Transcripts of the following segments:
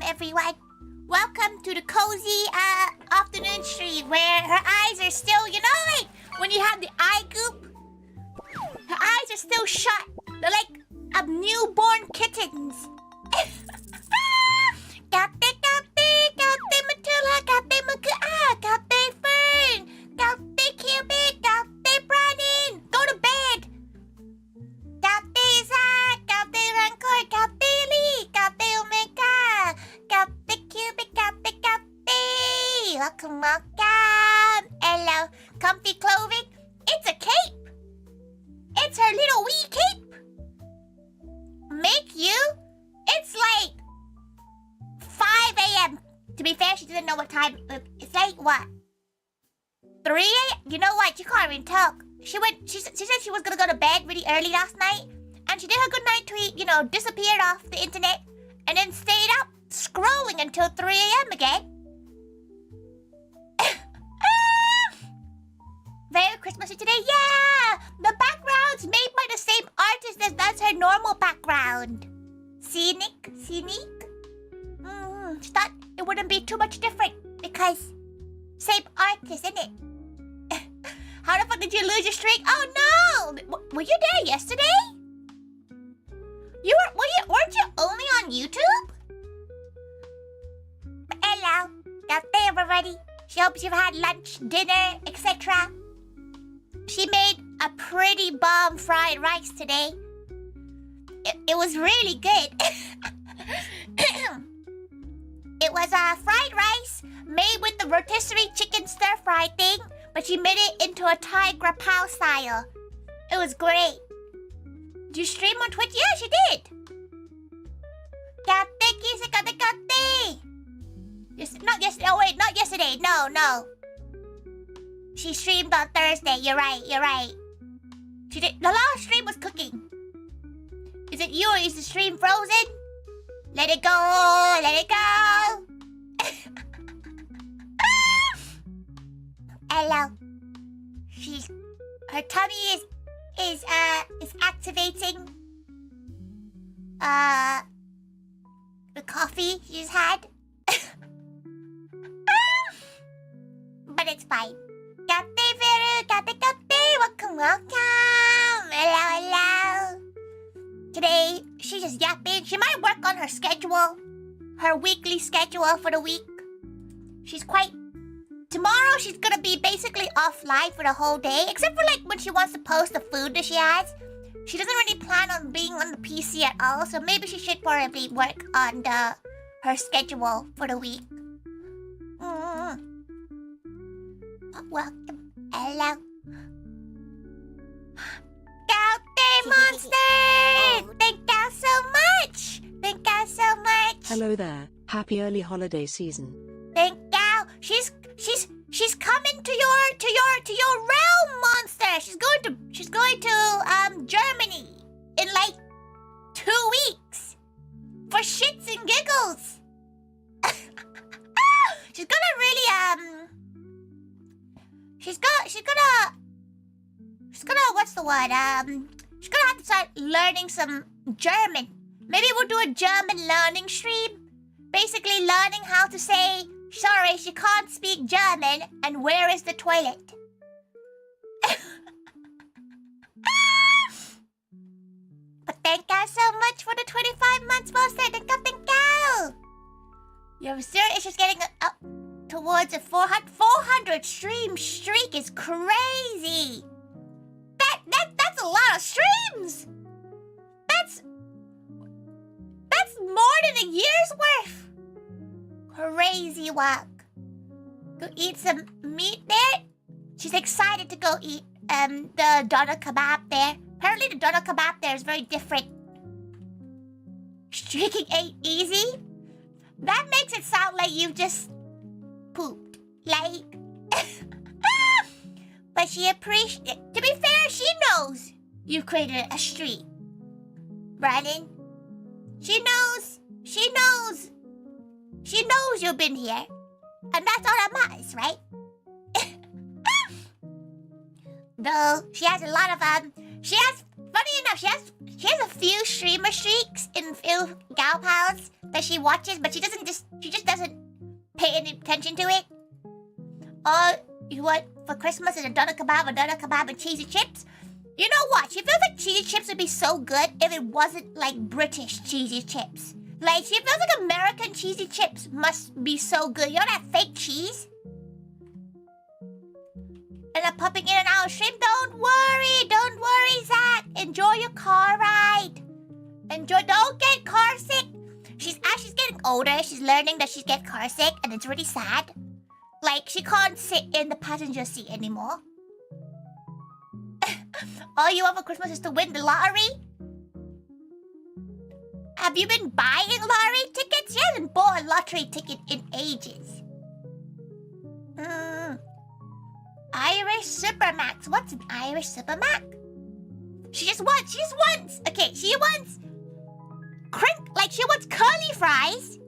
everyone. Welcome to the cozy afternoon stream where her eyes are still, you know, like when you have the eye goop, her eyes are still shut. They're like newborn kittens. Kate Matula, Kate Makua, Kate Fern, Kate Cupid, Kate Brandon. Go to bed. Kate Zach, Kate Rancor, Kate Lee, Kate Omega, Kate Cupid, Kate. Welcome. Hello. Comfy clothing. It's a cape. It's her little wee cape. Make you? It's like 5 a.m. To be fair, she didn't know what time. It's like what? 3 a.m. You know what? You can't even talk. She said she was gonna go to bed really early last night, and she did her good night tweet. You know, disappeared off the internet, and then stayed up scrolling until 3 a.m. again. Very Christmassy today. Yeah, the background's made by the same artist as that's her normal background. Scenic. She thought it wouldn't be too much different because same artist, isn't it? How the fuck did you lose your streak? Oh no! Were you there yesterday? Weren't you only on YouTube? Hello. Good day, everybody. She hopes you've had lunch, dinner, etc. She made a pretty bomb fried rice today. It was really good. It was a fried rice made with the rotisserie chicken stir-fry thing, but she made it into a Thai grapao style. It was great. Did you stream on Twitch? Yeah, she did. Not yesterday. Oh wait, not yesterday. No. She streamed on Thursday. You're right. She did. The last stream was cooking. Is it you or is the stream frozen? Let it go. Hello. Her tummy is activating the coffee she just had. But it's fine. Welcome. Hello. Today, she's just yapping. She might work on her schedule. Her weekly schedule for the week. Tomorrow, she's gonna be basically offline for the whole day. Except for like when she wants to post the food that she has. She doesn't really plan on being on the PC at all. So maybe she should probably work on her schedule for the week. Welcome. Hello. Gaute Monster! Thank you so much! Hello there. Happy early holiday season. Thank you. She's coming to your realm, Monster. She's going to Germany in like 2 weeks for shits and giggles. She's gonna really She's gonna what's the word? She's gonna have to start learning some German. Maybe we'll do a German learning stream. Basically learning how to say, sorry, she can't speak German, and where is the toilet? But thank you so much for the 25 months, Monster. Thank you. Your serious is getting up towards a 400 stream streak is crazy. That's a lot of streams. That's more than a year's worth. Crazy work. Go eat some meat there. She's excited to go eat the doner kebab there. Apparently the doner kebab there is very different. Streaking ain't easy. That makes it sound like you've just pooped. Like but she appreciates. To be fair, she knows you've created a streak. Brandon. She knows you've been here. And that's all that matters, right? Though she has a lot of she has Funny enough, she has a few streamer streaks in few gal pals that she watches, but she just doesn't pay any attention to it. Oh, you want for Christmas is a doner kebab and cheesy chips? You know what? She feels like cheesy chips would be so good if it wasn't like British cheesy chips. Like, she feels like American cheesy chips must be so good. You know that fake cheese? And I'm popping in and out of stream. Don't worry, Zach. Enjoy your car ride. Don't get car sick. As she's getting older, she's learning that she gets car sick, and it's really sad. Like, she can't sit in the passenger seat anymore. All you want for Christmas is to win the lottery? Have you been buying lottery tickets? She hasn't bought a lottery ticket in ages. Irish Supermax. What's an Irish Supermax? She just wants. Okay, she wants she wants curly fries.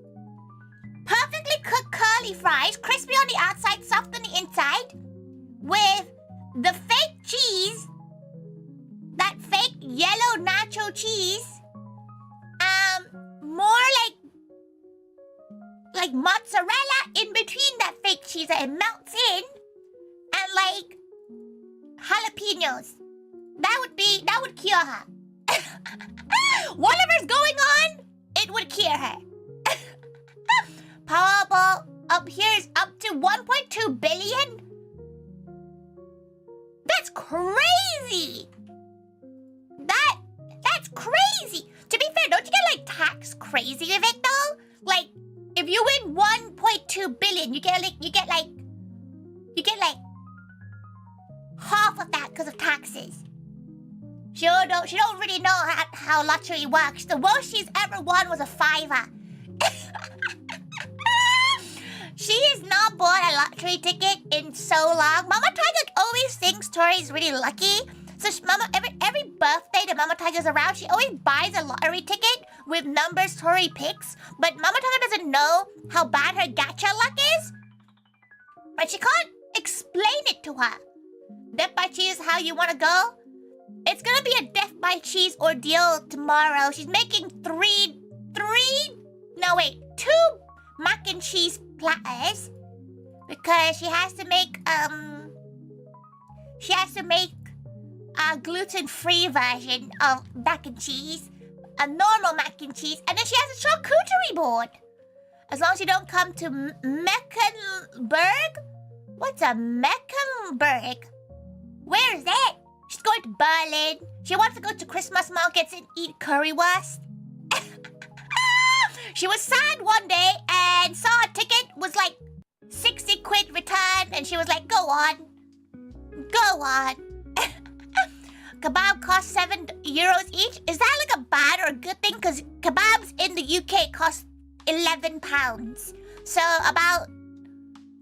Perfectly cooked curly fries, crispy on the outside, soft on the inside, with the fake cheese, that fake yellow nacho cheese, more like mozzarella in between that fake cheese that it melts in, and like jalapenos. That would cure her. Whatever's going on, it would cure her. Powerball up here is up to 1.2 billion. That's crazy. That's crazy. To be fair, don't you get like tax crazy with it though? Like, if you win 1.2 billion, you get like half of that because of taxes. She don't really know how lottery works. The most she's ever won was a $5. She has not bought a lottery ticket in so long. Mama Tiger always thinks Tori's really lucky. So every birthday that Mama Tiger's around, she always buys a lottery ticket with numbers Tori picks. But Mama Tiger doesn't know how bad her gacha luck is. But she can't explain it to her. Death by cheese is how you want to go? It's gonna be a death by cheese ordeal tomorrow. She's making two mac and cheese platters because she has to make a gluten-free version of mac and cheese, a normal mac and cheese, and then she has a charcuterie board. As long as you don't come to Mecklenburg. What's a Mecklenburg? Where is it? She's going to Berlin. She wants to go to Christmas markets and eat currywurst. She was sad one day and saw a ticket was like 60 quid return, and she was like, go on. Kebab costs €7 each. Is that like a bad or a good thing? Because kebabs in the UK cost £11. So about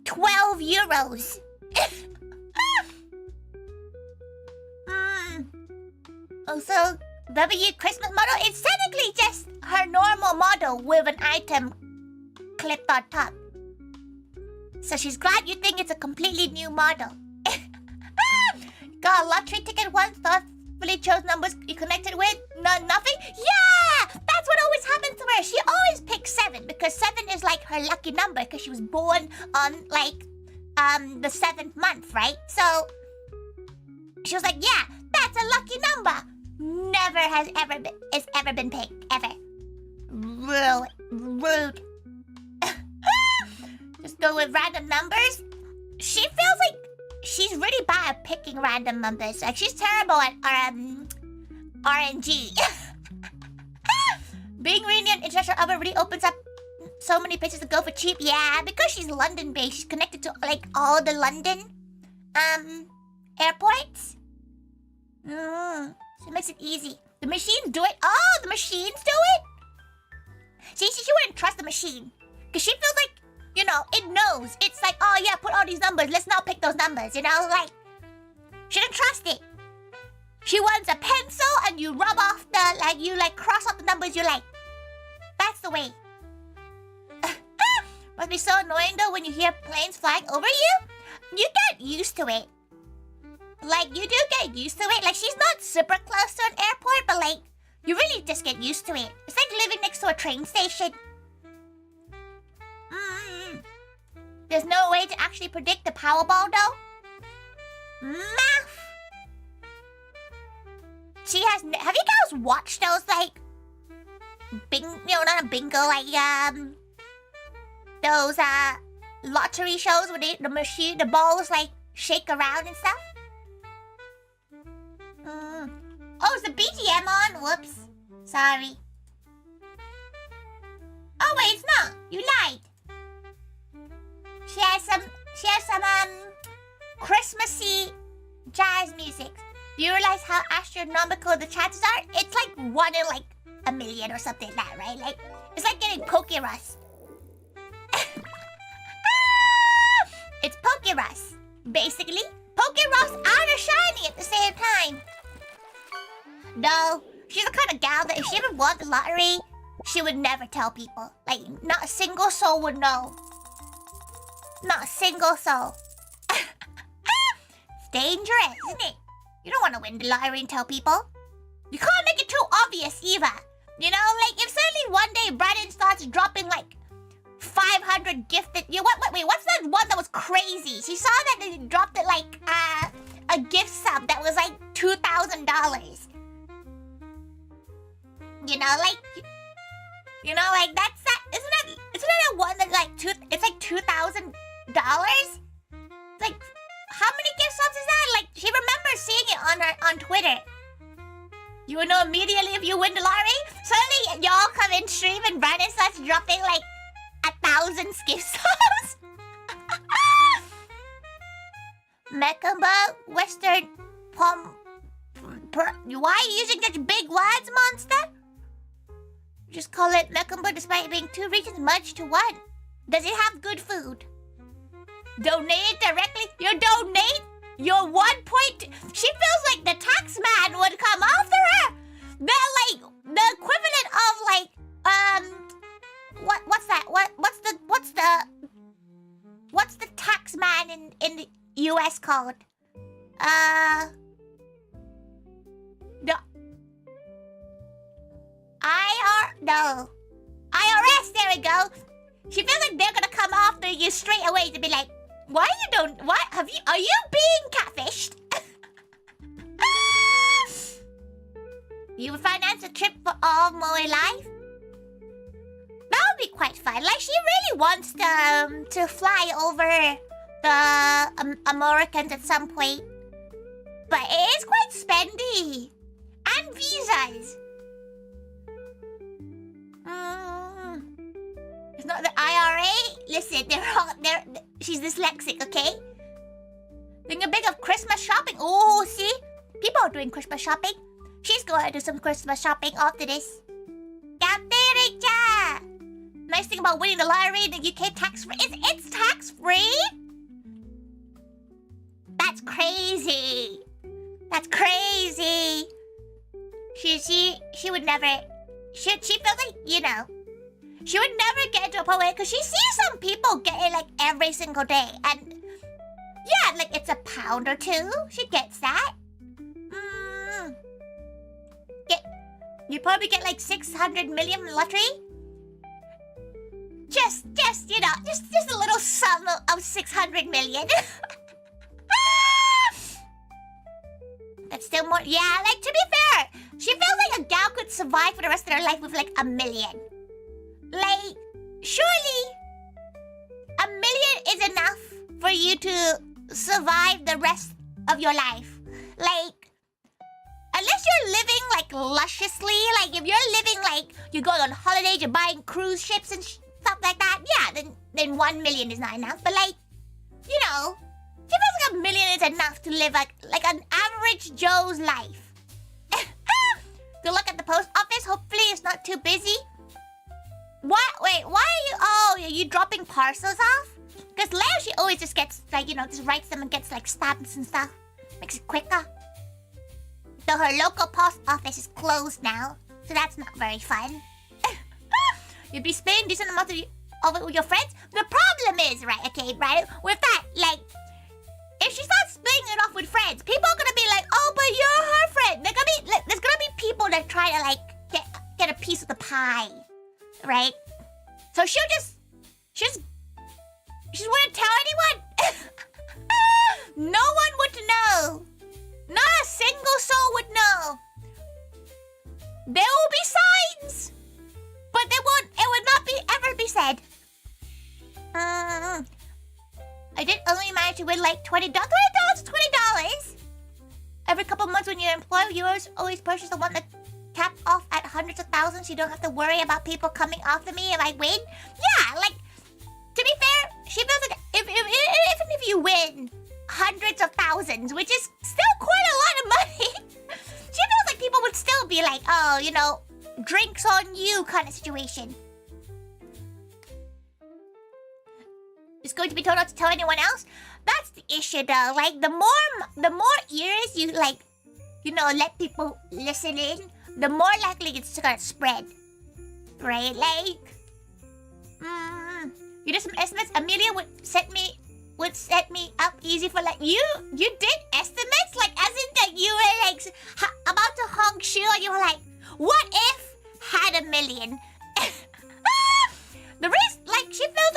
€12. Also, W Christmas model, it's technically just her normal model with an item clipped on top. So she's glad you think it's a completely new model. Got a lottery ticket once, thoughtfully chose numbers you connected with? Nothing? Yeah! That's what always happens to her. She always picks 7 because 7 is like her lucky number because she was born on like the 7th month, right? So she was like, yeah, that's a lucky number. Never has ever been picked, ever. Rude. Just go with random numbers. She feels like she's really bad at picking random numbers. Like, she's terrible at RNG. Being really an international Uber really opens up so many places to go for cheap. Yeah, because she's London-based, she's connected to like all the London airports. So it makes it easy. The machines do it. Oh, the machines do it? See, she wouldn't trust the machine. Because she feels like, you know, it knows. It's like, oh yeah, put all these numbers. Let's not pick those numbers, you know? Like, she doesn't trust it. She wants a pencil and you rub off the, like, you like cross off the numbers you like. That's the way. Must be so annoying though when you hear planes flying over you. You get used to it. Like, you do get used to it. Like, she's not super close to an airport, but like, you really just get used to it. It's like living next to a train station. There's no way to actually predict the Powerball, though. Math. She has. Have you guys watched those like, not a bingo, like those lottery shows where the balls like shake around and stuff? Oh, is the BGM on? Whoops. Sorry. Oh wait, it's not. You lied. She has some Christmassy jazz music. Do you realize how astronomical the chances are? It's like 1 in like a million or something like that, right? Like, it's like getting Pokerus. It's Pokerus. Basically, Pokerus and a shiny at the same time. No, she's the kind of gal that if she ever won the lottery, she would never tell people. Like, not a single soul would know. Not a single soul. It's dangerous, isn't it? You don't want to win the lottery and tell people. You can't make it too obvious either. You know, like if suddenly one day Brandon starts dropping like 500 gifted. Wait, what's that one that was crazy? She saw that they dropped it like a gift sum that was like $2,000. You know, like that's that. Isn't that a one that like it's like $2,000? Like, how many gift subs is that? Like, she remembers seeing it on Twitter. You will know immediately if you win the lottery. Suddenly, y'all come in stream and Brandon starts dropping like 1,000 gift subs. Mecklenburg, Western, why are you using such big words, monster? Just call it Mecklenburg despite being 2 regions merged to 1. Does it have good food? Donate directly. You donate your 1 point. She feels like the tax man would come after her. They're like the equivalent of like what's that? What's the tax man in the US called? IRS. There we go. She feels like they're gonna come after you straight away to be like, why you don't? What are you being catfished? You would finance a trip for all Moe life? That would be quite fun. Like she really wants to fly over the Americans at some point, but it is quite spendy and visas. It's not the IRA. Listen, she's dyslexic, okay? Think a bit of Christmas shopping. Oh, see? People are doing Christmas shopping. She's going to do some Christmas shopping after this. Nice thing about winning the lottery, the UK tax-free. It's tax-free? That's crazy. That's crazy. She would never... She feels like, you know... She would never get to a point where, because she sees some people get it like every single day. And yeah, like it's £1 or £2. She gets that. You probably get like 600 million lottery. Just you know, just a little sum of 600 million. That's still more. Yeah, like to be fair, she feels like a gal could survive for the rest of her life with like $1 million. Like, surely $1 million is enough for you to survive the rest of your life. Like, unless you're living like lusciously, like if you're living like you're going on holidays, you're buying cruise ships and stuff like that, yeah, then 1 million is not enough. But like, you know, she feels like $1 million is enough to live like an average Joe's life. Good luck at the post office. Hopefully it's not too busy. What? Wait, why are you... Oh, are you dropping parcels off? Because Leo, she always just gets, like, you know, just writes them and gets, like, stamps and stuff. Makes it quicker. Though her local post office is closed now, so that's not very fun. You'd be spending a decent amount of it with your friends? The problem is, right, okay, right, with that, like, if she starts splitting it off with friends. People are gonna be like, oh, but you're her friend. There's gonna be people that try to like get a piece of the pie, right? So she just wouldn't tell anyone. No one would know. Not a single soul would know. There will be signs, but it would not ever be said. I did only manage to win like $20. $20. Every couple months when you're employed, you always purchase the one that cap off at hundreds of thousands. So you don't have to worry about people coming after me if I win. Yeah, like to be fair, she feels like even if you win hundreds of thousands, which is still quite a lot of money, she feels like people would still be like, oh, you know, drinks on you kind of situation. It's going to be told not to tell anyone else. That's the issue, though. Like the more ears you like, you know, let people listen in, the more likely it's gonna spread, right? Like, you just some estimates. Amelia would set me up easy for like you did estimates, like as in that you were like about to honk shoe and you were like, what if had $1 million? The reason, like, she feels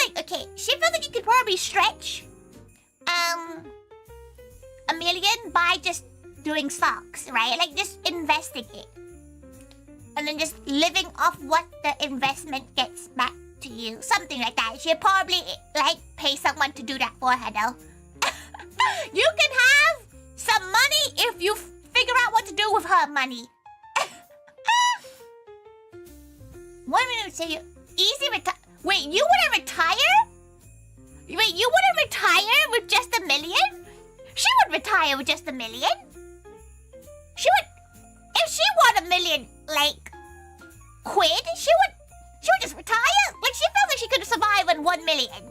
like you could probably stretch $1 million by just doing stocks, right? Like just investing it. And then just living off what the investment gets back to you. Something like that. She'll probably like pay someone to do that for her though. You can have some money if you figure out what to do with her money. 1 minute say you easy retire. Wait, you wouldn't retire? Wait, you wouldn't retire with just $1 million? She would retire with just $1 million. She would, if she won $1 million, like, quid, she would just retire. Like, she feels like she could survive on $1 million.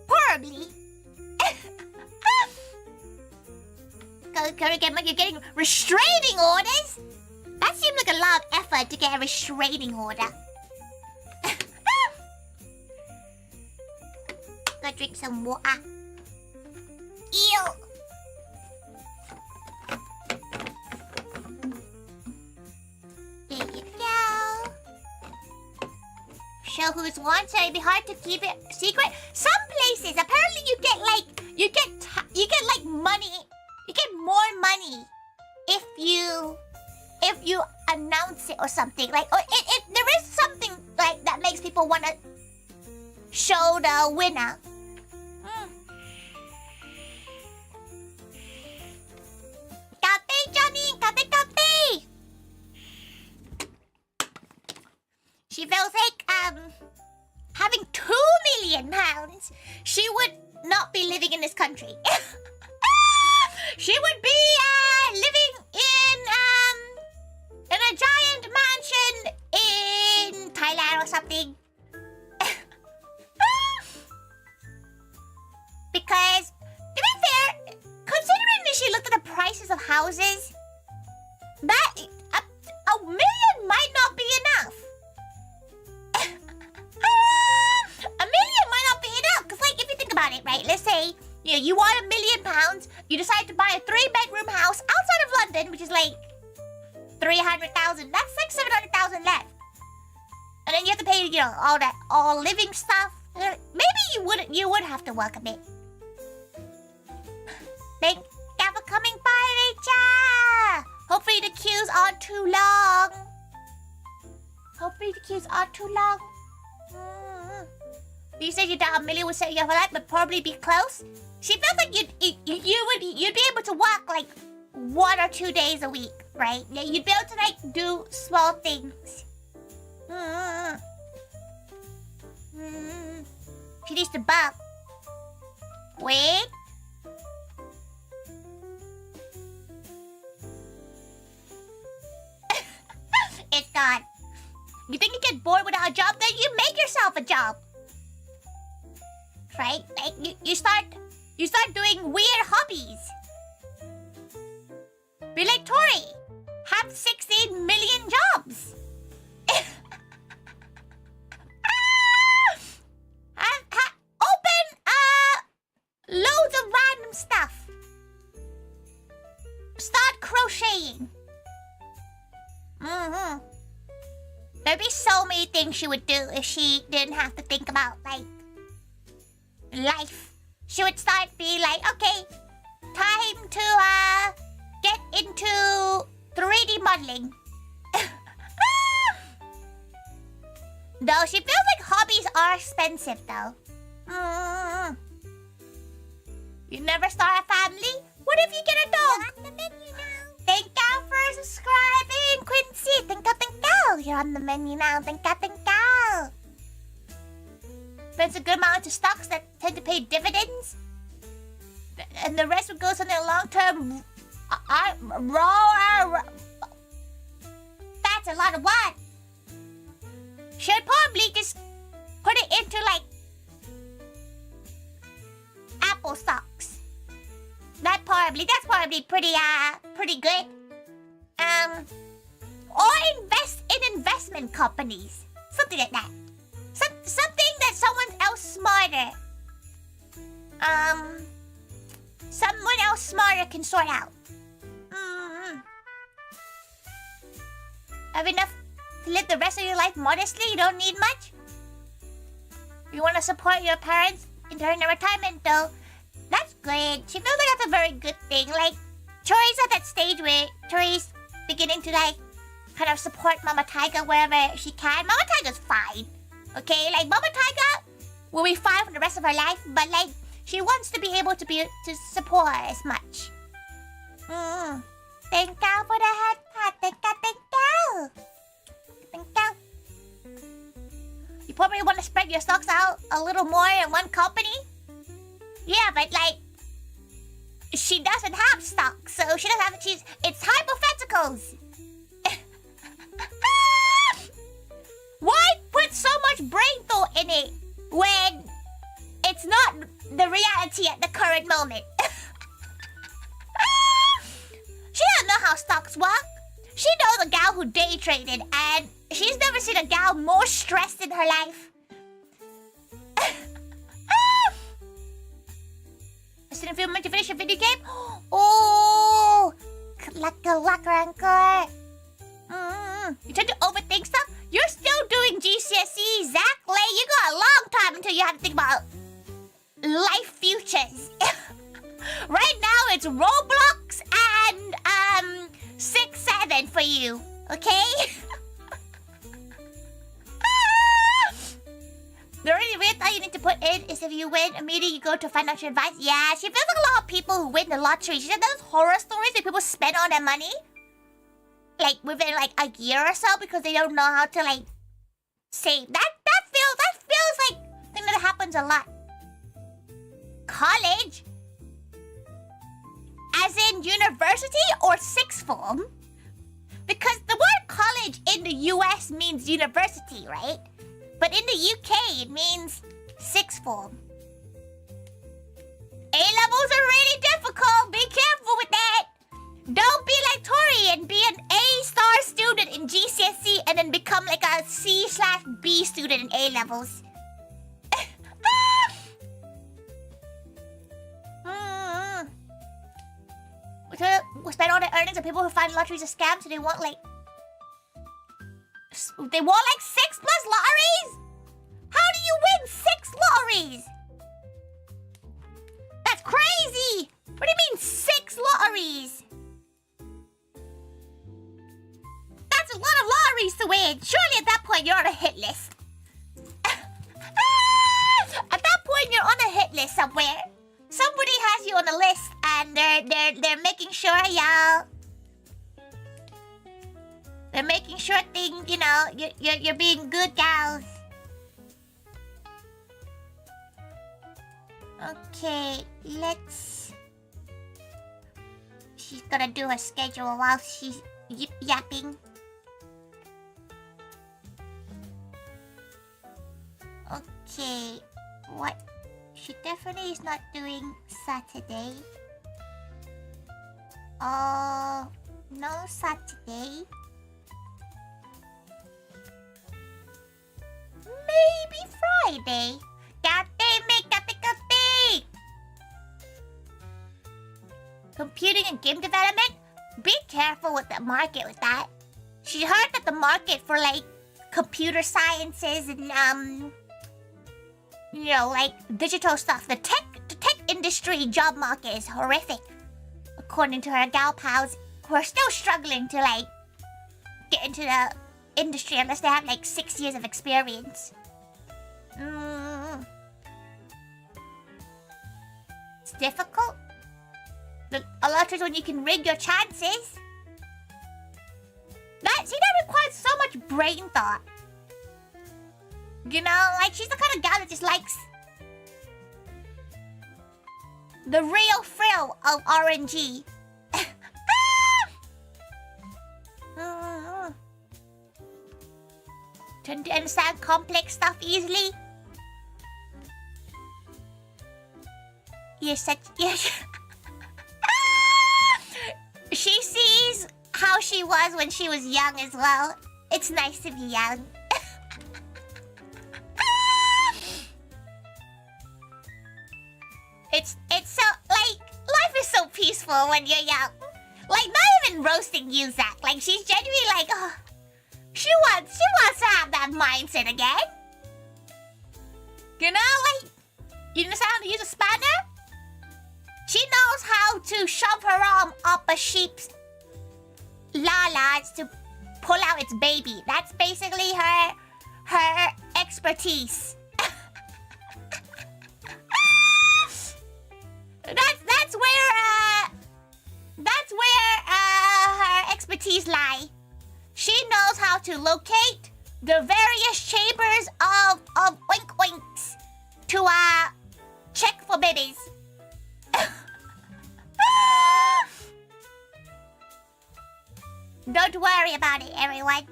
Probably. You're getting restraining orders? That seems like a lot of effort to get a restraining order. Go drink some water. Ew. There you go. Show who's won, so it'd be hard to keep it secret. Some places, apparently you get like money. You get more money if you announce it or something. Like, or there is something like that makes people want to show the winner. Cafe, Johnny! Cafe, cafe! She feels like, having £2 million, she would not be living in this country. She would be, living in a giant mansion in Thailand or something. Because, to be fair, considering that she looked at the prices of houses, that $1 million might not be enough. $1 million might not be enough, because like, if you think about it, right, let's say, you want £1 million, you decide to buy a 3-bedroom house outside of London, which is like 300,000. That's like 700,000 left. And then you have to pay, all living stuff. Maybe you would have to work a bit. Thank you for coming by, Rachel. Hopefully the queues aren't too long. You said you doubt $1 million would set you up for life, but probably be close. She feels like you'd be able to work like 1 or 2 days a week, right? Yeah, you'd be able to like do small things. She needs to bump. Wait. It's gone. You think you get bored without a job? Then you make yourself a job. Right? Like you start doing weird hobbies. Be like Tori. Have 16 million jobs. Open loads of There'd be so many things she would do if she didn't have to think about, like, life. She would start being like, okay, time to, get into 3D modeling. Though she feels like hobbies are expensive, though. You never start a family? What if you get a dog? Thank you for subscribing, Quincy. Thank you. You're on the menu now. Thank you. Spends a good amount of stocks that tend to pay dividends. And the rest would go something long-term. That's a lot of what? Should probably just put it into, like, Apple stocks. That's probably pretty good. Or invest in investment companies. Something like that. Something that someone else smarter. Someone else smarter can sort out. Have enough to live the rest of your life modestly? You don't need much? You want to support your parents during their retirement, though. That's good. She feels like that's a very good thing. Like, Tori's at that stage where Tori's beginning to, like, kind of support Mama Taiga wherever she can. Mama Taiga's fine. Okay? Like, Mama Taiga will be fine for the rest of her life, but, like, she wants to be able to support her as much. Thank you for the head pat. Thank you. You probably want to spread your stocks out a little more in one company. Yeah, but, like, she doesn't have stocks, so she doesn't have to. It's hypotheticals. Why put so much brain thought in it when it's not the reality at the current moment? She doesn't know how stocks work. She knows a gal who day traded, and she's never seen a gal more stressed in her life. Just in a few minutes to finish a video game. Oh, luck, Rancor. You tend to overthink stuff. You're still doing GCSE, exactly. You got a long time until you have to think about life futures. Right now, it's Roblox and 6-7 for you. Okay. The only rate that you need to put in is if you win, immediately you go to financial advice. Yeah, she feels like a lot of people who win the lottery. She said those horror stories that people spend all their money, like, within, like, a year or so because they don't know how to, like, save. That feels like a thing that happens a lot. College? As in university or sixth form? Because the word college in the US means university, right? But in the UK, it means sixth form. A-levels are really difficult. Be careful with that. Don't be like Tori and be an A-star student in GCSE and then become like a C/B student in A-levels. We spend all the earnings on people who find lotteries a scam, so they want like 6+ lotteries? How do you win 6 lotteries? That's crazy! What do you mean 6 lotteries? That's a lot of lotteries to win. Surely at that point you're on a hit list. At that point you're on a hit list somewhere. Somebody has you on a list and they're making sure y'all. They're making sure things, you know, you're being good gals. Okay, let's. She's gonna do her schedule while she's yapping. Okay, what? She definitely is not doing Saturday. Oh, no Saturday. Maybe Friday. Kate. Computing and game development? Be careful with the market with that. She heard that the market for like computer sciences and you know, like digital stuff. The tech industry job market is horrific, according to her gal pals who are still struggling to like get into the industry unless they have like 6 years of experience. It's difficult. A lot of times when you can rig your chances. That requires so much brain thought. You know, like she's the kind of gal that just likes the real thrill of RNG. Tend to understand complex stuff easily. You're such... She sees how she was when she was young as well. It's nice to be young. It's so, like, life is so peaceful when you're young. Like, not even roasting you, Zach. Like, she's genuinely like, oh, she wants to have that mindset again. You know, like, you understand how to use a spanner? She knows how to shove her arm up a sheep's lalas to pull out its baby. That's basically her expertise. That's where her expertise lie. She knows how to locate the various chambers of oink oinks to check for babies. Don't worry about it, everyone.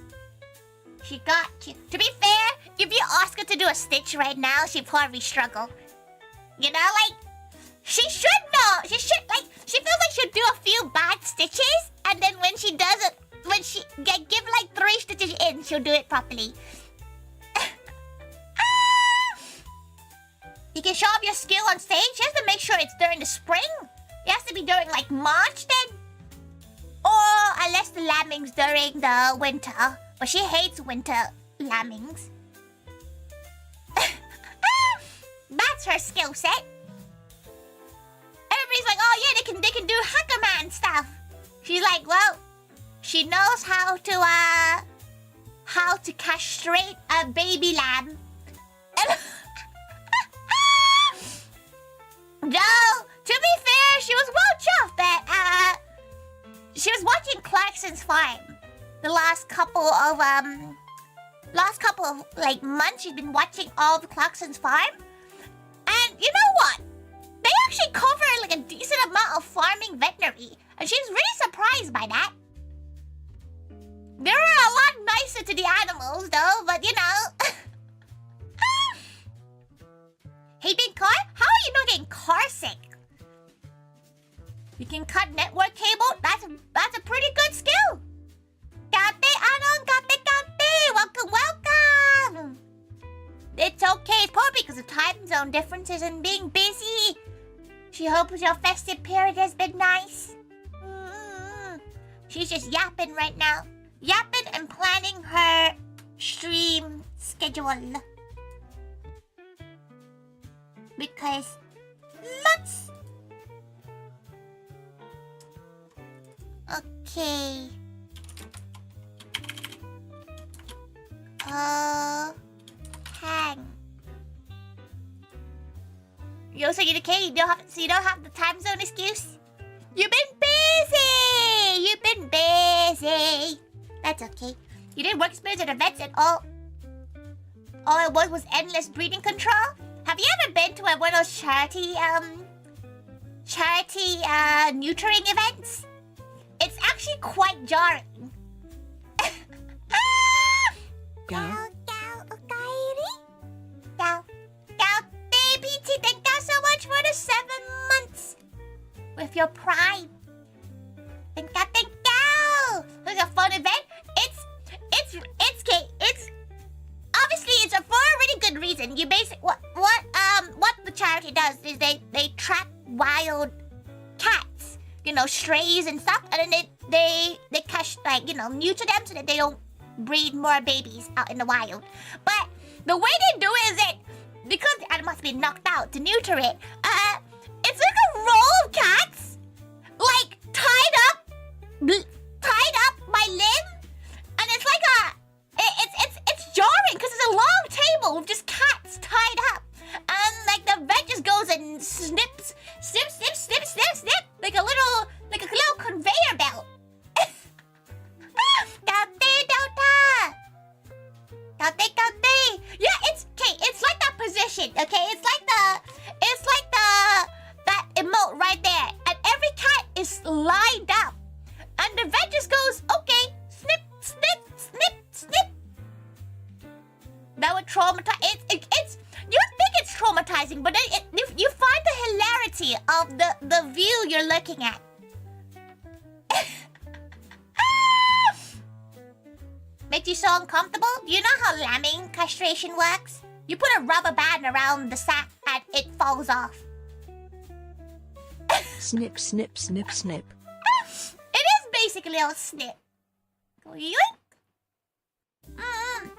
She got you. To be fair, if you ask her to do a stitch right now, she'd probably struggle. You know, like, she should know. She should, like, she feels like she'll do a few bad stitches, and then when she does it, when she give like 3 stitches in, she'll do it properly. You can show off your skill on stage. She has to make sure it's during the spring. It has to be during like March then. Or unless the lambing's during the winter. But she hates winter lambings. That's her skill set. Everybody's like, oh yeah, they can do Hacker Man stuff. She's like, well, she knows how to castrate a baby lamb. No, to be fair, she was well chuffed that she was watching Clarkson's Farm the last couple of like months. She's been watching all of Clarkson's Farm, and you know what? They actually cover like a decent amount of farming veterinary, and she's really surprised by that. They were a lot nicer to the animals though, but you know. Hey, big car, how are you not getting car sick? You can cut network cable. That's a pretty good skill. Kate, Anon, Kate. Welcome. It's okay. It's probably because of time zone differences and being busy. She hopes your festive period has been nice. She's just yapping right now. Yapping and planning her stream schedule. Because nuts. Okay. Hang. Yo, so you okay? You don't have the time zone excuse? You've been busy. That's okay. You didn't work experience at events at all. All it was endless breeding control. Have you ever been to one of those charity neutering events? It's actually quite jarring. Gal? Gal, baby, thank you so much for the 7 months with your prime. Thank you. It was a fun event. It's obviously it's for a really good reason. You basically what the charity does is they trap wild cats, you know, strays and stuff, and then they catch, like, you know, neuter them so that they don't breed more babies out in the wild. But the way they do it is that because the animal has been knocked out to neuter it, it's like a row of cats, like tied up by limb, and it's like it's jarring because it's a long table with just cats tied up, and like the vet just goes and snips, like a little conveyor belt. Yeah, it's like that position, okay? It's like that emote right there. And every cat is lined up. And the vet just goes, okay, snip. That would traumatize. It's you think it's traumatizing, but you find the hilarity of the view you're looking at. Makes you so uncomfortable? Do you know how lambing castration works? You put a rubber band around the sack and it falls off. Snip. It is basically a snip. Yoink.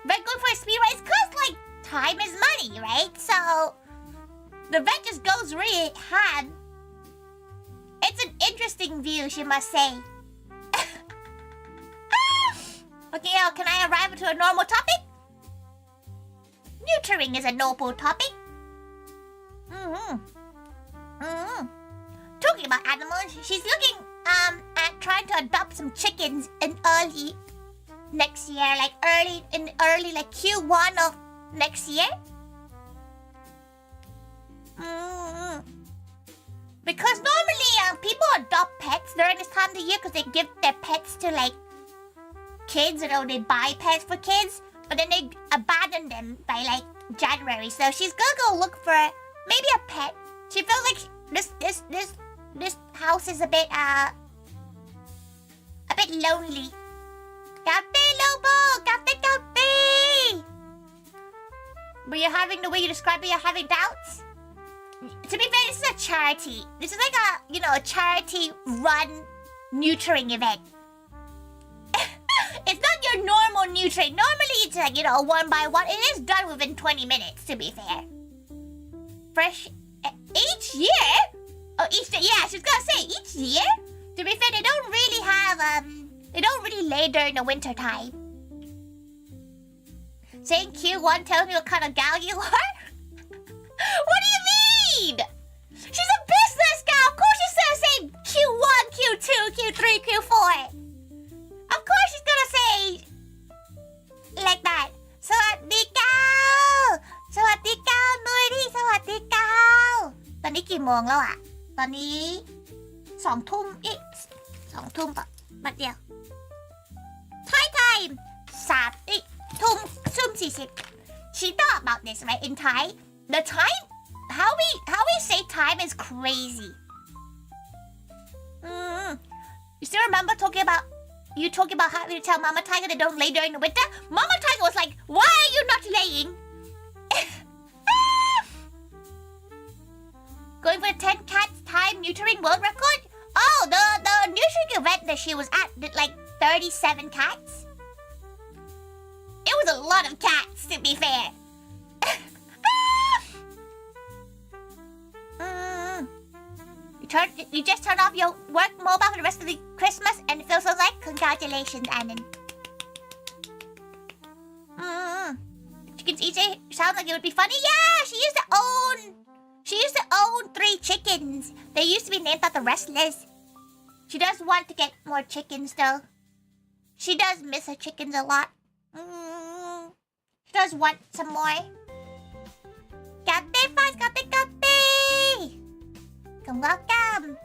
Vet going for a speed race because, like, time is money, right? So, the vet just goes really hard. It's an interesting view, she must say. Okay, can I arrive at a normal topic? Neutering is a noble topic. Talking about animals, she's looking at trying to adopt some chickens in early next year, like early like Q1 of next year. Because normally people adopt pets during this time of the year because they give their pets to like kids, they buy pets for kids, but then they abandon them by like January. So she's gonna go look for maybe a pet. She feels like this house is a bit lonely. Cafe Lobo, cafe. But you're having the way you describe it, you're having doubts. To be fair, this is a charity. This is like a charity run neutering event. It's not your normal neutering. Normally it's like, one by one. It is done within 20 minutes, to be fair. Fresh each year? Oh, each day. Yeah, she's gonna say each year. To be fair, they don't really have, they don't really lay during the winter time. Saying Q1 tells me what kind of gal you are? What do you mean? She's a business gal. Of course she's gonna say Q1, Q2, Q3, Q4. Of course she's gonna say like that. สวัสดีเก้า สวัสดีเก้า นุ้ยดิ สวัสดีเก้า ตอนนี้กี่โมงแล้วอะ ตอนนี้2 ทุ่มอีก2 ทุ่มปะบัดเดียว Thai time 3 ทุ่ม 40 She thought about this, right? In Thai, the time, how we say time is crazy. You still remember talking about how you tell Mama Tiger they don't lay during the winter? Mama Tiger was like, why are you not laying? Going for a 10 cats time neutering world record? Oh, the neutering event that she was at did like 37 cats. It was a lot of cats, to be fair. You just turn off your work mobile for the rest of the Christmas and it feels so like congratulations, Annan. Chickens each day sounds like it would be funny. Yeah, she used to own 3 chickens. They used to be named after wrestlers. She does want to get more chickens though. She does miss her chickens a lot. She does want some more. Kate fast, Kate. Welcome.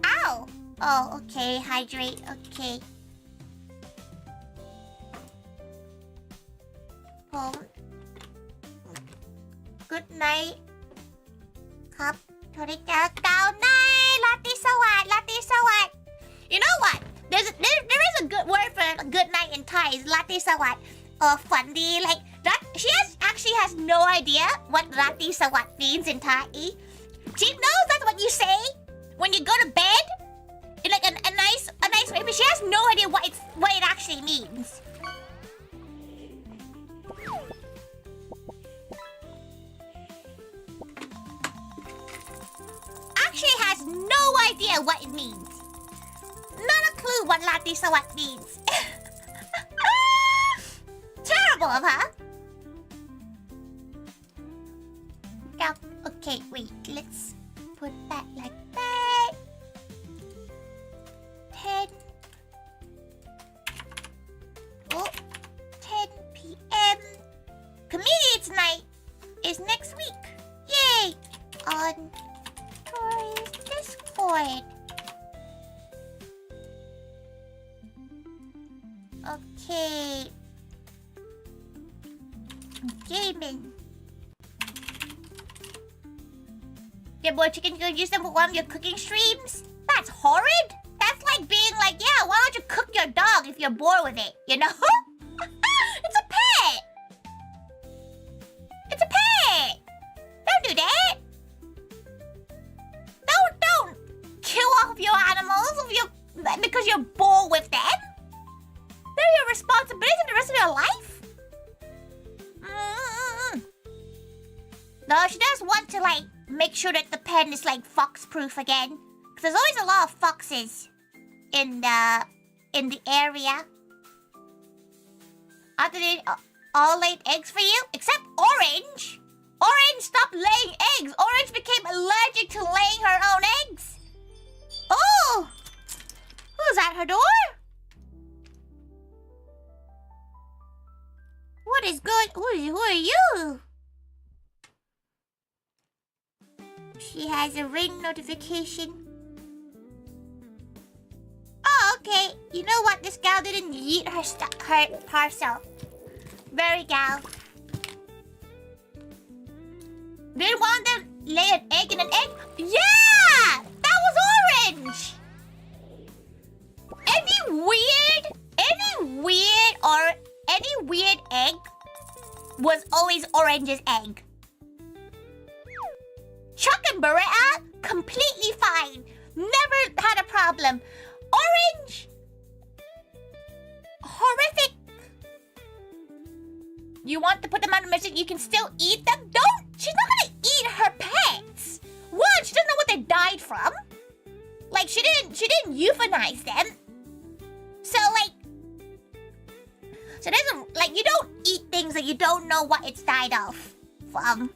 Ow! Oh, okay. Hydrate. Okay. Home. Good night. Cup. ToriThaiga.online. Lati sawat. You know what? There is a good word for good night in Thai. It's Lati sawat. Or fundy. Like that. She actually has no idea what Lati sawat means in Thai. She knows that's what you say when you go to bed. In like a nice way, but she has no idea what it actually means. Actually has no idea what it means. Not a clue what latte sawat means. Terrible of her. Now, okay, wait, let's put that like that. 10. Oh, 10 p.m. Comedians night is next week. Yay! On Tori's Discord. Okay. Gaming. Yeah, boy, chicken, you can use them for one of your cooking streams? That's horrid. That's like being like, yeah, why don't you cook your dog if you're bored with it, you know? It's a pet. It's a pet. Don't do that. Don't kill off your animals because you're bored with them. They're your responsibility for the rest of your life. No, she does want to like make sure that the pen is like fox-proof again. Because there's always a lot of foxes in the area. After they all laid eggs for you, except Orange. Orange stopped laying eggs. Orange became allergic to laying her own eggs. Oh, who's at her door? What is good? Who are you? She has a ring notification. Oh, okay. You know what? This gal didn't eat her parcel. Very gal. Didn't want to lay an egg in an egg? Yeah! That was Orange! Any weird egg was always Orange's egg. Chuck and Beretta, completely fine. Never had a problem. Orange, horrific. You want to put them on a mission, you can still eat them? Don't! She's not gonna eat her pets. One, she doesn't know what they died from. Like, she didn't euthanize them. So, like, you don't eat things that you don't know what it's died of from.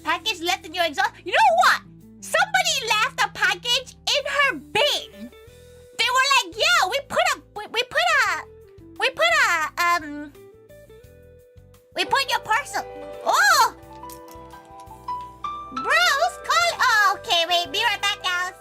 Package left in your exhaust. You know what? Somebody left a package in her bin. They were like, yeah, we put your parcel. Oh! Bros, call. Oh, okay, wait, be right back, guys.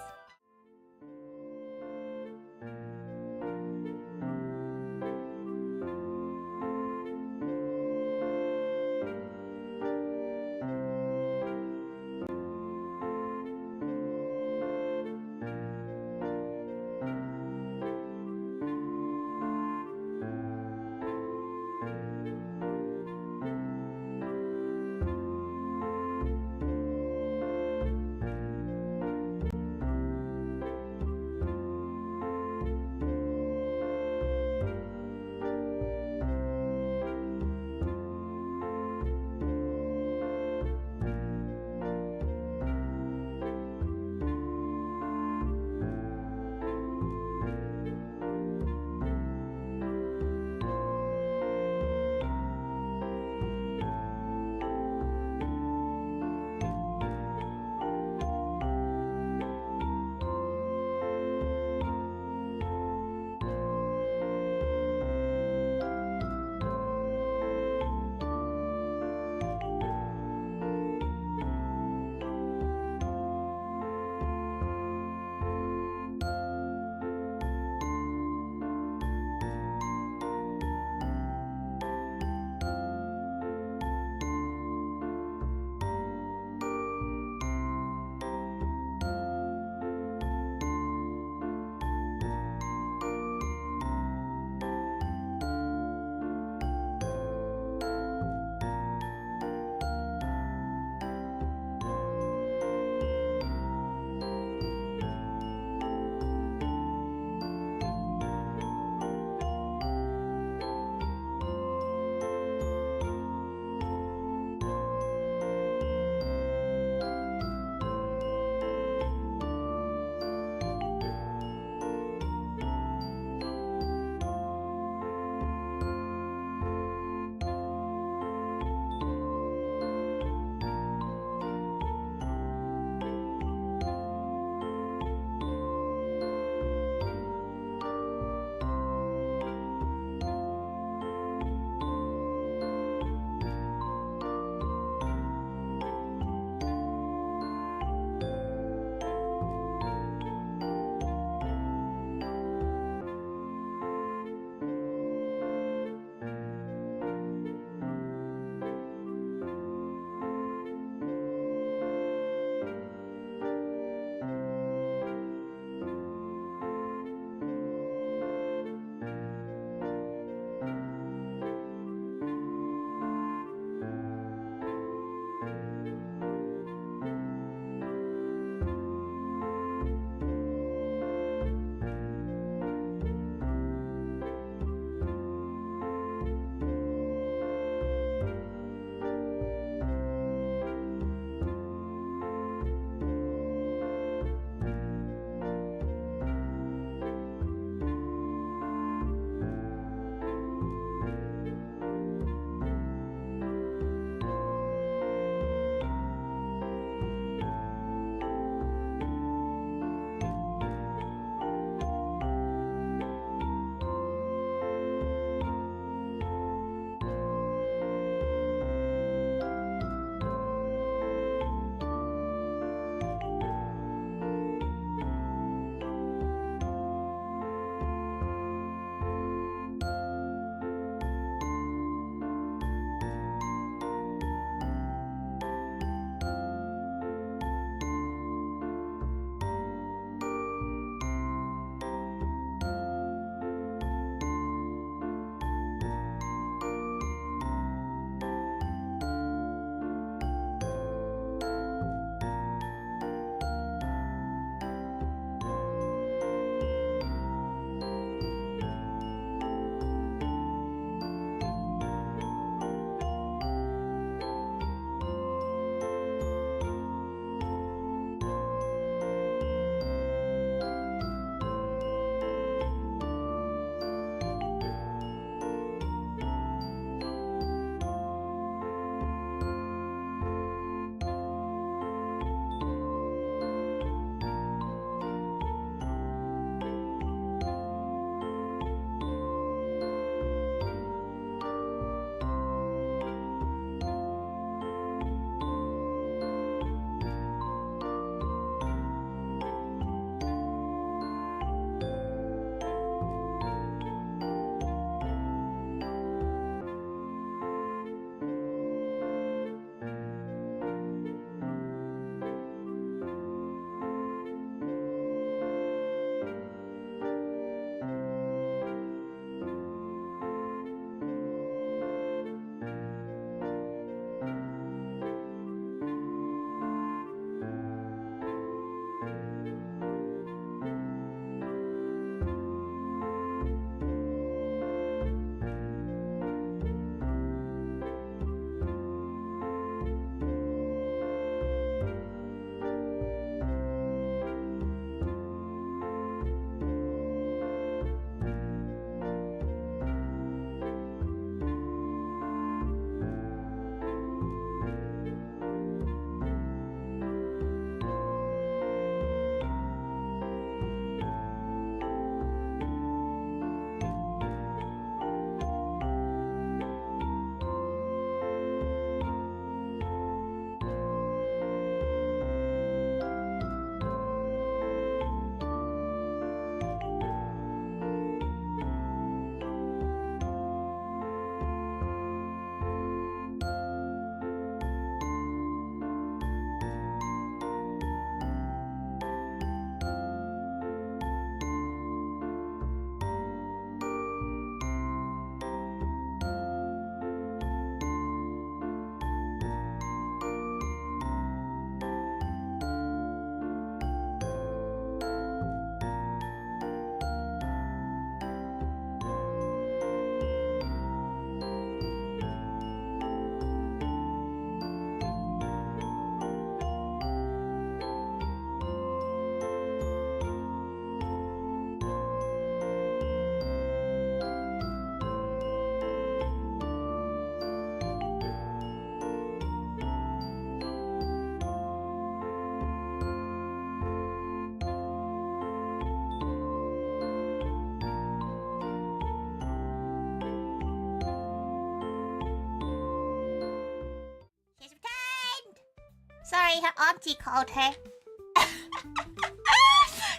Sorry, her auntie called her.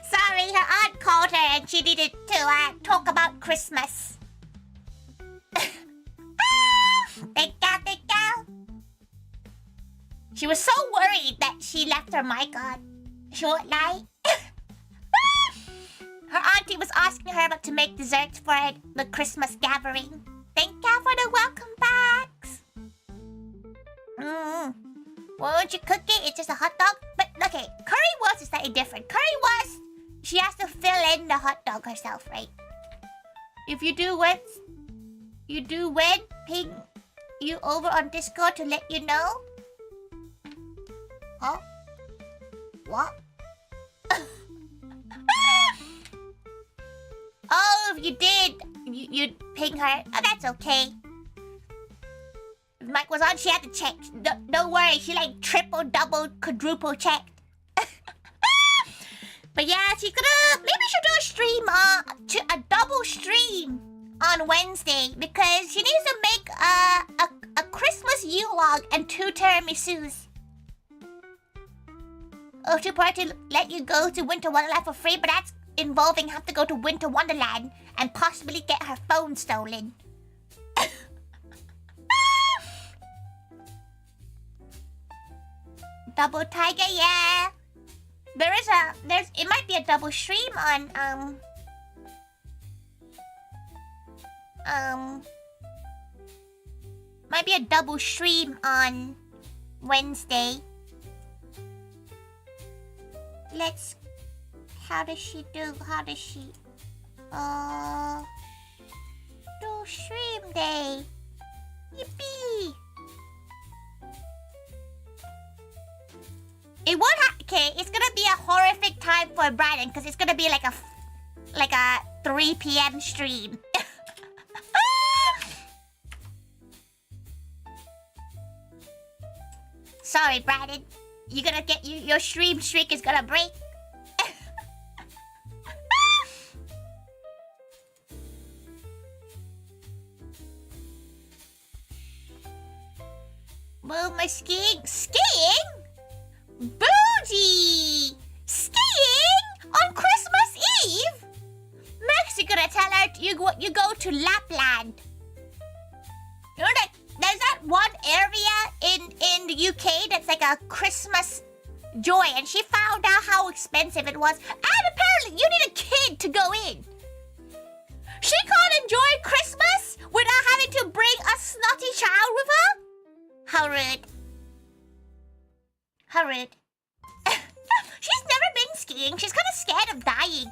Sorry, her aunt called her and she needed to talk about Christmas. Thank you. She was so worried that she left her mic on. She won't lie. Her auntie was asking her about to make desserts for the Christmas gathering. Thank you for the welcome packs. Won't you cook it? It's just a hot dog. But okay, currywurst is slightly different. Currywurst, she has to fill in the hot dog herself, right? If you do what? You do when? Ping you over on Discord to let you know? Huh? What? Oh, if you did, you'd ping her. Oh, that's okay. If Mike was on, she had to check. Don't worry, she like triple, double, quadruple checked. But yeah, she's gonna... Maybe she'll do a stream, a double stream on Wednesday. Because she needs to make a Christmas Yule-log and 2 tiramisus. Oh, she'll probably let you go to Winter Wonderland for free, but that's involving have to go to Winter Wonderland and possibly get her phone stolen. Double Tiger, yeah. It might be a double stream on, might be a double stream on Wednesday. Let's... How does she do? Do stream day. Yippee! It won't okay, it's gonna be a horrific time for Brandon because it's gonna be like a 3 p.m. stream. Sorry, Brandon. You're gonna get your stream streak is gonna break. Move my skiing. Skiing? Bougie! Skiing on Christmas Eve? Max, you're gonna tell her you go to Lapland. You know that there's that one area in the UK that's like a Christmas joy, and she found out how expensive it was. And apparently you need a kid to go in. She can't enjoy Christmas without having to bring a snotty child with her? How rude. How rude. She's never been skiing. She's kind of scared of dying.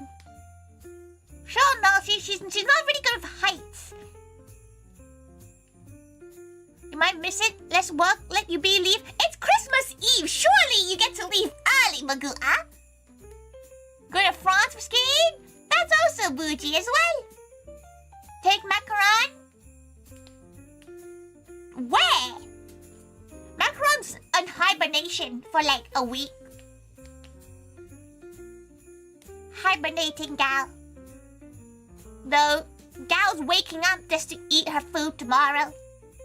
Sure, no, she's not really good with heights. You might miss it. Let's work. Let you be leave. It's Christmas Eve. Surely you get to leave early, Magua. Go to France for skiing? That's also bougie as well. Take macaron. Where? Macaron's in hibernation for like a week. Hibernating gal. The gal's waking up just to eat her food tomorrow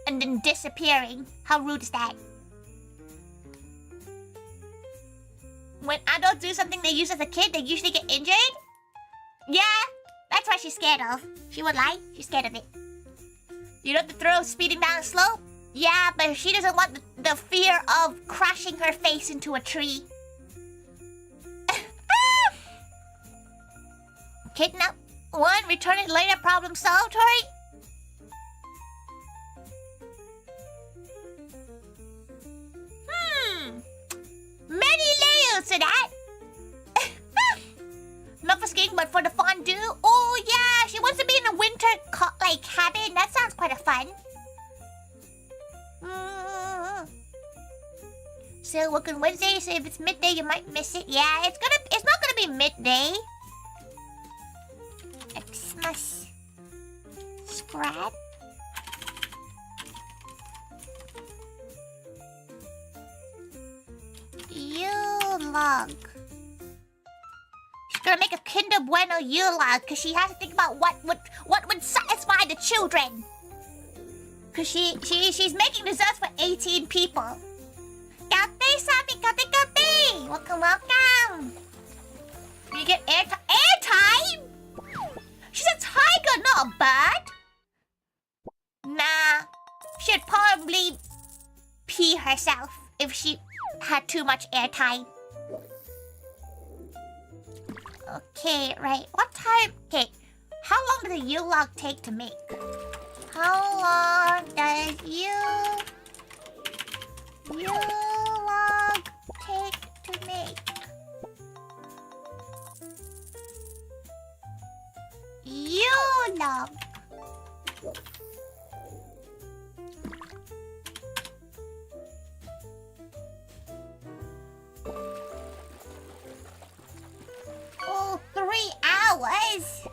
and then disappearing. How rude is that? When adults do something they used as a kid, they usually get injured? Yeah, that's what she's scared of. She would lie. She's scared of it. You know the thrill of speeding down a slope? Yeah, but she doesn't want the fear of crashing her face into a tree. Kidnap 1, return it later, problem solved, Tori? Many layers to that. Not for skiing, but for the fondue. Oh, yeah, she wants to be in a winter, cabin. That sounds quite a fun. So working Wednesday, so if it's midday, you might miss it. Yeah, it's not gonna be midday. Xmas scrap. Yule-log. She's gonna make a Kinder Bueno Yule-log because she has to think about what would satisfy the children. Because she's making desserts for 18 people. Cafe Sami much airtime. Okay, right. What time? Okay. How long does the U-log take to make? How long does U-log take to make? U-log. Oh, 3 hours.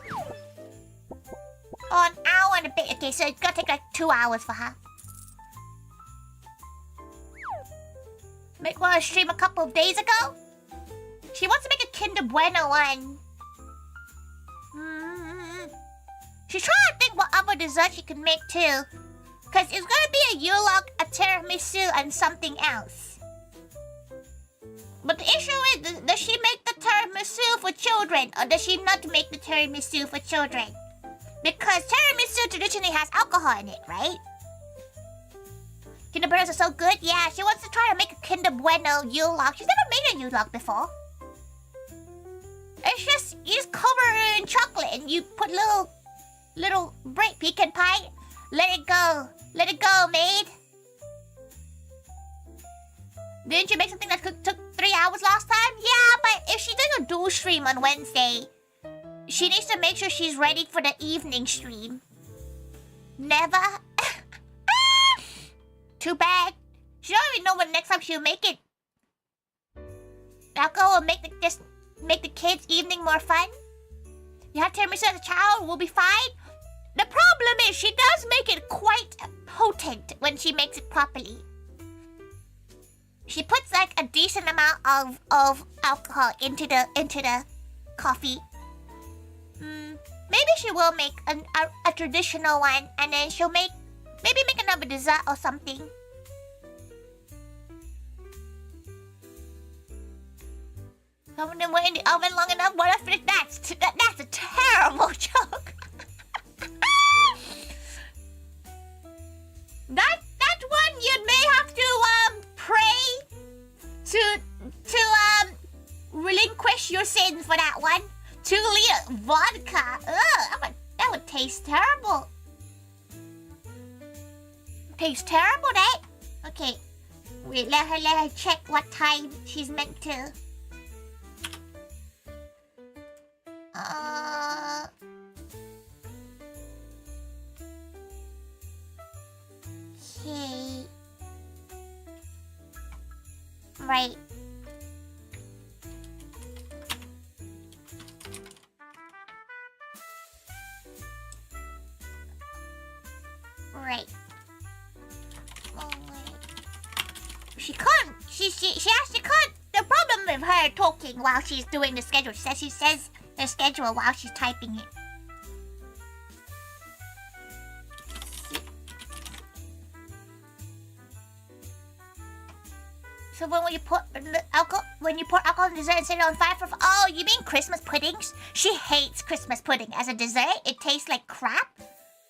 Oh, an hour and a bit. Okay, so it's gonna take like 2 hours for her. Make one stream a couple of days ago. She wants to make a Kinder Bueno one. She's trying to think what other dessert she can make too. Cause it's gonna be a yulog, a tiramisu, and something else. But the issue is, does she make the tiramisu for children, or does she not make the tiramisu for children? Because tiramisu traditionally has alcohol in it, right? Kinder Buenos are so good. Yeah, she wants to try to make a Kinder Bueno yulog. She's never made a yulog before. It's just, you just cover it in chocolate and you put little break pecan pie. Let it go. Let it go, maid. Didn't you make something that took 3 hours last time? Yeah, but if she does a dual stream on Wednesday, she needs to make sure she's ready for the evening stream. Never? Too bad. She don't even know when next time she'll make it. Alcohol will make the kids' evening more fun. You had tiramisu as a child, we'll be fine. The problem is she does make it quite potent when she makes it properly. She puts like a decent amount of alcohol into the coffee. Maybe she will make a traditional one, and then she'll maybe make another dessert or something. Someone didn't wait in the oven long enough. What if that's a terrible joke. That one you may have to pray to relinquish your sins for that one. 2-liter vodka. Ugh, that would taste terrible. Tastes terrible, right? Okay. Wait, let her check what time she's meant to. Okay. Right. Right. Oh, wait. She can't. She actually can't. The problem with her talking while she's doing the schedule. She says the schedule while she's typing it. So when you put alcohol in dessert and set it on fire for... Oh, you mean Christmas puddings? She hates Christmas pudding as a dessert. It tastes like crap.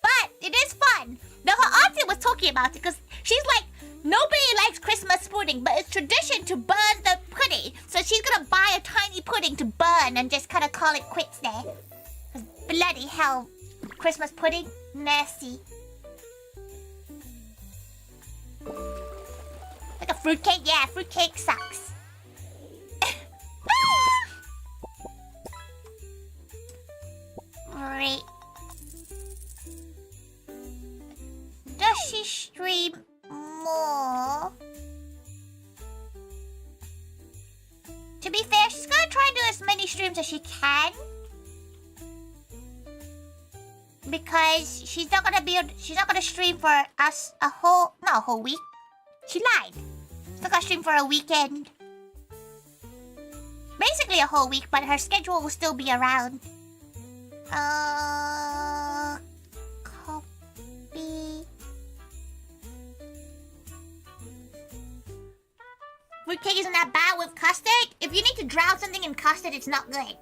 But it is fun. Now her auntie was talking about it because she's like, nobody likes Christmas pudding, but it's tradition to burn the pudding. So she's gonna buy a tiny pudding to burn and just kind of call it quits there. Because bloody hell, Christmas pudding, nasty. Like a fruitcake? Yeah, fruitcake sucks. Right. Does she stream more? To be fair, she's gonna try to do as many streams as she can. Because she's not gonna stream for us not a whole week. She lied. She's not gonna stream for a weekend. Basically a whole week, but her schedule will still be around. Copy. Fruitcake isn't that bad with custard? If you need to drown something in custard, it's not good.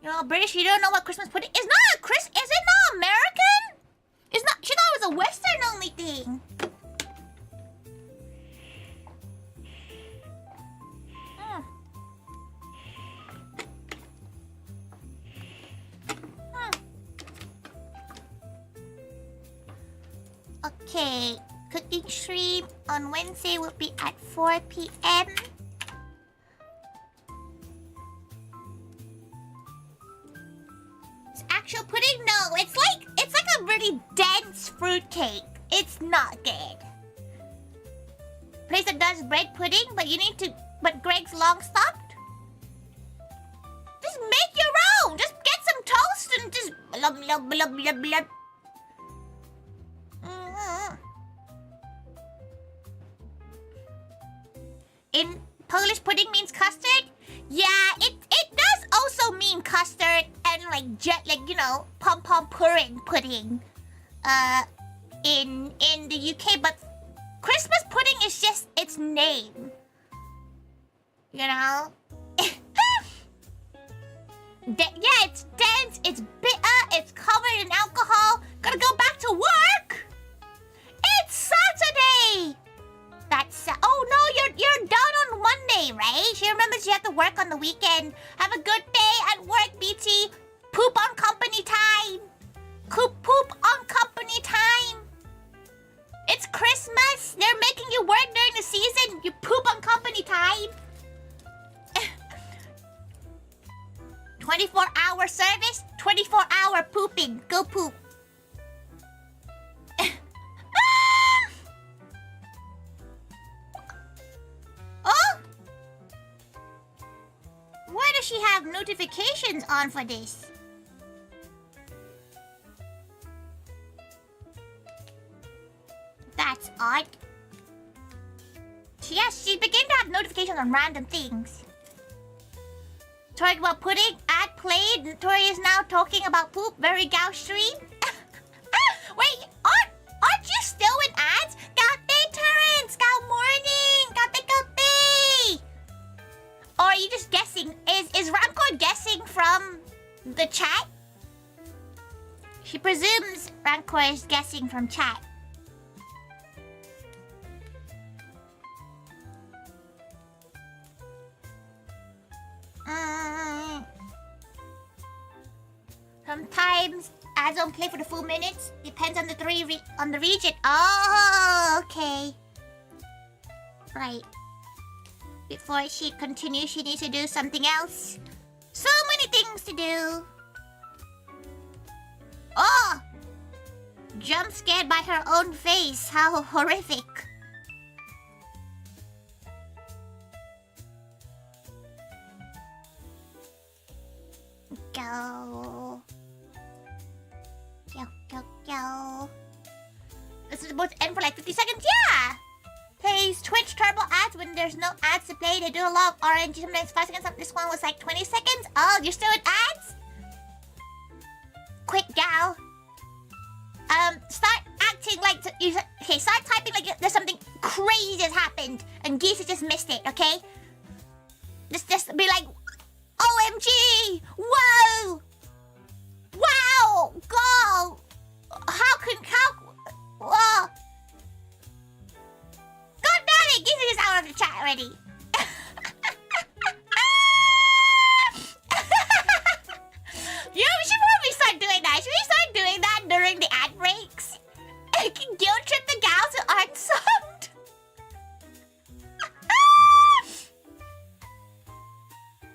You're all British, you don't know what Christmas pudding is. Not a is it not American? It's not. She thought it was a Western only thing. Okay. Cooking stream on Wednesday will be at 4 p.m. It's actual pudding? No, it's like a really dense fruit cake. It's not good. Place that does bread pudding, but you need to. But Greg's long stopped. Just make your own. Just get some toast and just blub blub blub blub blub. In Polish, pudding means custard. Yeah, it does also mean custard and like pom pom pudding. In the UK, but Christmas pudding is just its name. You know? Yeah, it's dense, it's bitter, it's covered in alcohol. Gotta go back to work. It's Saturday. Oh no, you're done on Monday, right? She remembers you have to work on the weekend. Have a good day at work, BT. Poop on company time. Poop on company time. It's Christmas. They're making you work during the season. You poop on company time. 24-hour service, 24-hour pooping. Go poop. Oh! Why does she have notifications on for this? That's odd. Yes, she began to have notifications on random things. Tori, while pudding ad played, Tori is now talking about poop. Very Gao stream. Wait, aren't you still in ads? Gate Terrence, Gao morning, Gate. Or are you just guessing? Is Rancor guessing from the chat? She presumes Rancor is guessing from chat. Sometimes ads don't play for the full minutes. Depends on the region. Oh, okay. Right. Before she continues, she needs to do something else. So many things to do. Oh! Jump scared by her own face. How horrific. Go. Go. This is supposed to end for like 50 seconds? Yeah! Hey, Twitch turbo ads when there's no ads to play. They do a lot of RNG, sometimes 5 seconds. This one was like 20 seconds. Oh, you're still in ads? Quick, gal. Start acting like... Okay, start typing like there's something crazy has happened and Geese just missed it, okay? Just be like... OMG! Whoa! Wow! Go! Whoa! God damn it! Geese is out of the chat already. You know, we should probably start doing that. Should we start doing that during the ad breaks? I can guilt trip the gals who aren't subbed.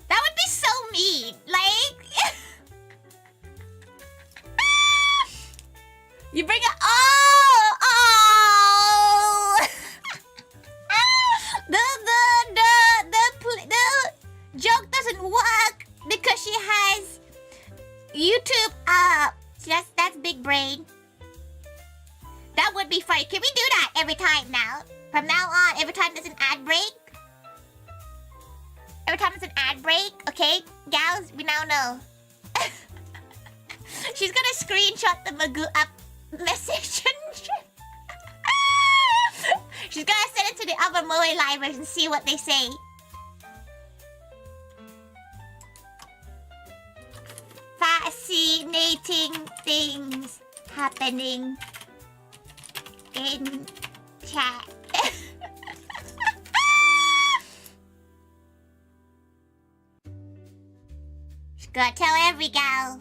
That would be so mean. Like... You bring it... Oh! The joke doesn't work because she has YouTube up. That's big brain. That would be funny. Can we do that every time now? From now on, every time there's an ad break? Every time it's an ad break, okay? Gals, we now know. She's gonna screenshot the Magoo up message. She's gonna send it to the other Moe livers and see what they say. Fascinating things happening in chat. She's gonna tell every gal.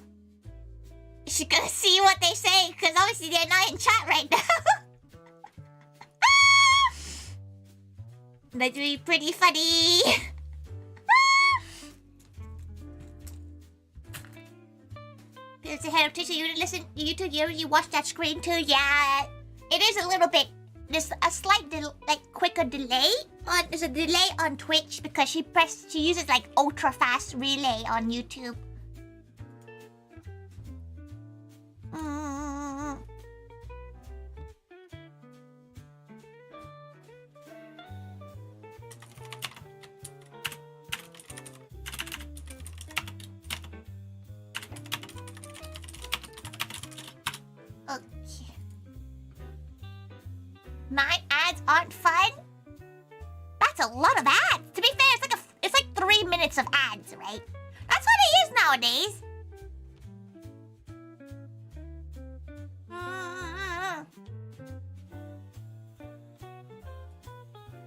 She's gonna see what they say, because obviously they're not in chat right now. That'd be pretty funny. There's a head of tissue. You didn't listen. You watched that screen too. Yeah, it is a little bit. There's a slight quicker delay. There's a delay on Twitch because she uses like ultra fast relay on YouTube. Okay. 9 ads aren't fun? That's a lot of ads. To be fair, it's like 3 minutes of ads, right? That's what it is nowadays.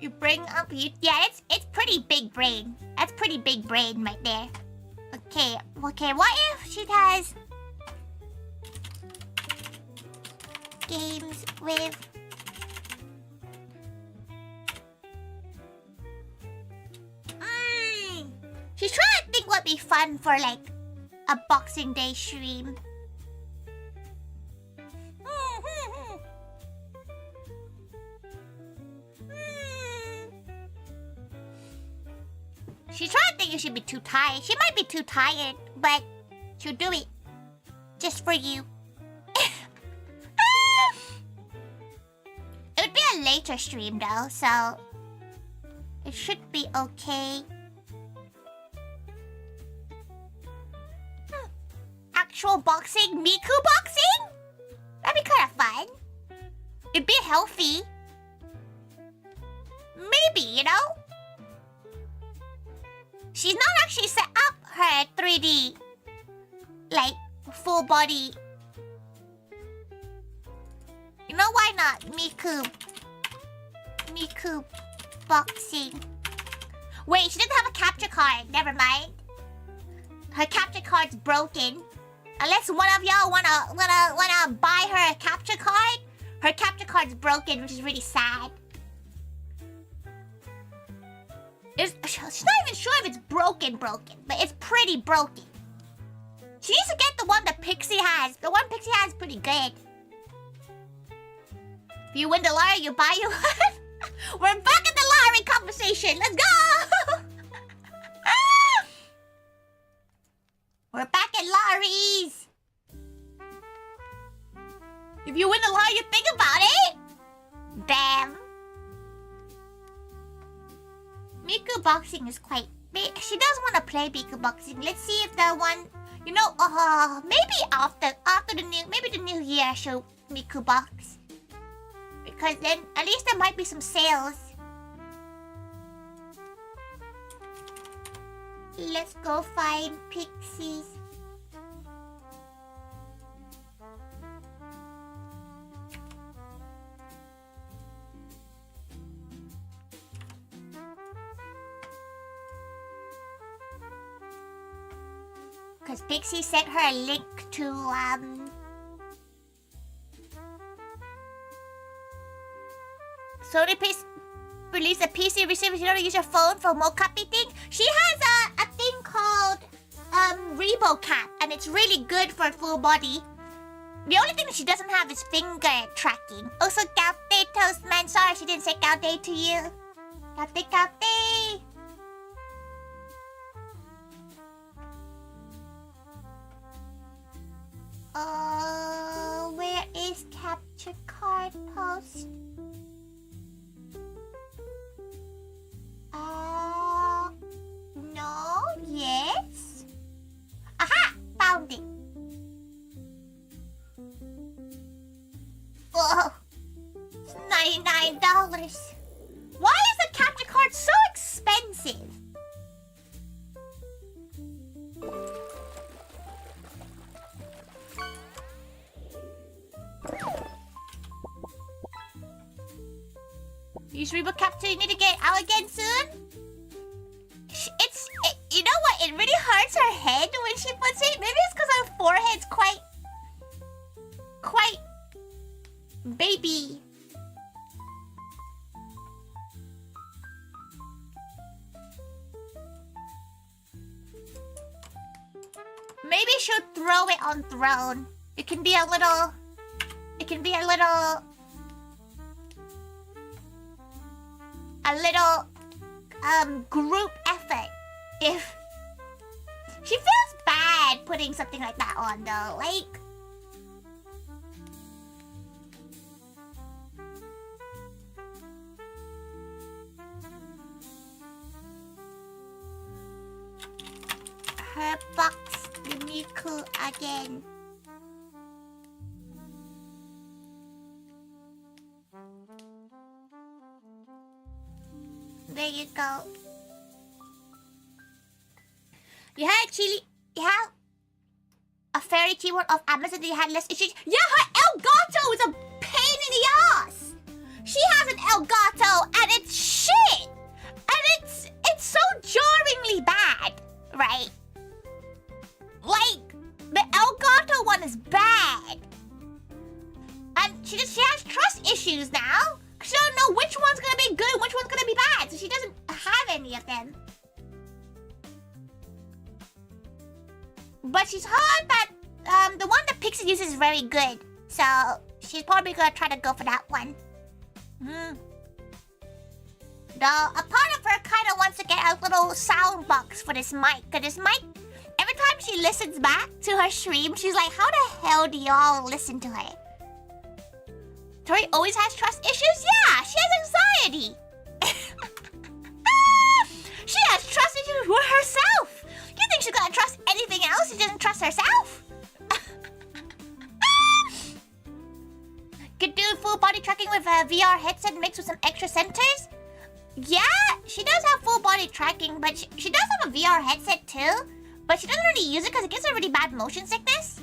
You bring up yeah, it's pretty big brain. That's pretty big brain right there. Okay, what if she has games with she's trying to think what would be fun for like a Boxing Day stream. She's trying to think you should be too tired. She might be too tired, but she'll do it. Just for you. It would be a later stream though, so it should be okay. Actual boxing? Miku boxing? That'd be kind of fun. It'd be healthy. Maybe, you know? She's not actually set up her 3D, like, full body. You know why not? Miku boxing. Wait, she doesn't have a capture card. Never mind. Her capture card's broken. Unless one of y'all wanna buy her a capture card, her capture card's broken, which is really sad. She's not even sure if it's broken, but it's pretty broken. She needs to get the one that Pixie has. The one Pixie has is pretty good. If you win the lottery, you buy you one. We're back in the lottery conversation. Let's go! We're back in lotteries. If you win the lottery, you think about it. Damn. Miku boxing is quite. She does want to play Miku boxing. Let's see if the one, you know, maybe after the new year, she'll Miku box. Because then at least there might be some sales. Let's go find Pixies. Because Pixie sent her a link to, Sony released a PC receiver. You don't use your phone for mocap thing. She has a thing called, ReboCap, and it's really good for full body. The only thing that she doesn't have is finger tracking. Also, Capte Toastman. Sorry she didn't say Capte to you. Capte. Where is capture card post? No, yes. Aha! Found it. Oh, it's $99. Why is the capture card so expensive? Use Reboot Capture, you need to get out again soon? You know what? It really hurts her head when she puts it. Maybe it's because her forehead's quite baby. Maybe she'll throw it on throne. It can be a little group effort. If she feels bad putting something like that on though, like her box the Miku again. There you go. You had chili. You have a fairy keyboard of Amazon that you had less issues. Yeah, her Elgato is a pain in the ass. She has an Elgato and it's shit. And it's so jarringly bad, right? Like, the Elgato one is bad. And she has trust issues now. She don't know which one's gonna be good and which one's gonna be bad. So she doesn't have any of them. But she's heard that the one that Pixie uses is very good. So she's probably gonna try to go for that one. Though a part of her kind of wants to get a little sound box for this mic. Because this mic, every time she listens back to her stream, she's like, how the hell do y'all listen to her? Tori always has trust issues? Yeah, she has anxiety. She has trust issues with herself. You think she's gonna trust anything else? She doesn't trust herself. Could do full body tracking with a VR headset mixed with some extra sensors. Yeah, she does have full body tracking, but she does have a VR headset too. But she doesn't really use it because it gives her really bad motion sickness.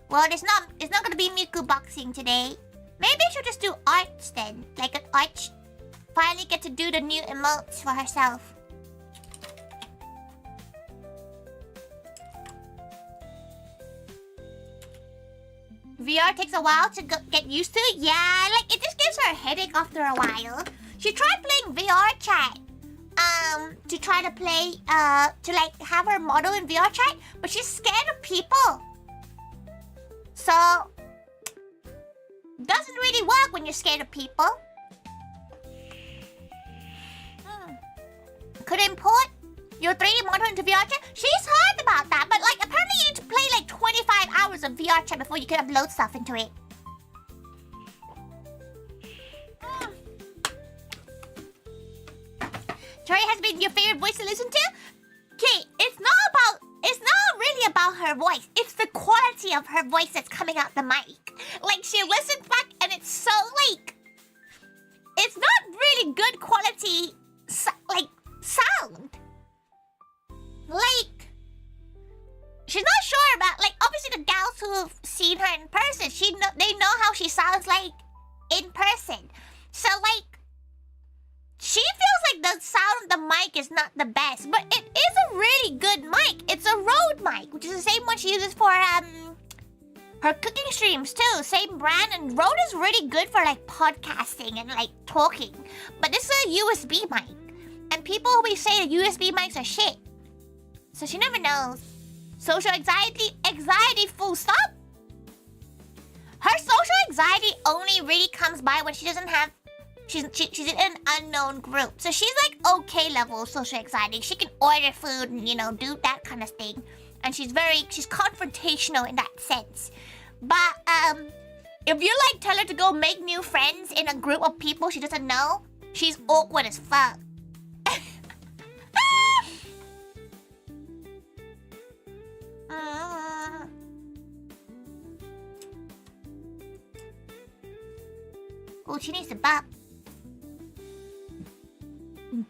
Well, it's not gonna be Miku boxing today. Maybe she'll just do arts then. Like an art. Finally get to do the new emotes for herself. VR takes a while to get used to. Yeah, like it just gives her a headache after a while. She tried playing VR chat. To try to play, to like have her model in VR chat, but she's scared of people. So, doesn't really work when you're scared of people. Could import your 3D model into VR chat? She's heard about that, but like apparently you need to play like 25 hours of VR chat before you can upload stuff into it. Tori has been your favorite voice to listen to? Okay, it's not really about her voice. It's the quality of her voice that's coming out the mic. Like she listens back and it's so like, it's not really good quality sound. Like, she's not sure about, like, obviously the gals who have seen her in person, they know how she sounds like in person. So like, she feels like the sound of the mic is not the best, but it is a really good mic. It's a Rode mic, which is the same one she uses for her cooking streams too. Same brand, and Rode is really good for like podcasting and like talking. But this is a USB mic, and people always say the USB mics are shit. So she never knows. Social anxiety full stop. Her social anxiety only really comes by when she doesn't have. She's in an unknown group. So she's like okay level social anxiety. She can order food and, you know, do that kind of thing. And she's confrontational in that sense. But if you like tell her to go make new friends in a group of people she doesn't know, she's awkward as fuck. Oh, she needs to bop.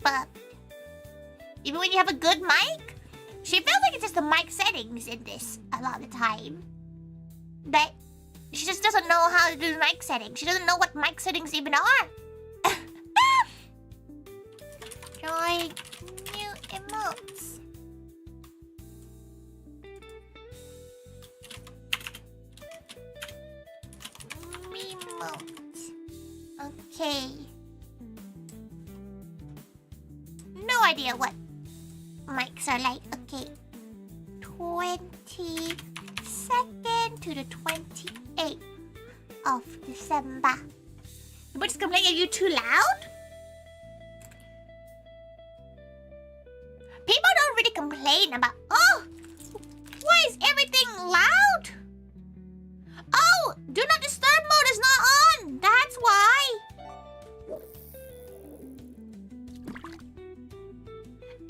But even when you have a good mic, she feels like it's just the mic settings in this a lot of the time. That she just doesn't know how to do the mic settings. She doesn't know what mic settings even are. Try new emotes. Emote. Okay. No idea what mics are like, okay. 22nd to the 28th of December. Nobody's complaining, are you too loud? People don't really complain about, oh, why is everything loud? Oh, do not disturb mode is not on. That's why.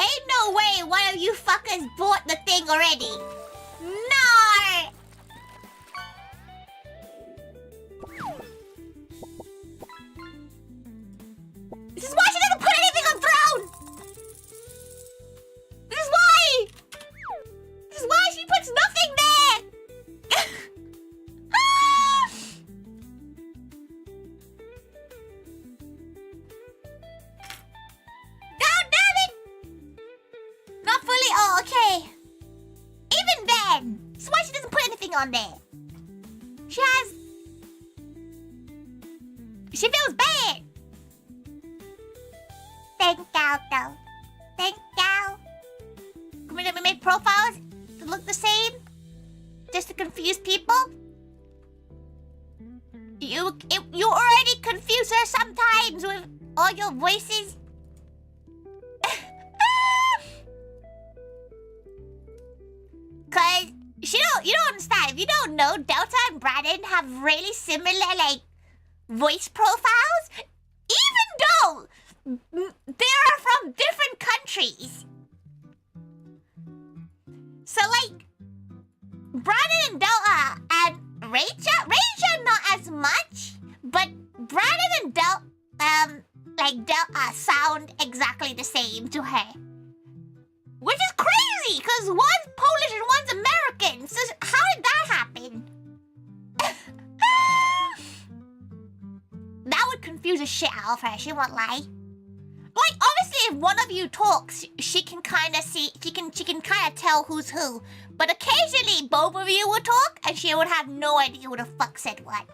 Ain't no way one of you fuckers bought the thing already. No. This is why she doesn't put anything on throne. This is why. This is why she puts nothing there. God damn it! Not fully. Oh, okay. Even then, this is why she doesn't put anything on there. She feels bad. Thank you, though. Thank you. We made profiles to look the same, just to confuse people. You already confuse her sometimes with all your voices. Cause you don't understand. If you don't know, Delta and Brandon have really similar like voice profiles, even though they are from different countries. So like Brandon and Delta and Rachel not as much, but Brandon and Delta sound exactly the same to her. Which is crazy, because one's Polish and one's American. So how did that happen? That would confuse the shit out of her, she won't lie. Like, obviously, if one of you talks, she can kind of see, she can kind of tell who's who. But occasionally, both of you would talk, and she would have no idea who the fuck said what.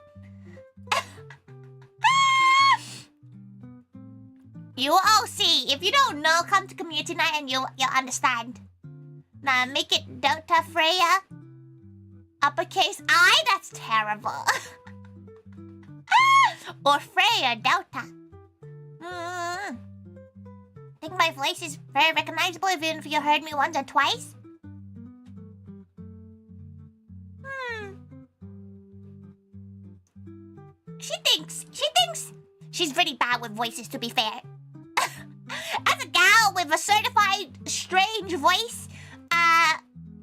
You will all see. If you don't know, come to community night and you'll understand. Now, make it Delta Freya. Uppercase I? That's terrible. Or Freya Delta. I think my voice is very recognizable even if you heard me once or twice. She thinks she's pretty bad with voices, to be fair. As a gal with a certified strange voice,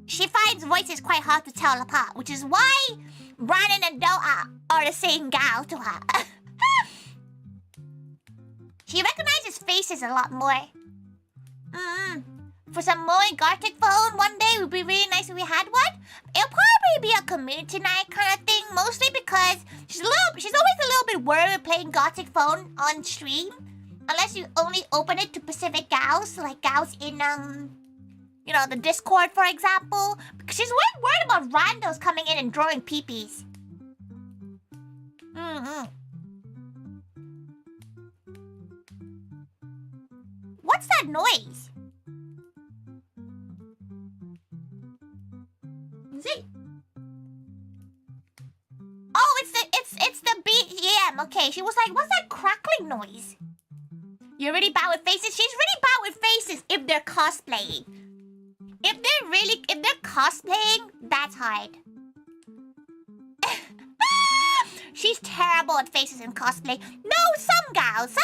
she finds voices quite hard to tell apart, which is why Brandon and Doa are the same gal to her. She recognizes faces a lot more. For some more Gartic phone one day would be really nice if we had one. It'll probably be a community night kind of thing, mostly because she's always a little bit worried with playing Gothic phone on stream. Unless you only open it to Pacific gals, like gals in the Discord, for example. Because she's worried about randos coming in and drawing peepees. What's that noise? Is it? Oh, it's the BGM. Okay, she was like, what's that crackling noise? You're really bad with faces? She's really bad with faces if they're cosplaying. If they're cosplaying, that's hard. She's terrible at faces in cosplay. No, some gals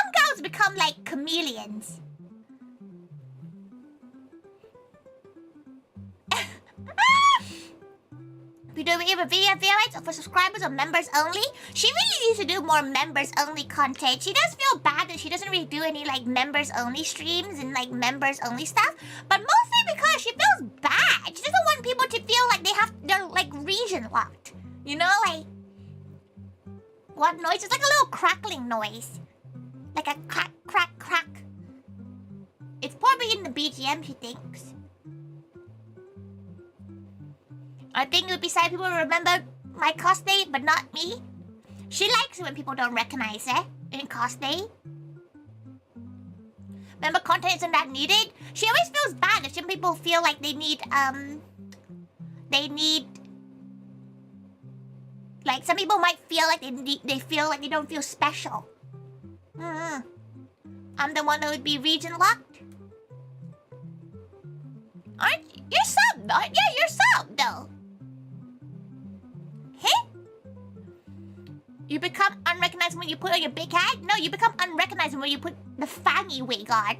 become like chameleons. We do either via rights or for subscribers or members only. She really needs to do more members only content. She does feel bad that she doesn't really do any like members only streams and like members only stuff. But mostly because she feels bad. She doesn't want people to feel like they're like region locked. You know, like what noise? It's like a little crackling noise. Like a crack, crack, crack. It's probably in the BGM, she thinks. I think it would be sad people remember my cosplay, but not me. She likes it when people don't recognize her in cosplay. member content isn't that needed. She always feels bad if some people feel like they need, like some people might feel like they feel like they don't feel special. I'm the one that would be region locked. Aren't you? You're sub, yeah, you're sub though. Hey? You become unrecognizable when you put on your big hat? No, you become unrecognizable when you put the fangy wig on.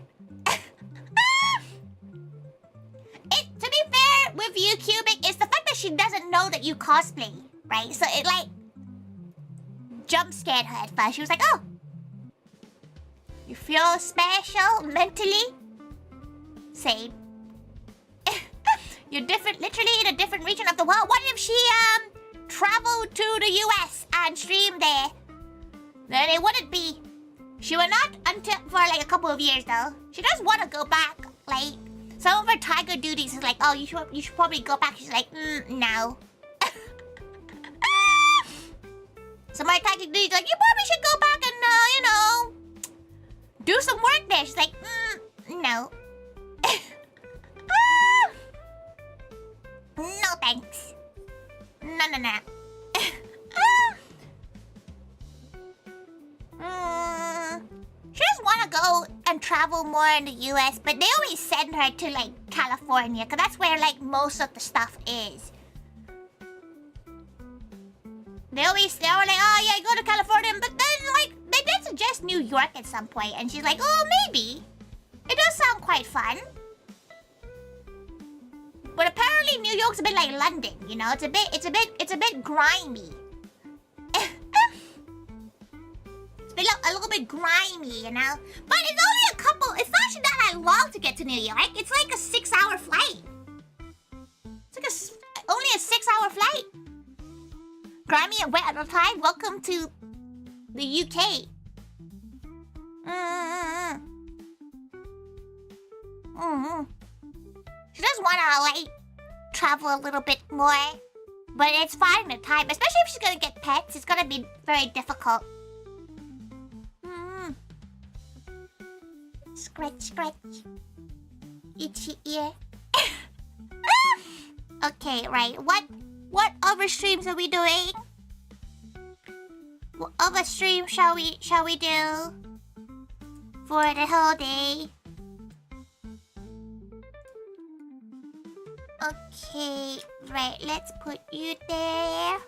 To be fair with you, Cubic, it's the fact that she doesn't know that you cosplay, right? So it like jump scared her at first. She was like, oh, you feel special mentally? Same. You're different, literally in a different region of the world. What if she traveled to the US and streamed there? Then it wouldn't be. She would not until for like a couple of years though. She does want to go back. Like some of her tiger duties is like, oh, you should probably go back. She's like, no. Some of her tiger duties like, you probably should go back and you know, do some work there. She's like, no. No thanks. No. She just want to go and travel more in the US, but they always send her to like California, because that's where like most of the stuff is. They're like, oh yeah, go to California, but then like they did suggest New York at some point, and she's like, oh maybe. It does sound quite fun. But apparently New York's a bit like London, you know? It's a bit grimy. It's a little bit grimy, you know? But it's only it's not actually that long to get to New York. It's like a 6-hour flight. It's like only a 6-hour flight. Grimy and wet at a time. Welcome to the UK. She does want to, like, travel a little bit more. But it's fine at time. Especially if she's going to get pets. It's going to be very difficult. Scratch, scratch. Itchy ear. Okay, right. What other streams are we doing? What other stream shall we do? For the whole day? Okay, right, let's put you there.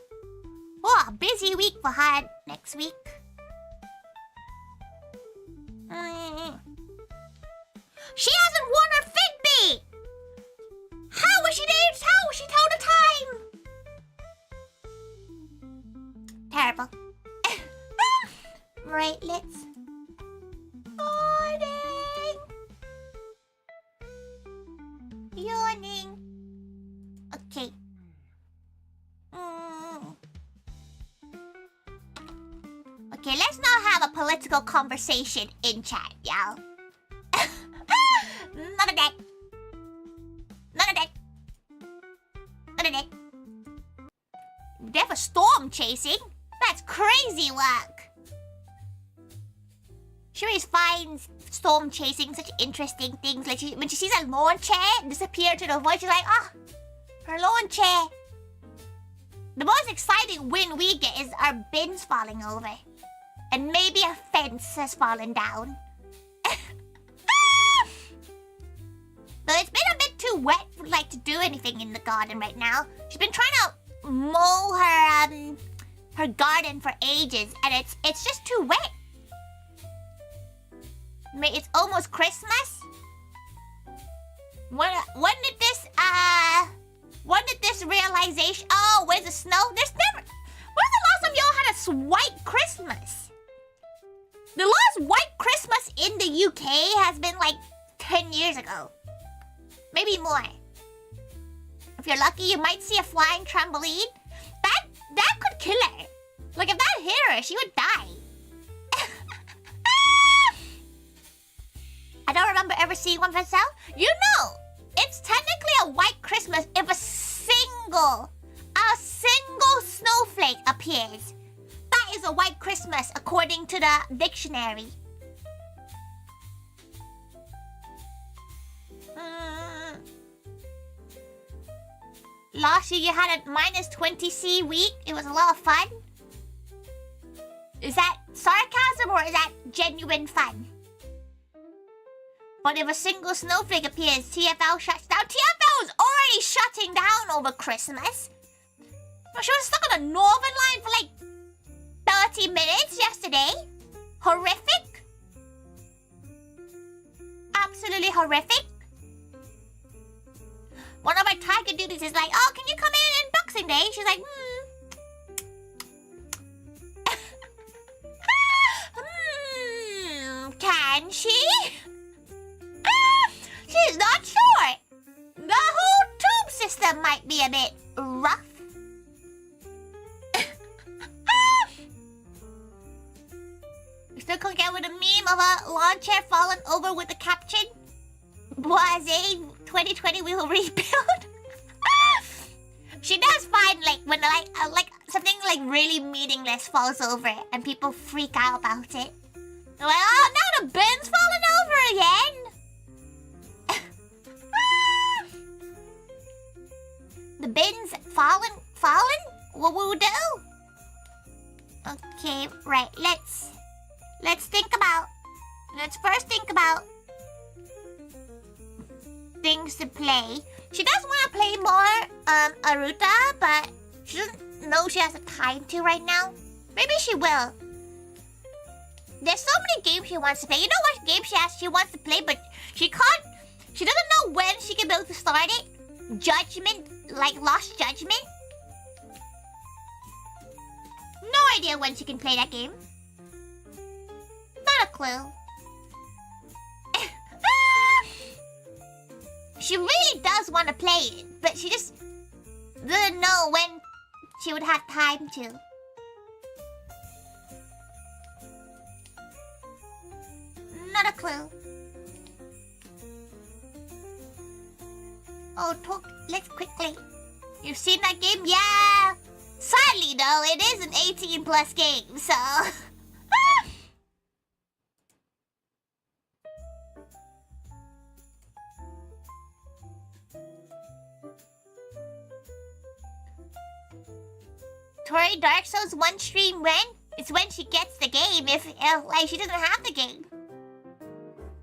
Oh, busy week for her next week. She hasn't won her Fitbit! How was she told the time? Terrible. Right, let's... Yawning. Okay. Okay, let's not have a political conversation in chat, y'all. None of that. They have a storm chasing? That's crazy work. She always finds storm chasing such interesting things. Like when she sees a lawn chair disappear to the void, she's like, oh, her lawn chair. The most exciting win we get is our bins falling over. And maybe a fence has fallen down. Though it's been a bit too wet for like to do anything in the garden right now. She's been trying to mow her garden for ages, and it's just too wet. It's almost Christmas. When did this realization? Oh, where's the snow? When's the last time y'all had a white Christmas? The last white Christmas in the UK has been like 10 years ago. Maybe more. If you're lucky, you might see a flying trampoline. That could kill her. Like if that hit her, she would die. I don't remember ever seeing one myself. You know, it's technically a white Christmas if a single snowflake appears. That is a white Christmas according to the dictionary. Last year you had a minus 20C week. It was a lot of fun. Is that sarcasm or is that genuine fun? But if a single snowflake appears, TFL shuts down. TFL is already shutting down over Christmas. She was stuck on a northern line for like 30 minutes yesterday. Horrific. Absolutely horrific. One of my Tiger duties is like, oh, can you come in Boxing Day? She's like, can she? She's not sure. The whole tube system might be a bit rough. You still can't get with a meme of a lawn chair falling over with the caption, Boise 2020 we will rebuild. She does find like when like something like really meaningless falls over and people freak out about it. They're like, oh, now the bin's falling over again. The bin's fallen? What will we do? Okay, right. Let's think about. Let's first think about things to play. She does want to play more Aruta, but she doesn't know she has the time to right now. Maybe she will. There's so many games she wants to play. You know what game she wants to play, but she can't. She doesn't know when she can be able to start it. Judgment, like Lost Judgment. No idea when she can play that game. Not a clue. She really does want to play it, but she just doesn't know when she would have time to. Not a clue. Oh, let's quickly. You've seen that game? Yeah! Sadly, though, it is an 18+ game, so... Tori, Dark Souls 1 stream when? It's when she gets the game, if like, she doesn't have the game.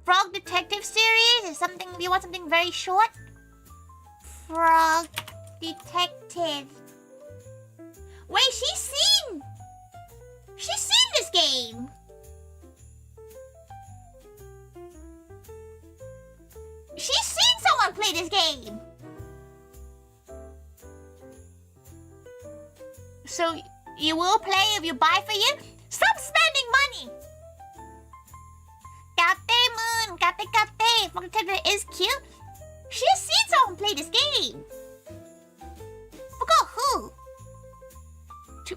Frog Detective series is something, if you want something very short. Frog Detective. Wait, she's seen this game. She's seen someone play this game. So you will play if you buy for you? Stop spending money. Cafe Moon, Cafe. Frog Detective is cute. She has seen someone play this game. Forgot who.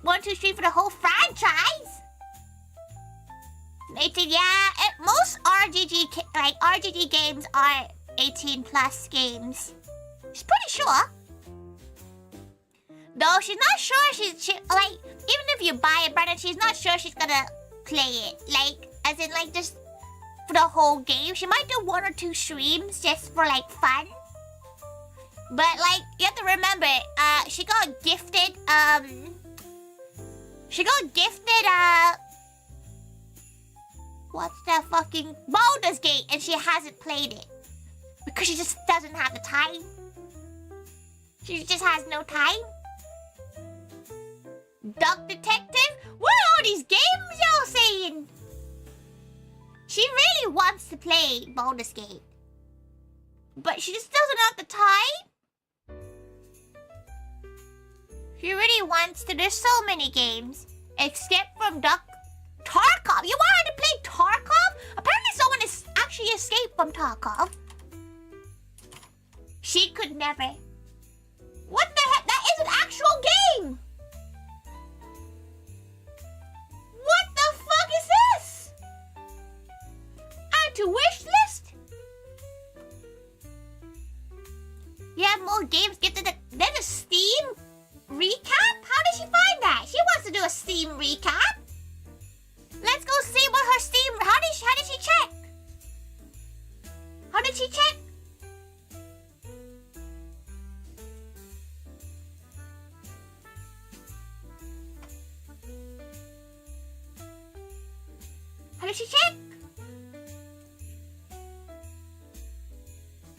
1, 2, 3 for the whole franchise. 18, yeah. Most RGG games are 18+ games. She's pretty sure. Though she's not sure she like, even if you buy it, Brandon, she's not sure she's gonna play it. Like, as in like just for the whole game. She might do 1 or 2 streams just for like fun. But like, you have to remember, she got gifted, what's that fucking Baldur's Gate, and she hasn't played it. Because she just doesn't have the time. She just has no time. Duck Detective? What are all these games y'all saying? She really wants to play Baldur's Gate. But she just doesn't have the time. She really wants to. There's so many games. Except from Tarkov. You want her to play Tarkov? Apparently someone has actually escaped from Tarkov. She could never. What the heck? That is an actual game! What the fuck is this? Add to wish list? You have more games gifted. There's a Steam recap? How did she find that? She wants to do a Steam recap. Let's go see what her Steam... How did she check? How did she check? did she check?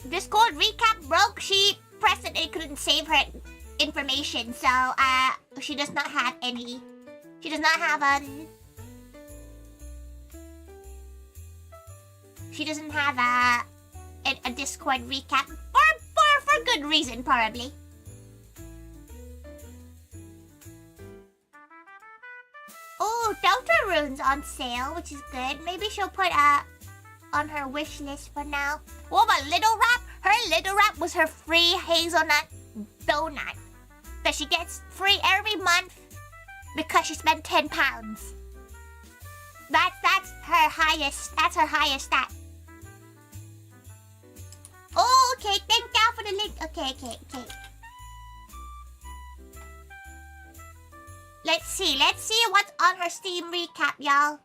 Discord recap broke. She pressed it and couldn't save her information, so she does not have any. She does not have She doesn't have a Discord recap for good reason, probably. Oh, Delta Rune's on sale, which is good. Maybe she'll put on her wish list for now. What about Little Wrap? Her Little Wrap was her free hazelnut donut that she gets free every month because she spent £10. That's her highest. That's her highest stat. Oh, okay. Thank you for the link. Okay. Let's see what's on her Steam recap, y'all.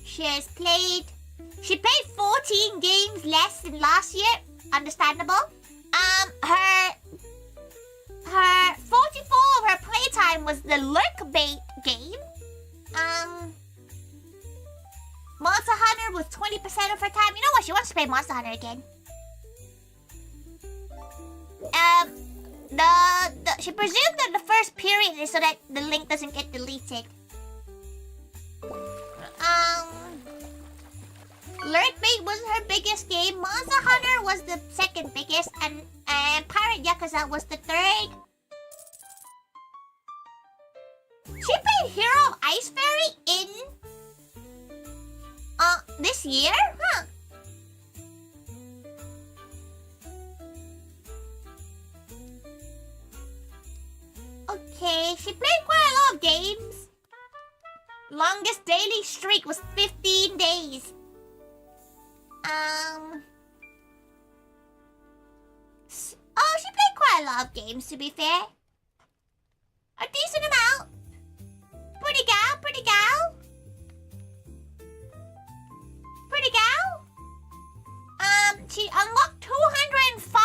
She played 14 games less than last year. Understandable. Her 44 of her playtime was the Lurk Bait game. Monster Hunter was 20% of her time. You know what? She wants to play Monster Hunter again. She presumed that the first period is so that the link doesn't get deleted. Lurk Bait was her biggest game. Monster Hunter was the second biggest, and Pirate Yakuza was the third. She played Hero of Ice Fairy in this year? Huh. Okay, she played quite a lot of games. Longest daily streak was 15 days. Oh, she played quite a lot of games, to be fair. A decent amount. Pretty gal. She unlocked 205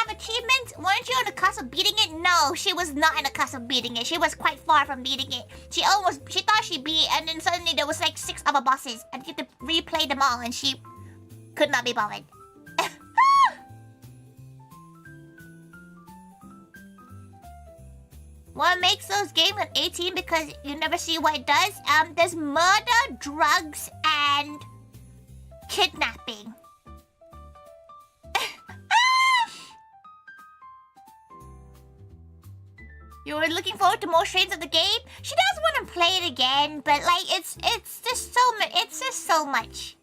achievements. Weren't you on the cusp of beating it? No, she was not on the cusp of beating it. She was quite far from beating it. She thought she beat it, and then suddenly there was like 6 other bosses, and you had to replay them all, and she could not be bothered. What makes those games at 18? Because you never see what it does. There's murder, drugs, and kidnapping. You were looking forward to more strains of the game? She does want to play it again, but like it's just so much.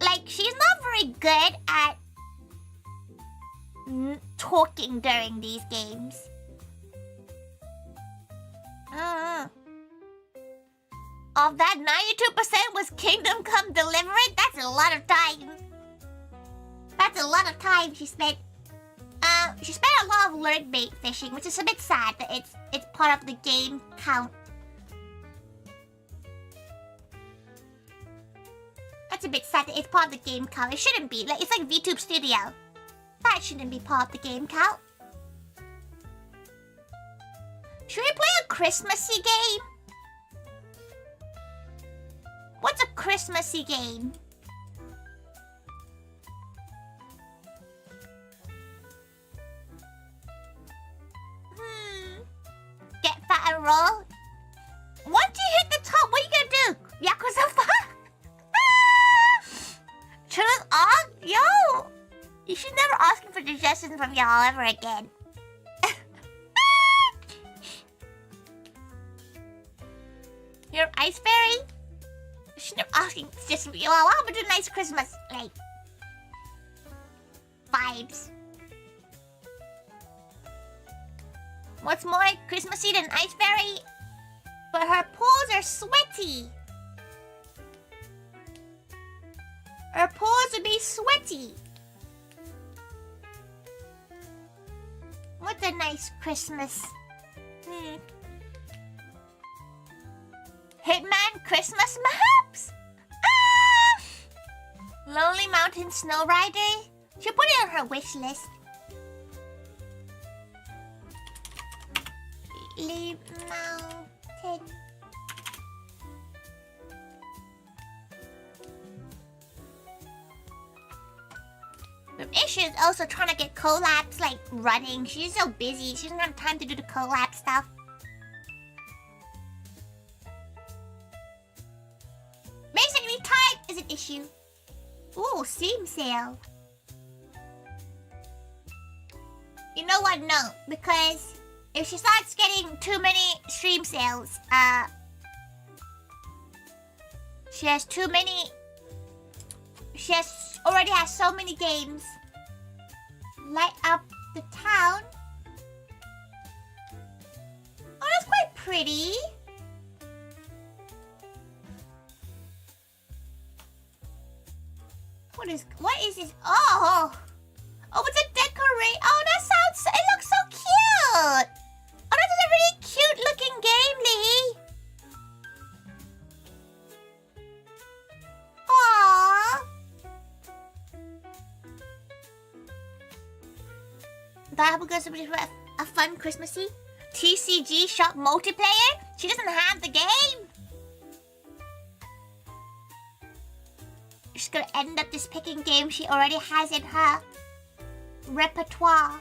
Like, she's not very good at talking during these games. Of that, 92% was Kingdom Come Deliverance. That's a lot of time. She spent. She spent a lot of lurk bait fishing, which is a bit sad that it's part of the game count. That's a bit sad that it's part of the game count. It shouldn't be. Like, it's like VTube Studio. That shouldn't be part of the game count. Should we play a Christmassy game? What's a Christmassy game? Get fat and roll? Once you hit the top, what are you gonna do? Yakuza 5? Truth on? Yo! You should never ask for suggestions from y'all ever again. You're Ice Fairy? You should never asking suggestions. Well, what happened to nice Christmas, like, vibes? What's more Christmassy than Ice Fairy? But her paws are sweaty. Her paws would be sweaty. What's a nice Christmas? Hitman Christmas maps? Lonely Mountain Snow Rider? She'll put it on her wish list. Leave mountain. The issue is also trying to get collabs like running. She's so busy. She doesn't have time to do the collab stuff. Basically, time is an issue. Ooh, Steam sale. You know what? No, because if she starts getting too many stream sales, she has too many. She already has so many games. Light up the town. Oh, that's quite pretty. What is this? Oh, it's a decorate. Oh, that sounds. It looks so cute. Oh, that is a really cute looking game, Lee. Aww. That would go for a fun Christmassy TCG shop multiplayer. She doesn't have the game. She's gonna end up just picking games she already has in her repertoire.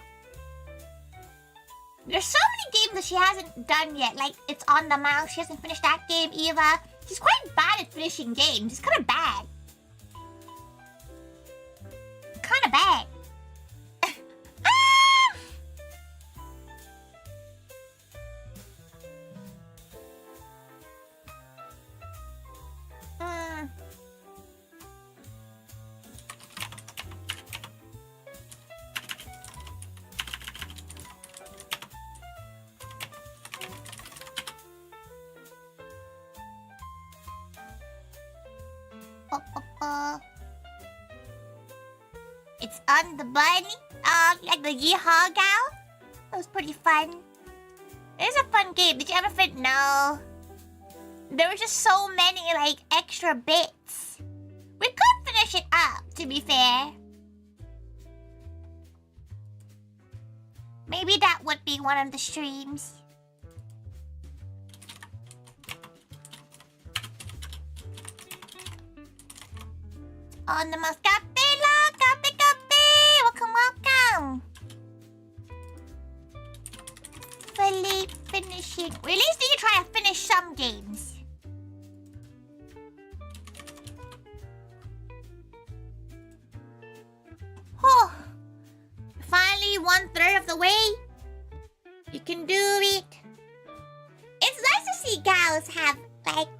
There's so many games that she hasn't done yet. Like, it's on the mouse. She hasn't finished that game either. She's quite bad at finishing games. It's kind of bad. Kind of bad. It's on the bunny. Like the Yeehaw gal. That was pretty fun. It is a fun game. Did you ever fit? No. There were just so many, like, extra bits. We could finish it up, to be fair. Maybe that would be one of the streams. On the mouse. Copy. Welcome. Fully finishing. At least you try to finish some games. Oh, finally 1/3 of the way. You can do it. It's nice to see gals have, like,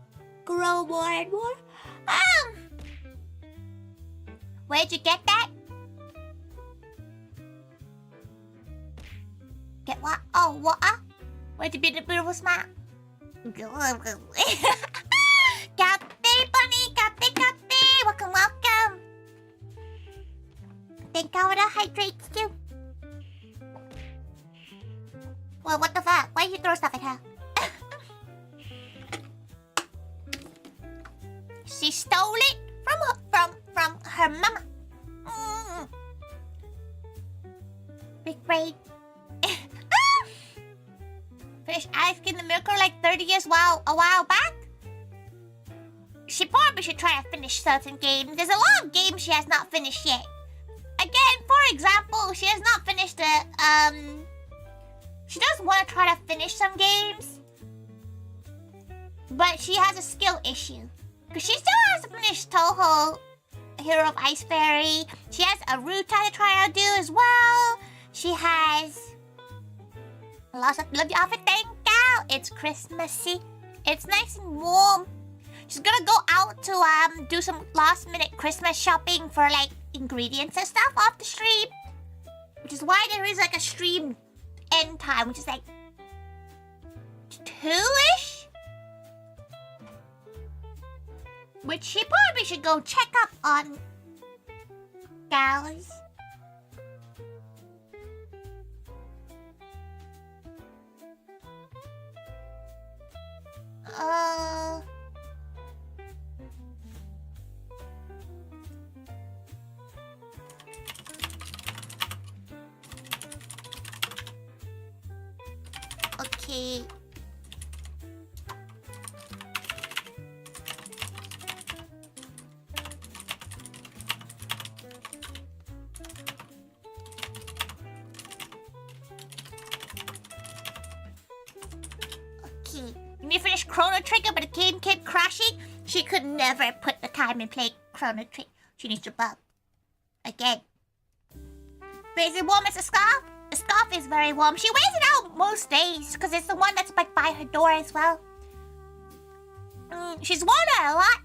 grow more and more. Where'd you get that? Get what? Oh, what? Where'd you be the beautiful smile? Copy, bunny, copy. Welcome. Think I wanna hydrate you. Well, what the fuck? Why did you throw stuff at her? She stole it from her mama. Big brain. Finished Alex in the Miracle like 30 years a while back. She probably should try to finish certain games. There's a lot of games she has not finished yet. Again, for example, she has not finished the she does want to try to finish some games, but she has a skill issue. Because she still has to finish Toho, Hero of Ice Fairy. She has a Ruta to try to do as well. She has... Love the outfit, thank you. It's Christmassy. It's nice and warm. She's gonna go out to do some last-minute Christmas shopping for, like, ingredients and stuff off the stream. Which is why there is, like, a stream end time, which is, like, 2-ish? Which she probably should go check up on, gals. Okay. Okay. When you finish Chrono Trigger but the game kept crashing, she could never put the time and play Chrono Trigger. She needs to bug. Again. But is it warm as a scarf? The scarf is very warm. She wears it out most days because it's the one that's like by her door as well. She's worn it a lot.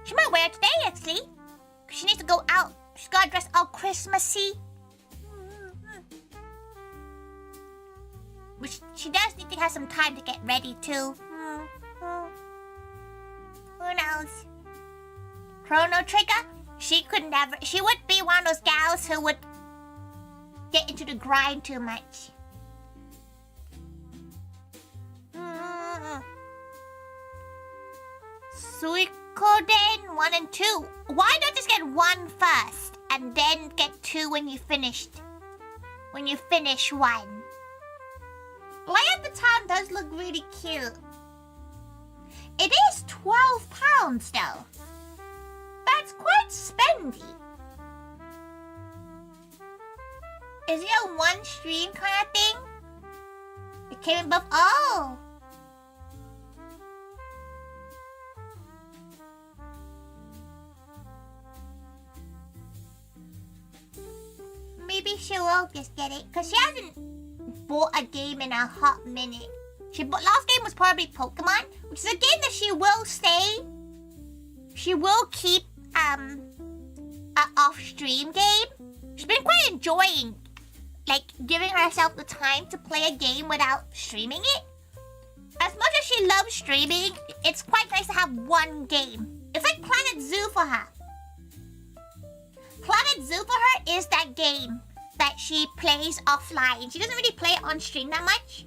She might wear it today actually. Cause she needs to go out. She's gotta dress all Christmassy. Which she does need to have some time to get ready too. Who knows? Chrono Trigger? She could never. She would be one of those gals who would get into the grind too much. Suikoden 1 and 2. Why not just get 1 first and then get 2 when you finished? When you finish 1. Light Up the Town does look really cute. It is £12 though. That's quite spendy. Is it a one stream kind of thing? It came in both. Oh! Maybe she will just get it. Because she hasn't bought a game in a hot minute. Last game was probably Pokemon, which is a game that she will stay. She will keep an off-stream game. She's been quite enjoying, like, giving herself the time to play a game without streaming it. As much as she loves streaming, it's quite nice to have one game. It's like Planet Zoo for her. Planet Zoo for her is that game that she plays offline. She doesn't really play it on stream that much.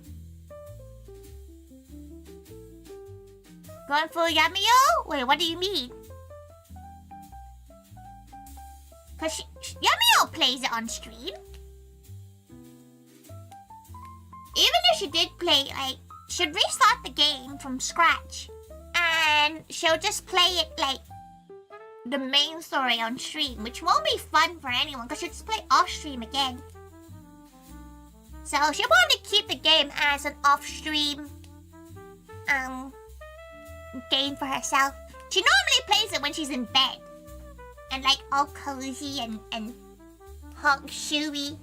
Going for Yamio? Wait, what do you mean? Because Yamio plays it on stream. Even if she did play, like, she'd restart the game from scratch. And she'll just play it, like, the main story on stream, which won't be fun for anyone because she'll just play off stream again. So she'll probably keep the game as an off stream game for herself. She normally plays it when she's in bed and like all cozy and hug shoey.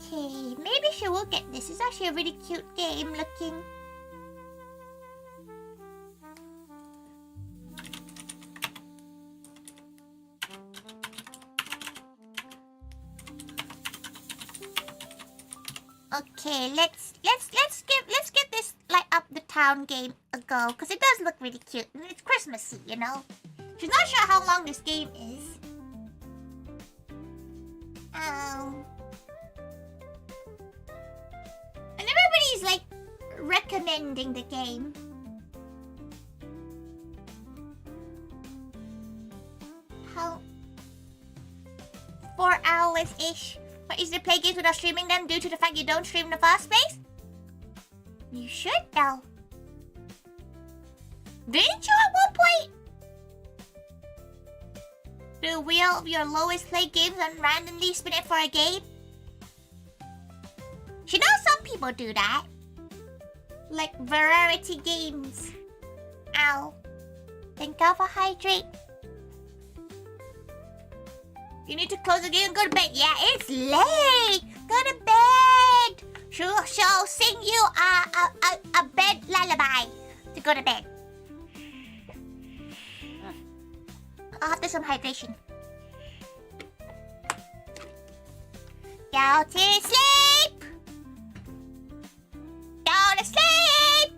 Okay, maybe she will get this. It's actually a really cute game looking. Okay, let's give this Light Up the Town game a go because it does look really cute and it's Christmassy, you know. She's not sure how long this game is. And everybody's like recommending the game. How 4 hours-ish. But is to play games without streaming them due to the fact you don't stream in the first place? You should though. Didn't you at one point? Do wheel of your lowest played games and randomly spin it for a game? You know some people do that. Like variety games. Ow. Think of a hydrate. You need to close the game and go to bed. Yeah, it's late. Go to bed. She'll sing you a bed lullaby to go to bed. I'll have to some hydration. Go to sleep. Go to sleep.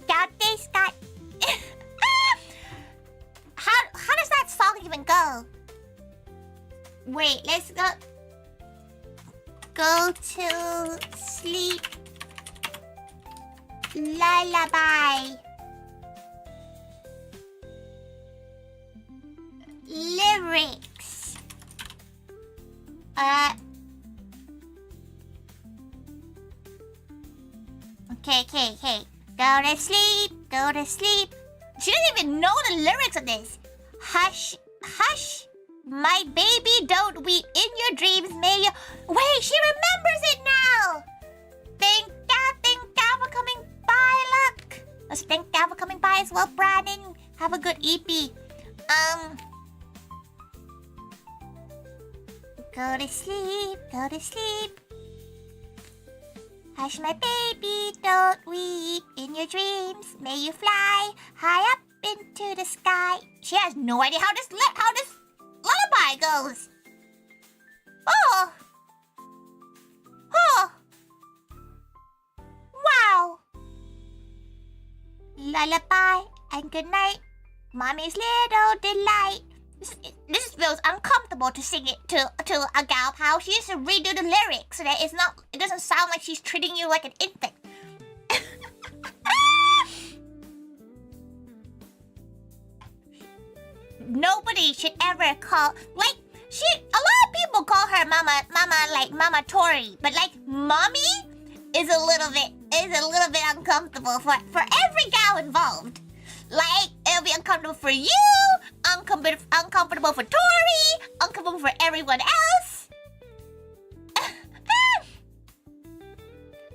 Got this, got. How does that song even go? Wait, let's go. Go to sleep. Lullaby. Okay. Go to sleep. She doesn't even know the lyrics of this. Hush, my baby, don't weep. In your dreams, may you... Wait, she remembers it now. Thank God for coming by, look. Let's thank God for coming by as well, Brandon. Have a good EP. Go to sleep. Hush, my baby, don't weep. In your dreams, may you fly high up into the sky. She has no idea how this lullaby goes. Oh. Wow. Lullaby and good night, Mommy's little delight. This feels uncomfortable to sing it to a gal pal. She needs to redo the lyrics so that it doesn't sound like she's treating you like an infant. Nobody should ever call a lot of people call her mama like Mama Tori, but like mommy is a little bit uncomfortable for every gal involved. Like, it'll be uncomfortable for you, uncomfortable for Tori, uncomfortable for everyone else.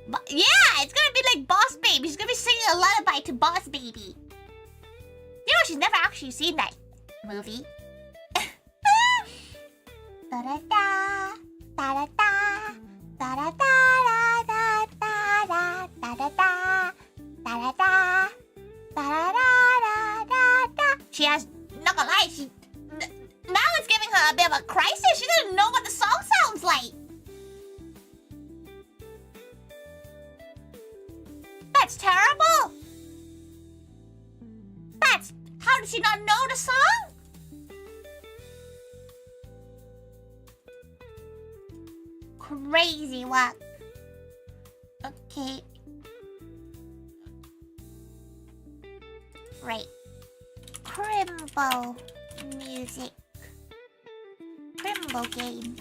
But yeah, it's gonna be like Boss Baby. She's gonna be singing a lullaby to Boss Baby. You know, she's never actually seen that movie. Da-da-da, da-da-da, da-da-da, da-da-da, da-da-da, da-da-da. She has, not gonna lie, now it's giving her a bit of a crisis. She doesn't know what the song sounds like. That's terrible. How does she not know the song? Crazy work. Okay. Right. Crimbo music. Crimbo game.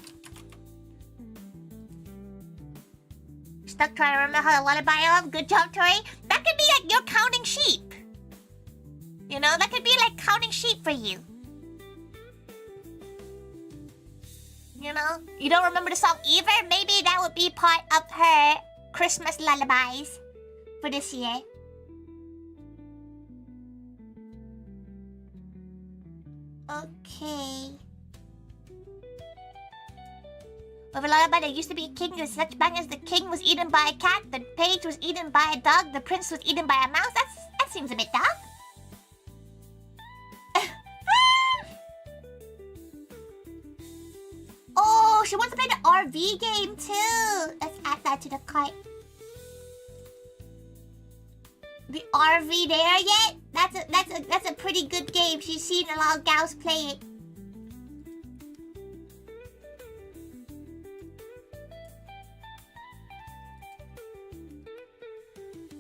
Stuck trying to remember how to lullaby of. Good job, Tori. That could be like you're counting sheep. You know, that could be like counting sheep for you. You know? You don't remember the song either? Maybe that would be part of her Christmas lullabies for this year. Okay. With a lullaby, there used to be a king. There was such bangers. The king was eaten by a cat. The page was eaten by a dog. The prince was eaten by a mouse. That seems a bit dark. Oh, she wants to play the RV game too. Let's add that to the cart. The RV there yet? That's a pretty good game. She's seen a lot of gals play it.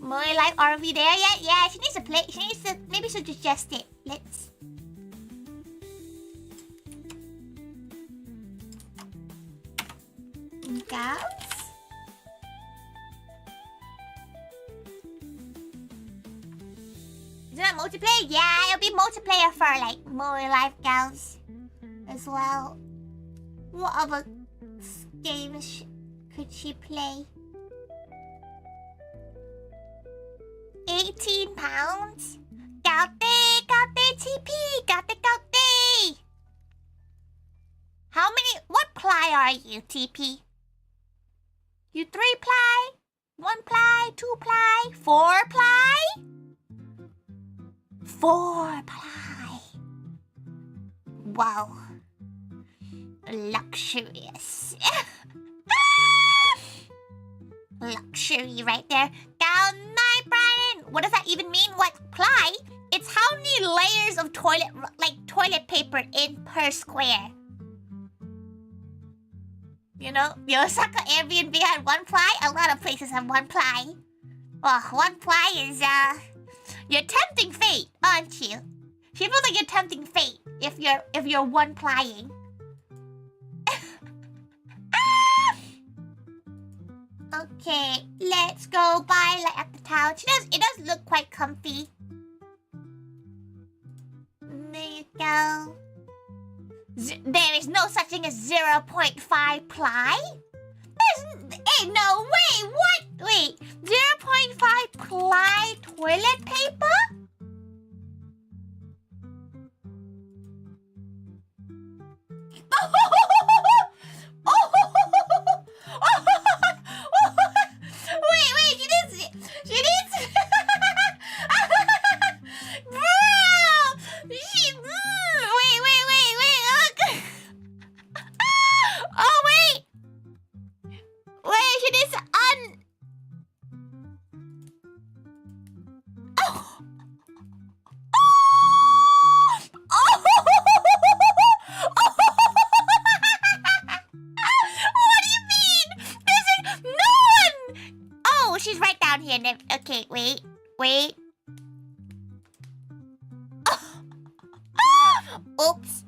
More like RV there yet? Yeah, she needs to play. She needs to maybe suggest it. Let's. Gals. Is that multiplayer? Yeah, it'll be multiplayer for like more life gals as well. What other games could she play? £18? Gaute TP, gaute. How many? What ply are you, TP? You 3 ply, 1 ply, 2 ply, 4 ply? 4 ply. Wow. Luxurious. Luxury right there. Down my Brian. What does that even mean? What ply? It's how many layers of toilet paper in per square. You know, the Osaka Airbnb had 1 ply. A lot of places have 1 ply. Well, 1 ply is you're tempting fate, aren't you? She feels like you're tempting fate if you're 1 plying. Okay, let's go buy like at the town. It does look quite comfy. There you go. There is no such thing as 0.5 ply. Hey, no, wait, what? Wait, 0.5 ply toilet paper? Wait, she needs Bro! Wait, look. Oh, wait, she needs Oh! What do you mean? No one! Oh, she's right down here. Okay, wait. Oops.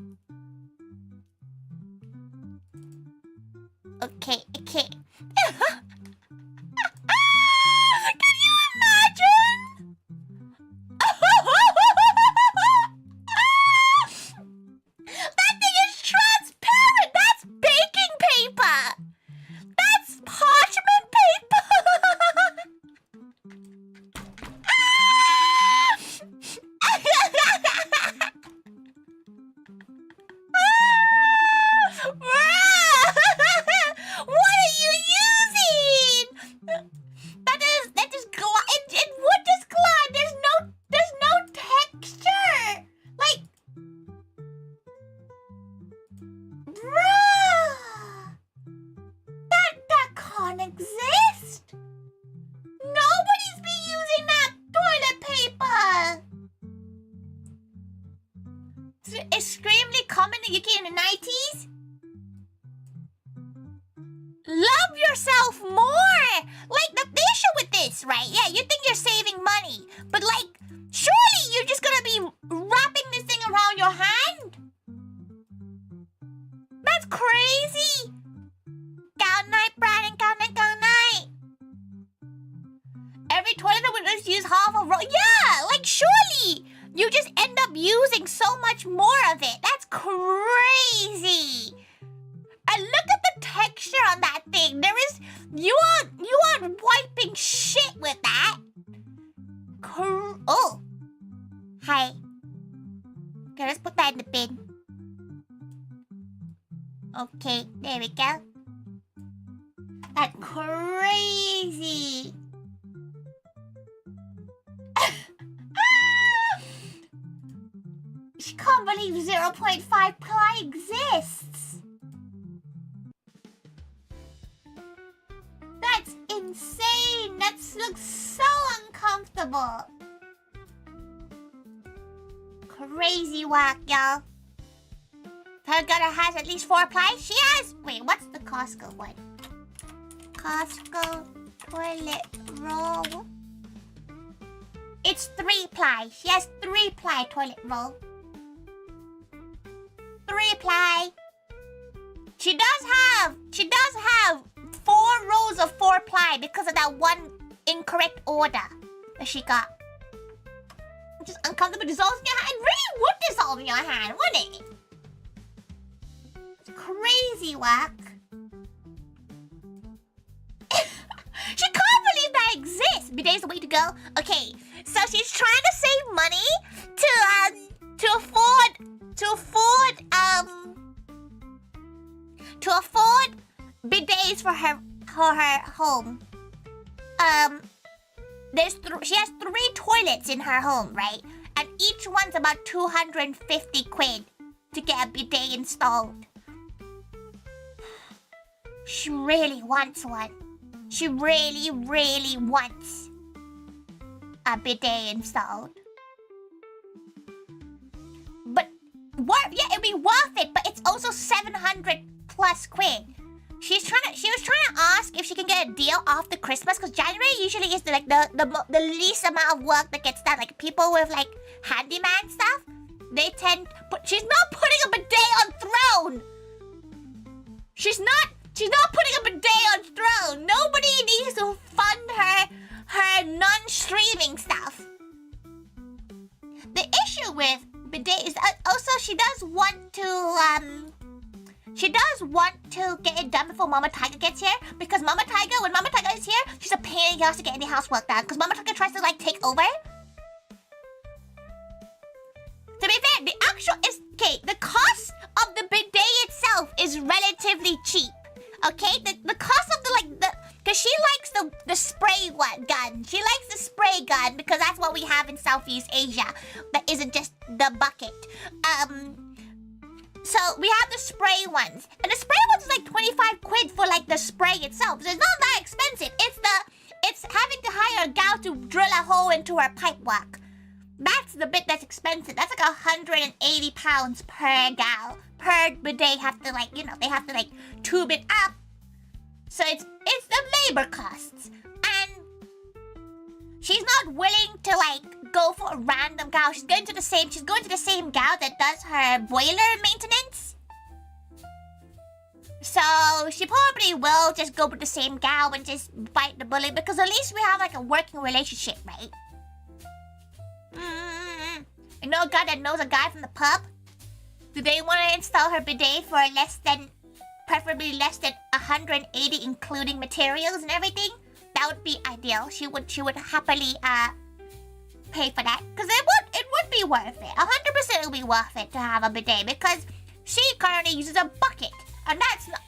Okay. Can you imagine? That thing is transparent. That's baking paper. That's parchment paper. What are you using? That is glide. It would just glide. There's no texture. Like, bruh, that can't exist. Nobody's been using that toilet paper. It's extremely common in the UK in the 90s. Love yourself more. Like, the issue with this, right? Yeah, you think you're saving money, but like, surely you're just gonna be wrapping this thing around your hand? That's crazy. Good night, Brandon. Good night. Every toilet would just use half a roll. Yeah, like, surely you just end up using so much more of it. That's crazy. And look at the texture on that thing. You aren't wiping shit with that. Oh. Hi. Okay, let's put that in the bin. Okay, there we go. That's crazy. She can't believe 0.5 ply exists. That's insane. That looks so uncomfortable. Crazy whack, y'all. ToriThaiga has at least 4 ply. She has. Wait, what's the Costco one? Costco toilet roll. It's 3 ply. She has 3 ply toilet roll. 3 ply. She does have 4 rows of 4 ply because of that one incorrect order that she got. Just uncomfortable. Dissolves in your hand. It really would dissolve in your hand, wouldn't it? It's crazy whack. She can't believe that exists. Bidday's the way to go. Okay, so she's trying to save money to afford bidets for her home. She has 3 toilets in her home, right? And each one's about 250 quid to get a bidet installed. She really wants one. She really, really wants a bidet installed. But yeah, it'd be worth it, but it's also 700 plus quid. She was trying to ask if she can get a deal after Christmas, because January usually is the least amount of work that gets done. Like, people with like handyman stuff, they tend. But she's not putting a bidet on throne. She's not She's not putting a bidet on throne. Nobody needs to fund her non-streaming stuff. The issue with bidet is also she does want to get it done before Mama Taiga gets here, because when Mama Taiga is here, she's a pain in the ass to get any housework done, because Mama Taiga tries to like take over. To be fair, the cost of the bidet itself is relatively cheap. Okay, the cost of because she likes the spray gun. She likes the spray gun because that's what we have in Southeast Asia. That isn't just the bucket. So we have the spray ones, and the spray ones is like 25 quid for like the spray itself. So it's not that expensive. It's having to hire a gal to drill a hole into her pipe work. That's the bit that's expensive. That's like 180 pounds per gal. Per bidet have to they have to tube it up. So it's the labor costs. And she's not willing to go for a random gal. She's going to the same gal that does her boiler maintenance. So she probably will just go with the same gal and just bite the bullet, because at least we have a working relationship, right? I know a guy that knows a guy from the pub. Do they want to install her bidet for preferably less than 180, including materials and everything? That would be ideal. She would happily pay for that, because it would be worth it. 100% it would be worth it to have a bidet, because she currently uses a bucket, and that's not,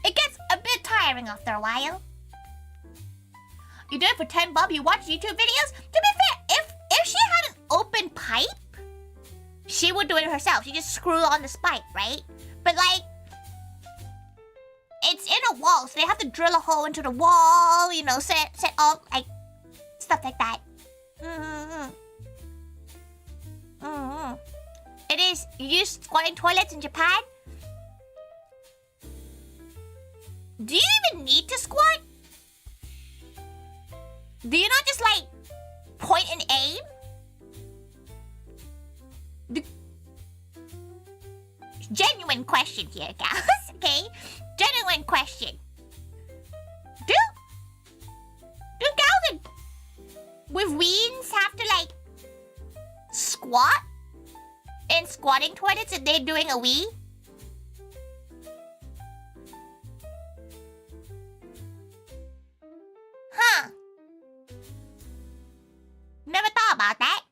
it gets a bit tiring after a while. You do it for 10 bob. You watch YouTube videos. To be fair, if she had an open pipe, she would do it herself. She just screw on this pipe, right? But it's in a wall, so they have to drill a hole into the wall. Set all stuff like that. It is. You use squatting toilets in Japan? Do you even need to squat? Do you not just point and aim? Genuine question here, guys. Okay, genuine question. Do gals with weens have to squat in squatting toilets if they're doing a wee? Huh. Never thought about that.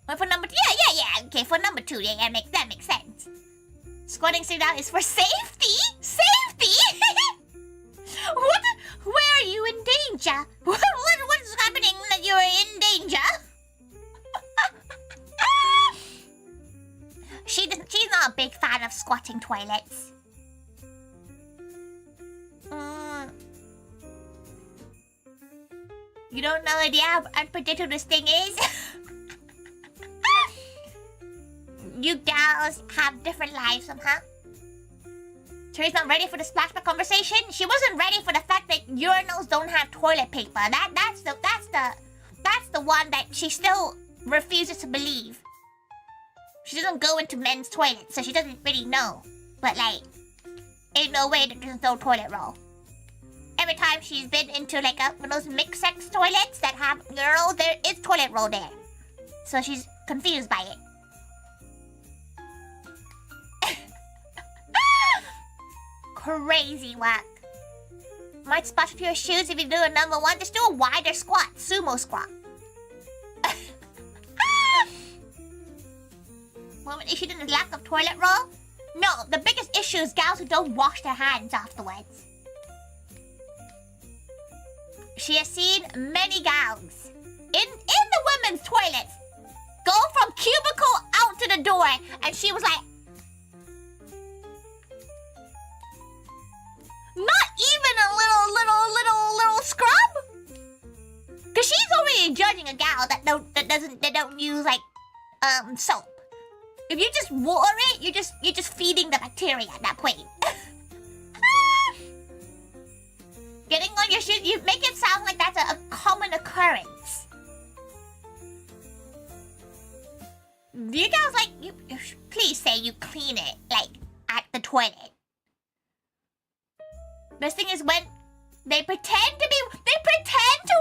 But for number 2, yeah. Okay, for number 2, yeah, that makes sense. Squatting sit down is for safety. Safety. What? Where are you in danger? What's happening that you're in danger? She's not a big fan of squatting toilets. You don't know idea how unpredictable this thing is? You gals have different lives somehow. Tori's not ready for the splashback conversation. She wasn't ready for the fact that urinals don't have toilet paper. That's the one that she still refuses to believe. She doesn't go into men's toilets, so she doesn't really know. But ain't no way that there's no toilet roll. Every time she's been into one of those mixed sex toilets that have urinals, there is toilet roll there. So she's confused by it. Crazy work. Might splash with your shoes if you do a number 1. Just do a wider squat. Sumo squat. Moment issue in the lack of toilet roll? No, the biggest issue is gals who don't wash their hands afterwards. She has seen many gals in the women's toilets go from cubicle out to the door, and she was like, not even a little scrub? Cause she's already judging a gal that don't use soap. If you just water it, you're just feeding the bacteria at that point. Getting on your shoes, you make it sound like that's a common occurrence. Do you guys please say you clean it at the toilet. Best thing is when they pretend to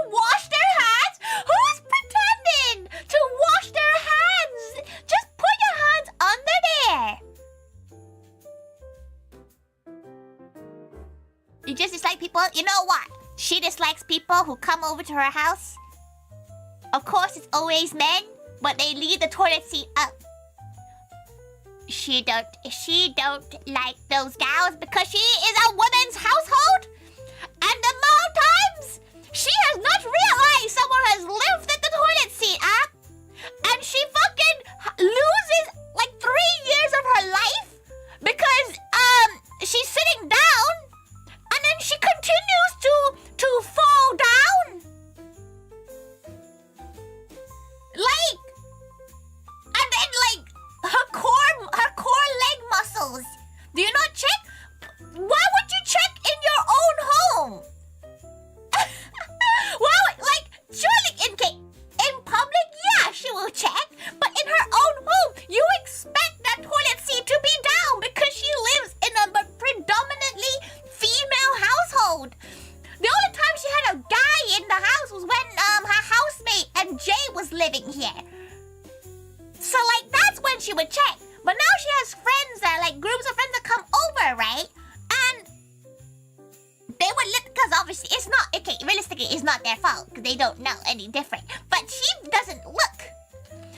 wash their hands. Who's pretending to wash their hands? Just put your hands under there. You just dislike people? You know what? She dislikes people who come over to her house. Of course, it's always men, but they leave the toilet seat up. She don't like those gals because she is a woman's household. And the more times she has not realized someone has lifted the toilet seat up, and she fucking loses like 3 years of her life because she's sitting down, and then she continues to fall down. Like, and then like her core leg muscles. Do you not check? Why would you check in your own home? Well, like, surely in public, yeah, she will check. But in her own home, you expect that toilet seat to be down because she lives in a predominantly female household. The only time she had a guy in the house was when her housemate and Jay was living here. So like that's when she would check. But now she has friends that like groups of friends that come over, right? And they would look, because obviously it's not, okay, realistically it's not their fault because they don't know any different. But she doesn't look.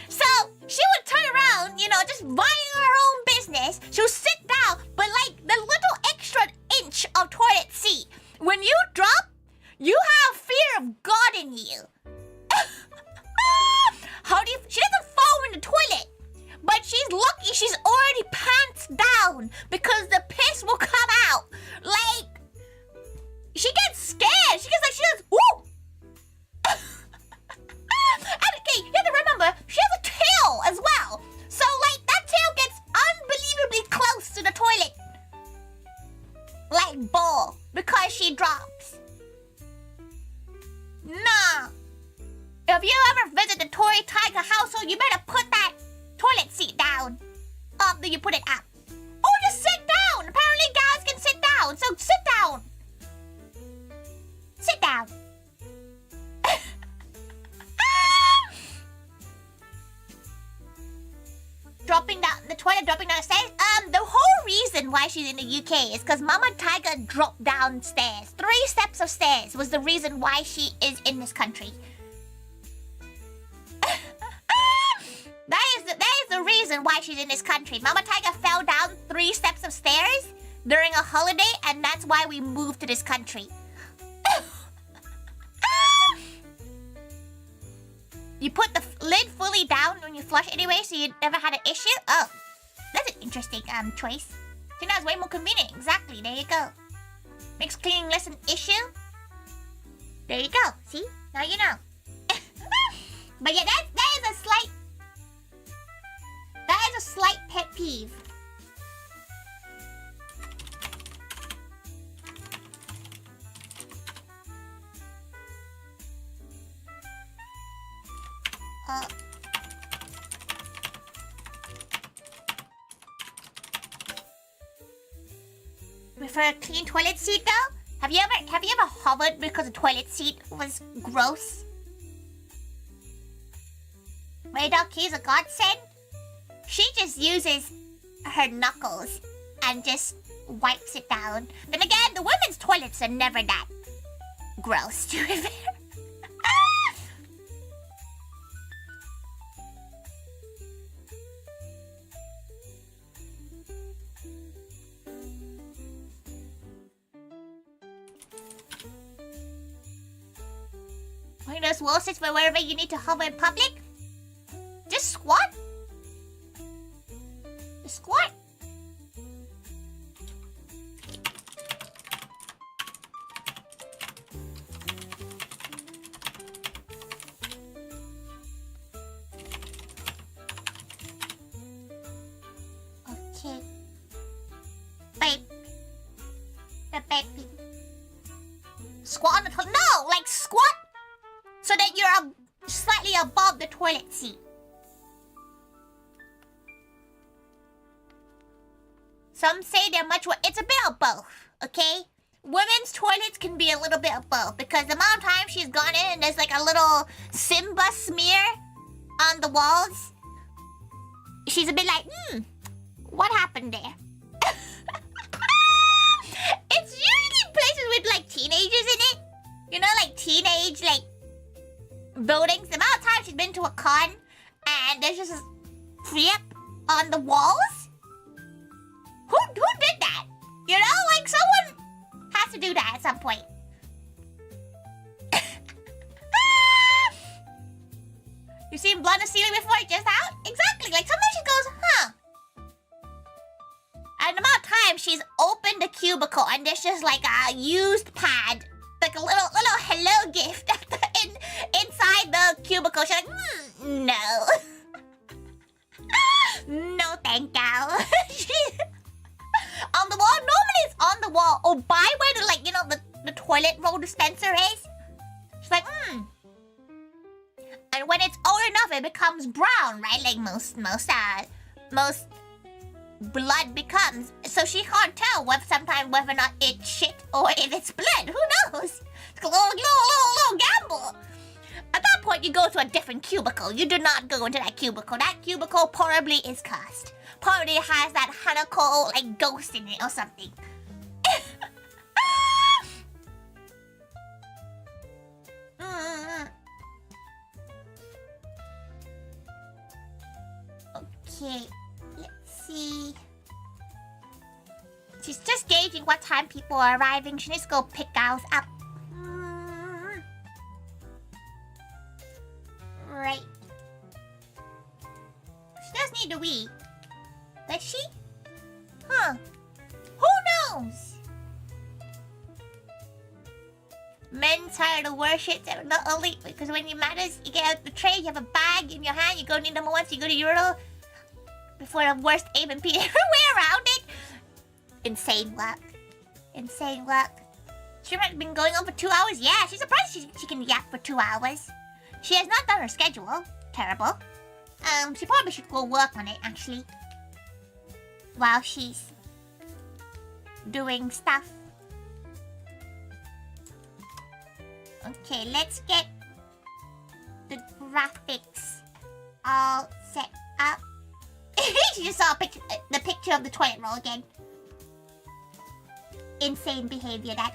So she would turn around, you know, just minding her own business. She'll sit down, but like the little extra inch of toilet seat, when you drop, you have fear of God in you. How do you, she doesn't fall in the toilet, but she's lucky she's already pants down because the piss will come out. Like, she gets scared. She goes, ooh. And okay, you have to remember, she has a tail as well. So like, that tail gets unbelievably close to the toilet. Like ball, because she drops. Nah. If you ever visit the ToriThaiga household, you better put that toilet seat down. Then you put it up. Or just sit down. Apparently guys can sit down, so sit down. Sit down. Dropping down the toilet, dropping down the stairs. The whole reason why she's in the UK is because Mama Taiga dropped downstairs. 3 steps of stairs was the reason why she is in this country. That is the reason why she's in this country. Mama Taiga fell down 3 steps of stairs during a holiday, and that's why we moved to this country. You put the lid fully down when you flush anyway, so you never had an issue? Oh, that's an interesting choice. So now it's way more convenient. Exactly, there you go. Makes cleaning less an issue. There you go. See? Now you know. But yeah, that is a slight pet peeve. Prefer a clean toilet seat though? Have you ever hovered because the toilet seat was gross? Radar key is a godsend. She just uses her knuckles and just wipes it down. Then again, the women's toilets are never that gross, to be fair. One of those wall sits for wherever you need to hover in public. Just squat. Just squat. Okay. Babe. The baby. Squat on the toilet. No, like squat so that you're slightly above the toilet seat. So Some say they're much worse. It's a bit of both, okay? Women's toilets can be a little bit of both because the amount of time she's gone in and there's like a little Simba smear on the walls. She's a bit like, what happened there? It's usually places with like teenagers in it. You know, like teenage, like, buildings. The amount of time she's been to a con and there's just a flip on the walls. Who did that? You know, like someone has to do that at some point. You seen Blonde the ceiling before it just out? Exactly. Like sometimes she goes, huh? And the amount of time she's opened the cubicle and there's just like a used pad, like a little hello gift inside the cubicle. She's like, no. No, thank you. On the wall? Normally it's on the wall or by where the, like, you know, the toilet roll dispenser is. She's like, And when it's old enough, it becomes brown, right? Like most blood becomes. So she can't tell sometimes whether or not it's shit or if it's blood. Who knows? It's a little gamble. At that point, you go to a different cubicle. You do not go into that cubicle. That cubicle probably is cursed. Probably has that Hanako, like, ghost in it or something. Okay, let's see. She's just gauging what time people are arriving. She needs to go pick gals up. Right. She does need to wee. Does she? Huh. Who knows? Men's are the worst shit, not elite, because when you matters, you get out the tray, you have a bag in your hand, you go to number one, so you go to Euro before the worst aim and P everywhere around it. Insane luck. Insane luck. She might have been going on for 2 hours. Yeah, she's surprised she can yap for 2 hours. She has not done her schedule. Terrible. She probably should go work on it, actually. While she's doing stuff. Okay, let's get the graphics all set up. She just saw the picture of the toilet roll again. Insane behavior, that.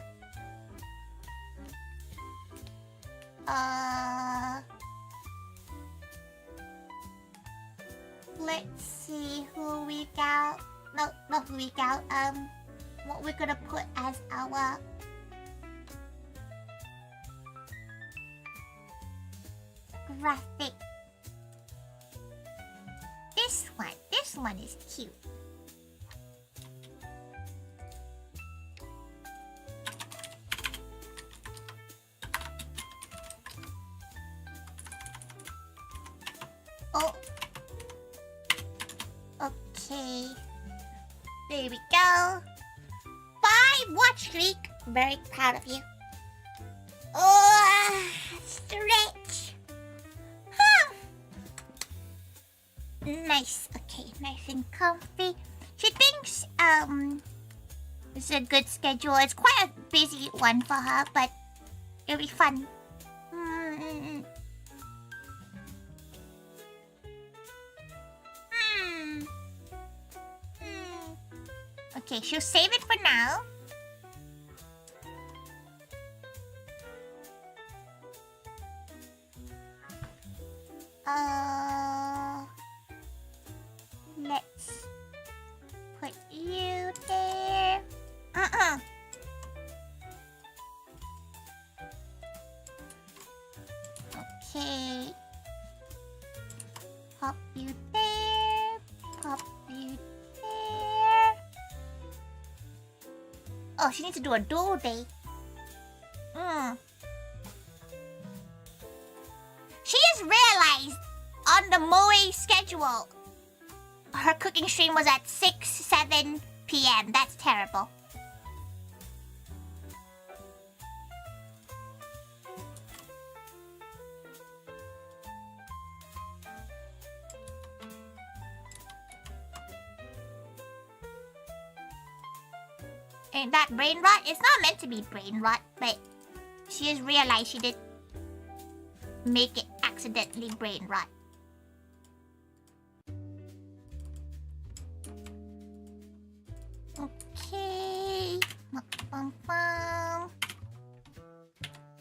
Let's see who we got. No, not who we got. What we're gonna put as our graphic. This one is cute. Oh. Okay. There we go. 5 watch streak. Very proud of you. Oh, stretch. Huh. Nice. Okay, nice and comfy. She thinks it's a good schedule. It's quite a busy one for her, but it'll be fun. Okay, she'll save it for now. Let's put you there. Okay. Pop you there. Pop you there. Oh, she needs to do a dual day. She just realized on the Moe schedule, her cooking stream was at 6-7 p.m. That's terrible. And that brain rot, it's not meant to be brain rot, but she just realized she did make it accidentally brain rot. Okay.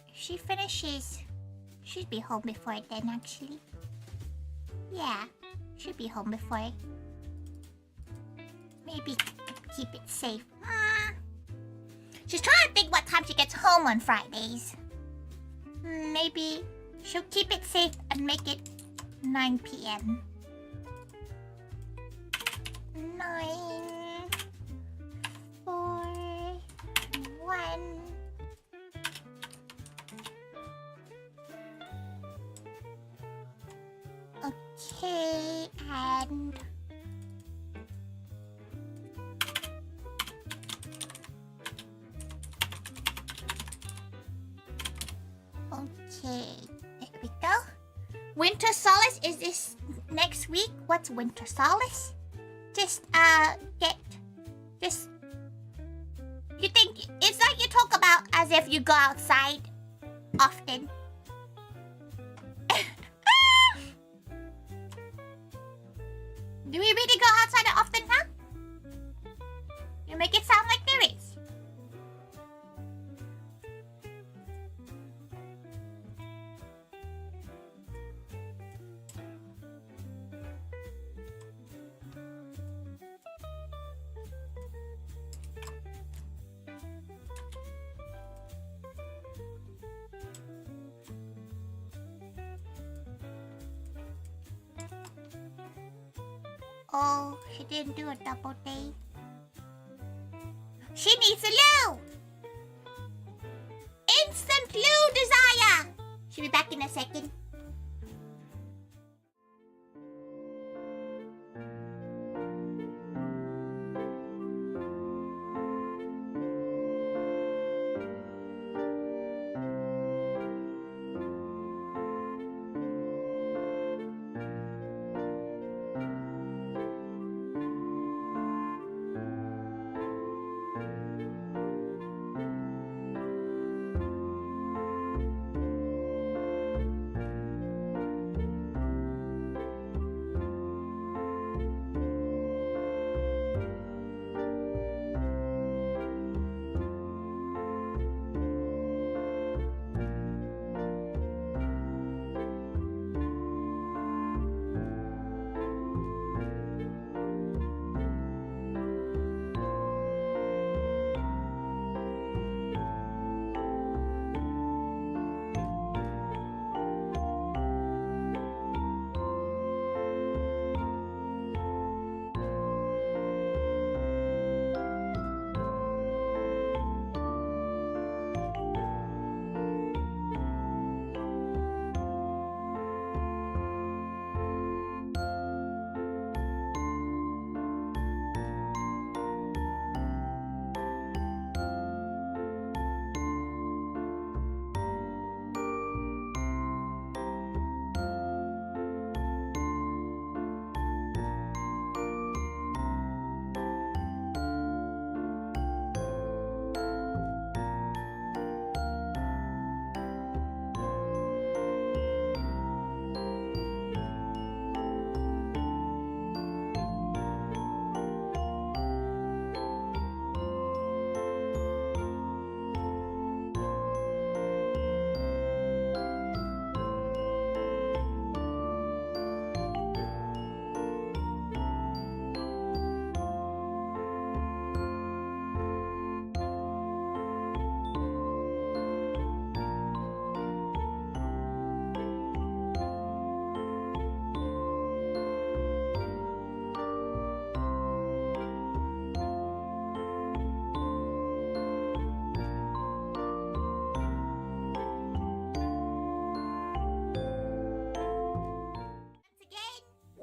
If she finishes, she'd be home before then, actually. Yeah, she'd be home before. Maybe keep it safe. She's trying to think what time she gets home on Fridays. Maybe she'll keep it safe and make it 9 p.m. 9, 4, 1. Okay, and... Okay, there we go. Winter Solace is this next week. What's Winter Solace? Just, you think, it's like you talk about as if you go outside often. Do we really go outside often now? You make it sound like there is. Oh, she didn't do a double day. She needs a loo! Instant loo desire! She'll be back in a second.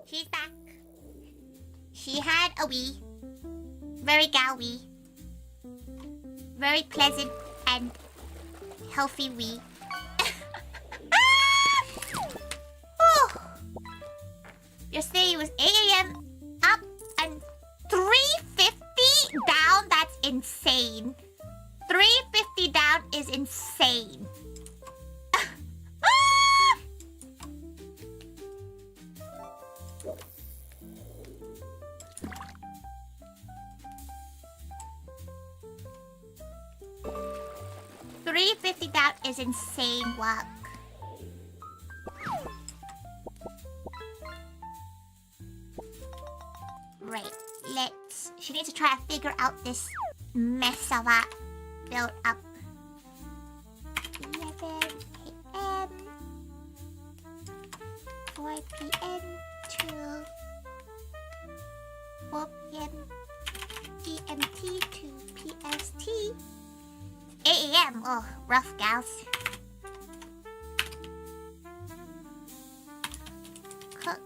She's back. She had a wee. Very gal wee. Very pleasant and healthy wee. Yesterday it was 8 a.m. up and 3:50 down. That's insane. out is insane work. Right, she needs to try to figure out this mess of a build up. 11 a.m. 4 p.m. to 4 p.m. GMT to PST. 8 a.m. Oh, rough, gals. Cook.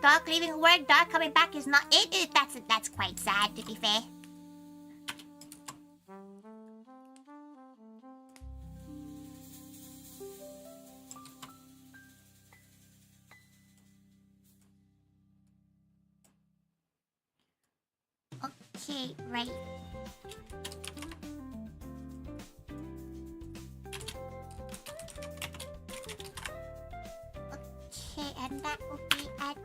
Dog leaving work, dog coming back is not it. That's quite sad, to be fair. Okay, right. Okay, and that will be at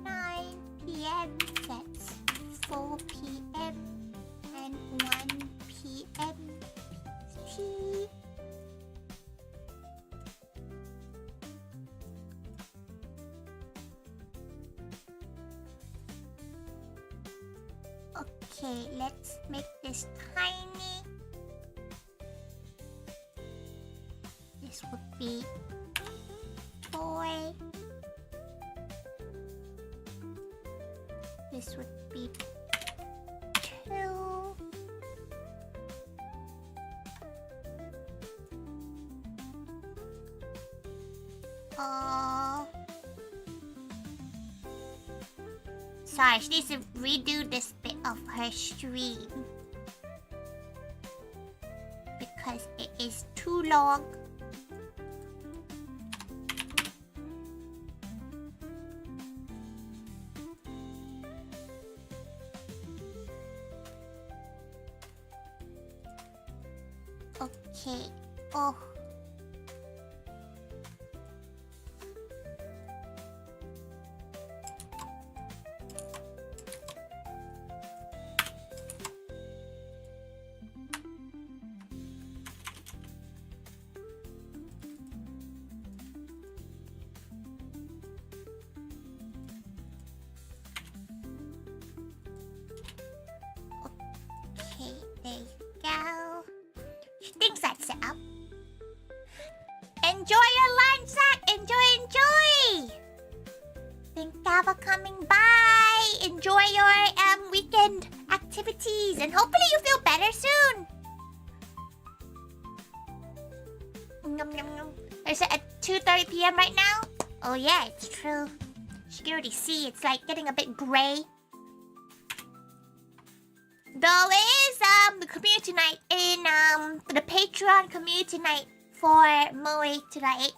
9 p.m. That's 4 p.m. and 1 p.m. PST. Okay, let's make this tiny. This would be toy. This would be 2. Sorry, she needs to redo this bit of her stream because it is too long. Okay. Oh. Okay, there you go. She thinks that's it up. Enjoy your lunch, Zach! Enjoy! Thank you for coming by. Enjoy your weekend activities, and hopefully you feel better soon. Nom, nom, nom. Is it at 2:30 p.m. right now? Oh yeah, it's true. You can already see it's like getting a bit gray. Though it is the community night in the Patreon community night for Moe tonight.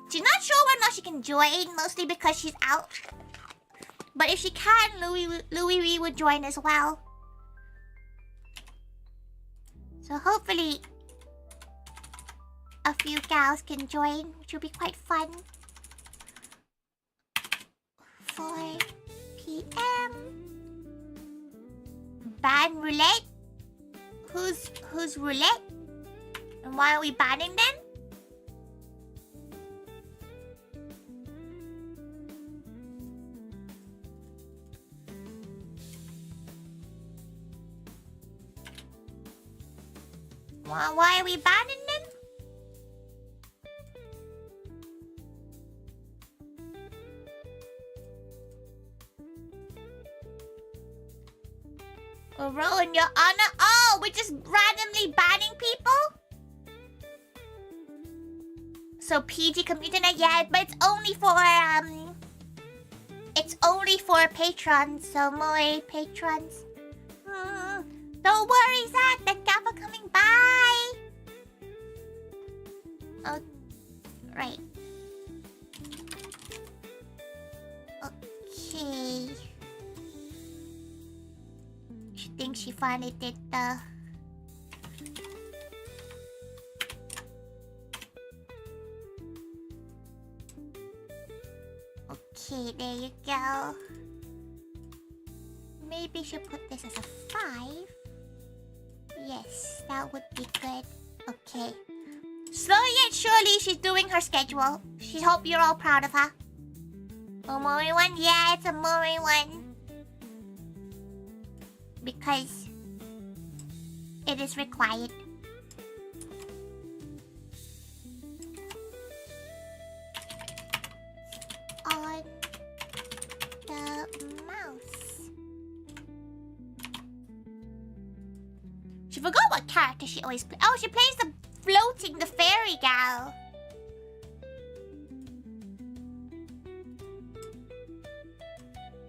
She's not sure whether or not she can join, mostly because she's out. But if she can, Louis would join as well. So hopefully a few gals can join, which will be quite fun. 4 p.m. Ban roulette? Who's roulette? And why are we banning them? Why are we banning them? Oh, Rowan, your honor. Oh, we're just randomly banning people? So PG community night, yeah, but it's only for patrons, so more patrons. Don't worry, Zach. Thank you for coming by. Oh, right. Okay. She thinks she finally did the... Okay, there you go. Maybe she'll put this as a 5. Yeah. Yes, that would be good. Okay. Slowly yet surely, she's doing her schedule. She hope you're all proud of her. A Mori one? Yeah, it's a Mori one. Because it is required. On the mouse. She forgot what character she always plays. Oh, she plays the floating, the fairy gal.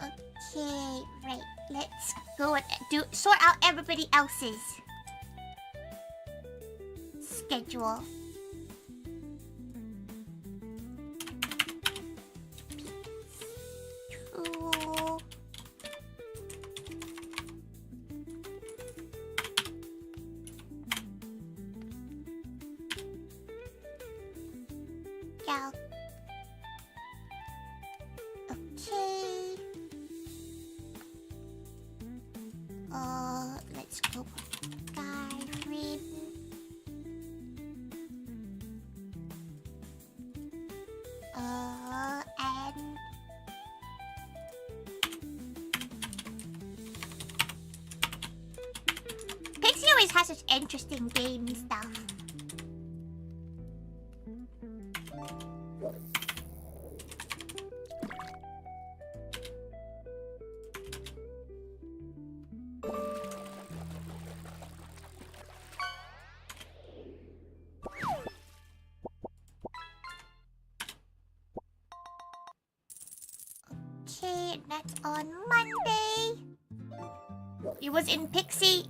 Okay, right. Let's go and sort out everybody else's schedule. Two. Gal. Okay. Let's go Skyrim. And Pixie always has such interesting game stuff. Okay, that's on Monday. It was in the Pixie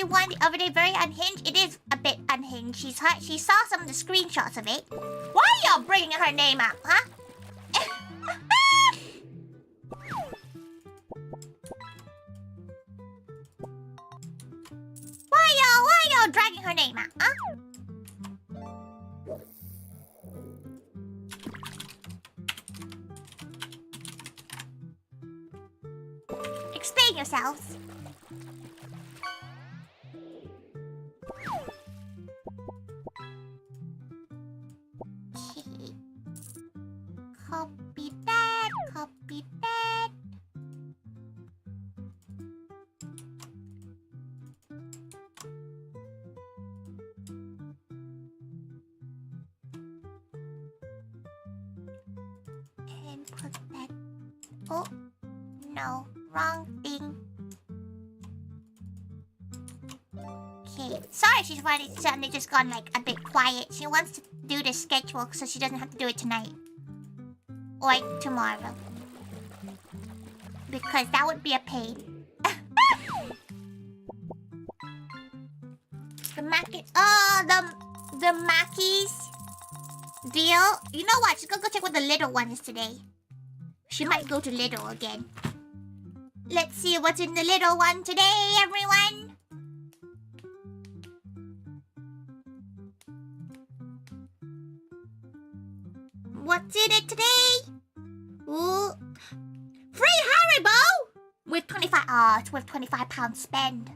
one the other day, very unhinged. It is a bit unhinged. She saw some of the screenshots of it. Why are y'all bringing her name up, huh? Why y'all dragging her name up, huh? Explain yourselves. Okay. Copy that, copy that. And put that. Oh, no. Wrong thing. Okay. Sorry she's suddenly just gone like a bit quiet. She wants to do the schedule so she doesn't have to do it tonight. Or tomorrow. Because that would be a pain. The Mackies. Oh, the Mackies deal. You know what? She's gonna go check what the little one is today. She might go to Little again. Let's see what's in the little one today, everyone. What's in it today? Ooh. Free Haribo! With 25... Oh, it's worth £25 spend.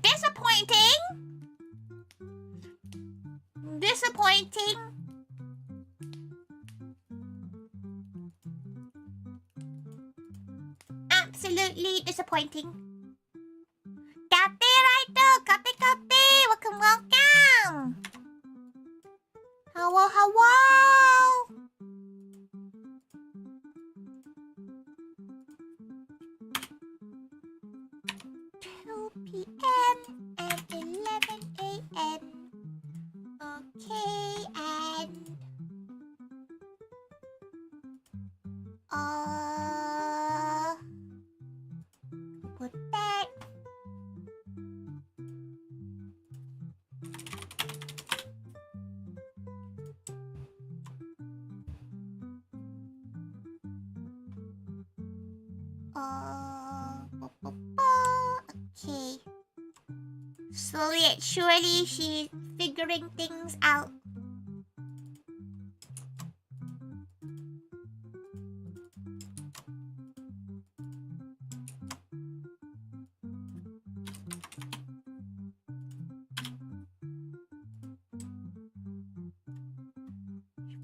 Disappointing. Disappointing. Absolutely disappointing. Kate Raito! Kate! Welcome, welcome! Hello, hello! 2 p.m. and 11 a.m. Okay, and... Put that... Okay. Slowly and surely, she's figuring things out.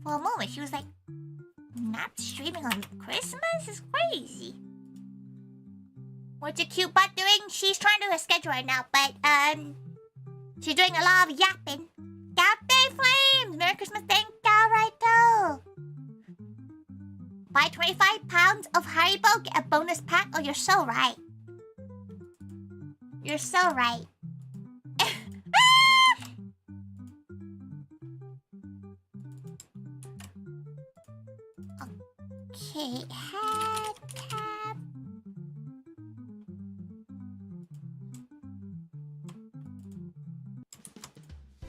For a moment, she was like, not streaming on Christmas is crazy. What's your cute butt doing? She's trying to do her schedule right now, but she's doing a lot of yapping. Yapping Flames! Merry Christmas, thank you, right too. Buy 25 pounds of Haribo, get a bonus pack. Oh, you're so right. You're so right. Okay, head cap.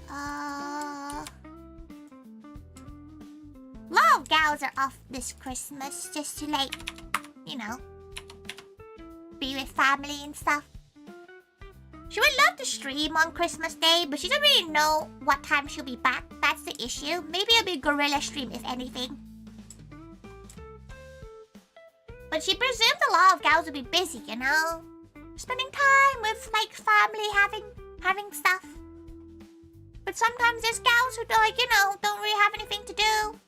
A lot of gals are off this Christmas just to like, you know, be with family and stuff. She would love to stream on Christmas Day, but she doesn't really know what time she'll be back. That's the issue. Maybe it'll be a gorilla stream if anything. But she presumes a lot of gals will be busy, you know? Spending time with, like, family, having stuff. But sometimes there's gals who, like, you know, don't really have anything to do.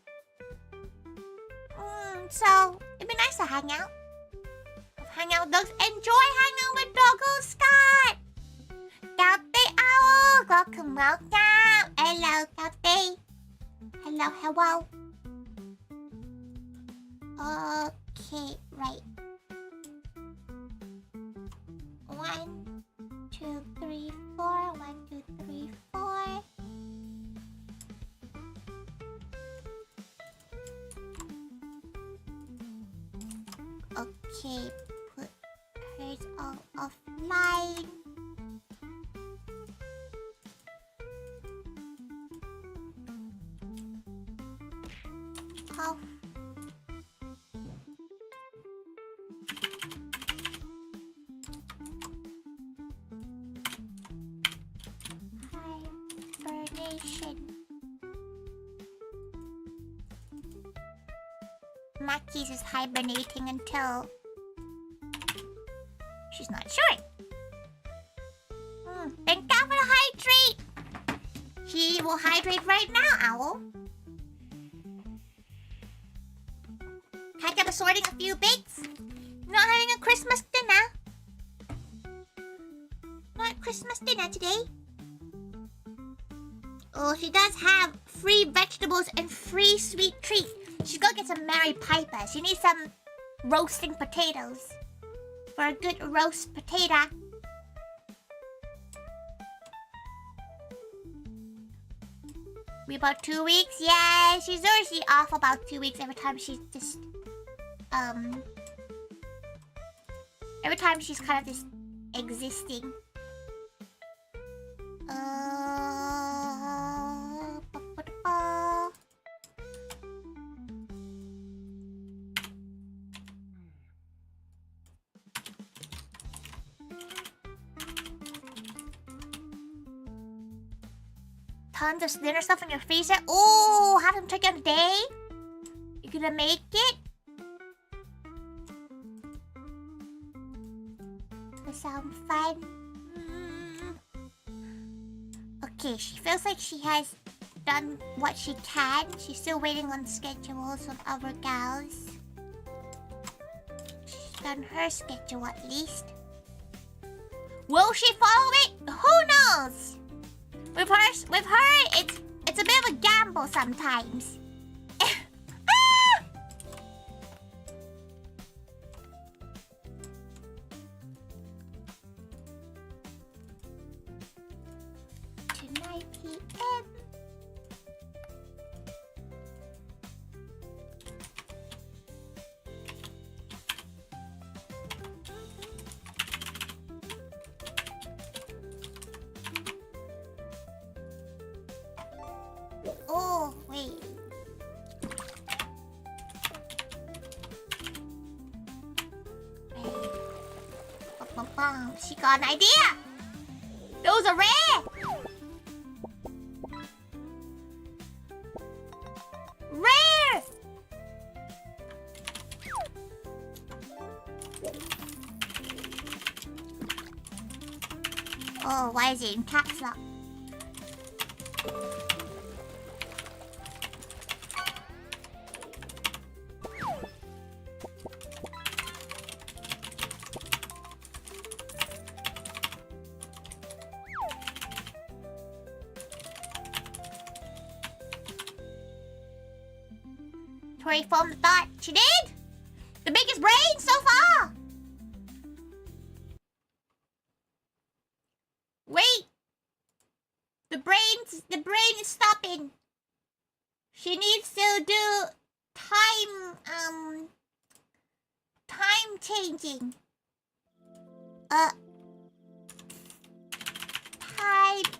So, it'd be nice to hang out. Hang out with dogs. Enjoy hanging out with Doggo Scott! Cafe Owl! Welcome, welcome! Hello, Cafe. Hello, hello. Okay, right. 1, 2, 3, 4. 1, 2, 3, 4. Okay, put hers all offline. Off. Hibernation. Mackie's is hibernating until she's not sure. Thank God for the hydrate. She will hydrate right now, Owl. Catch up assorting a few bits. Not having a Christmas dinner. Not Christmas dinner today. Oh, she does have free vegetables and free sweet treats. She's gonna get some Mary Piper. She needs some roasting potatoes. For a good roast potato. We about 2 weeks? Yeah, she's usually off about 2 weeks every time she's just... Every time she's kind of just existing. Tons of dinner stuff in your freezer. Oh, have them turkey on the day. You're gonna make it. That sounds fun. Okay, she feels like she has done what she can. She's still waiting on schedules from other gals. She's done her schedule at least. Will she follow it? Who knows? With her, it's a bit of a gamble sometimes. Tonight PM. Oh, wait. She got an idea! Those are rare! Rare! Oh, why is it in caps lock? Tori formed the thought. She did? The biggest brain so far! Wait! The brain is stopping. She needs to do time changing.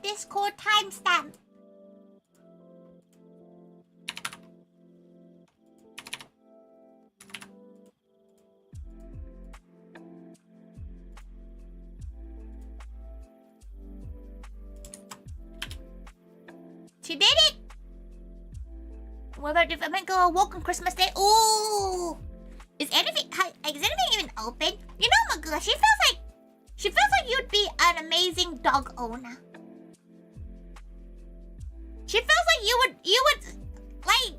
Discord timestamp. She did it! What about if I might go walk on Christmas Day? Ooh! Is anything even open? You know, Magoo, she feels like you'd be an amazing dog owner. She feels like you would like,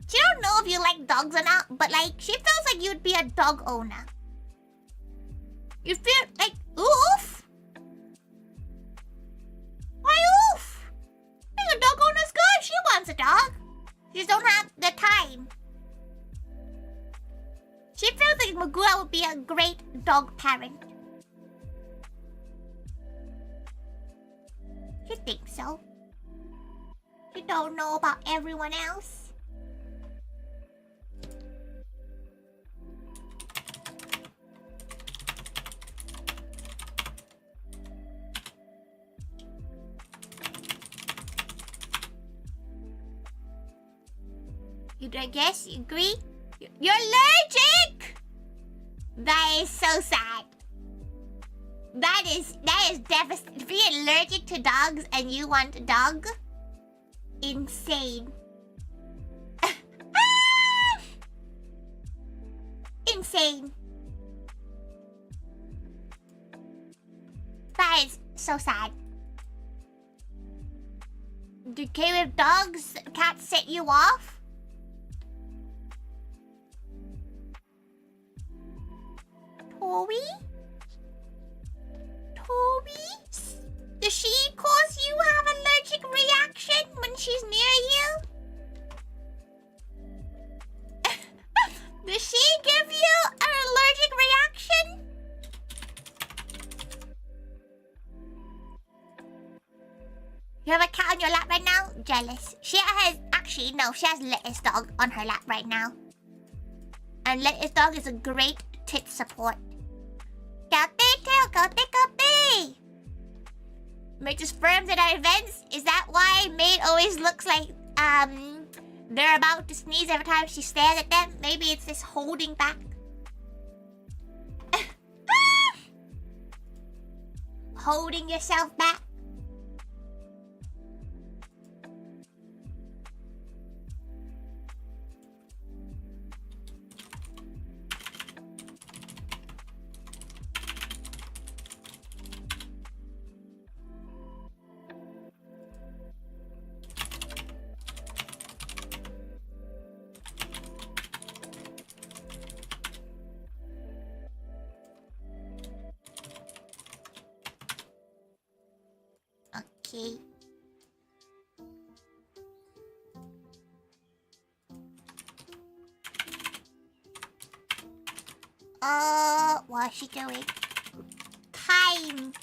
she don't know if you like dogs or not, but like, she feels like you'd be a dog owner. You feel like, oof! Why oof? Being a dog owner's good. She wants a dog. She just don't have the time. She feels like Magua would be a great dog parent. She thinks so. She don't know about everyone else. I guess you agree? You're allergic! That is so sad. That is devastating. If you're allergic to dogs and you want a dog, insane. Insane. That is so sad. Do with dogs, cats set you off? Toby? Does she cause you have allergic reaction when she's near you? Does she give you an allergic reaction? You have a cat on your lap right now? Jealous. She has Lettuce Dog on her lap right now. And Lettuce Dog is a great tit support. Kote! Mate just firms at our events. Is that why Mate always looks like they're about to sneeze every time she stares at them? Maybe it's this holding back. Holding yourself back. Okay. What is she doing? Time.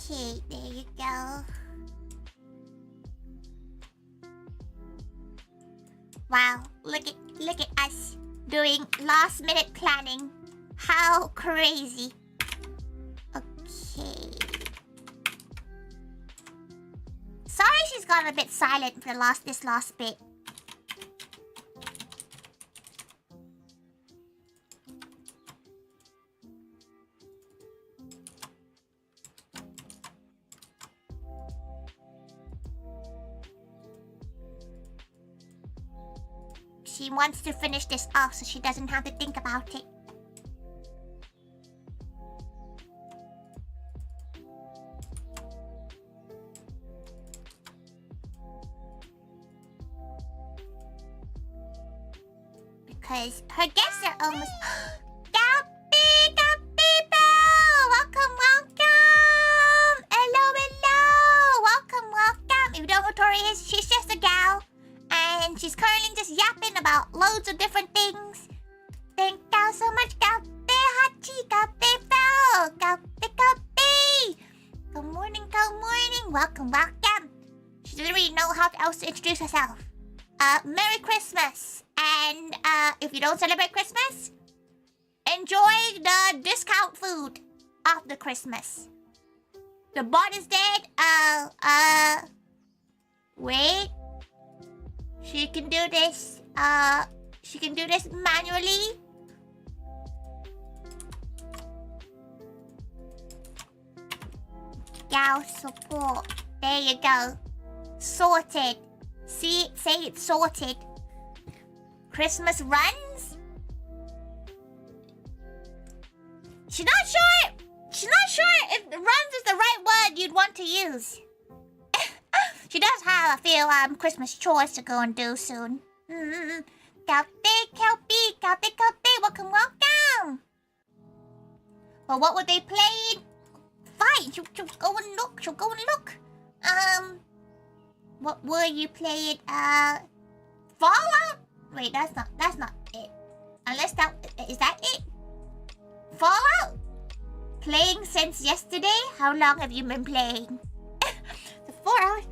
Okay, there you go. Wow, look at us doing last minute planning. How crazy. Okay. Sorry she's gone a bit silent for this last bit. She wants to finish this off so she doesn't have to think about it. Because her guests are almost... Gappy! Gappy Bell! Welcome, welcome! Hello, hello! Welcome, welcome! If you don't know who Tori is, she's just a gal. And she's currently just yapping about loads of different things. Thank you so much, Gappy Hachi! Gappy Bell! Gappy, Gappy! Good morning, good morning! Welcome, welcome! She doesn't really know how else to introduce herself. Merry Christmas! And if you don't celebrate Christmas, enjoy the discount food after Christmas. The bot is dead. Wait. She can do this. She can do this manually. Gal support. There you go. Sorted. See, say it's sorted. Christmas runs? She's not sure if runs is the right word you'd want to use. She does have a few Christmas chores to go and do soon. Kelpie, welcome, welcome. Well, what would they play? Fine, she'll go and look. What were you playing? Fallout? Wait, that's not it. Unless is that it? Fallout? Playing since yesterday? How long have you been playing? 4 hours.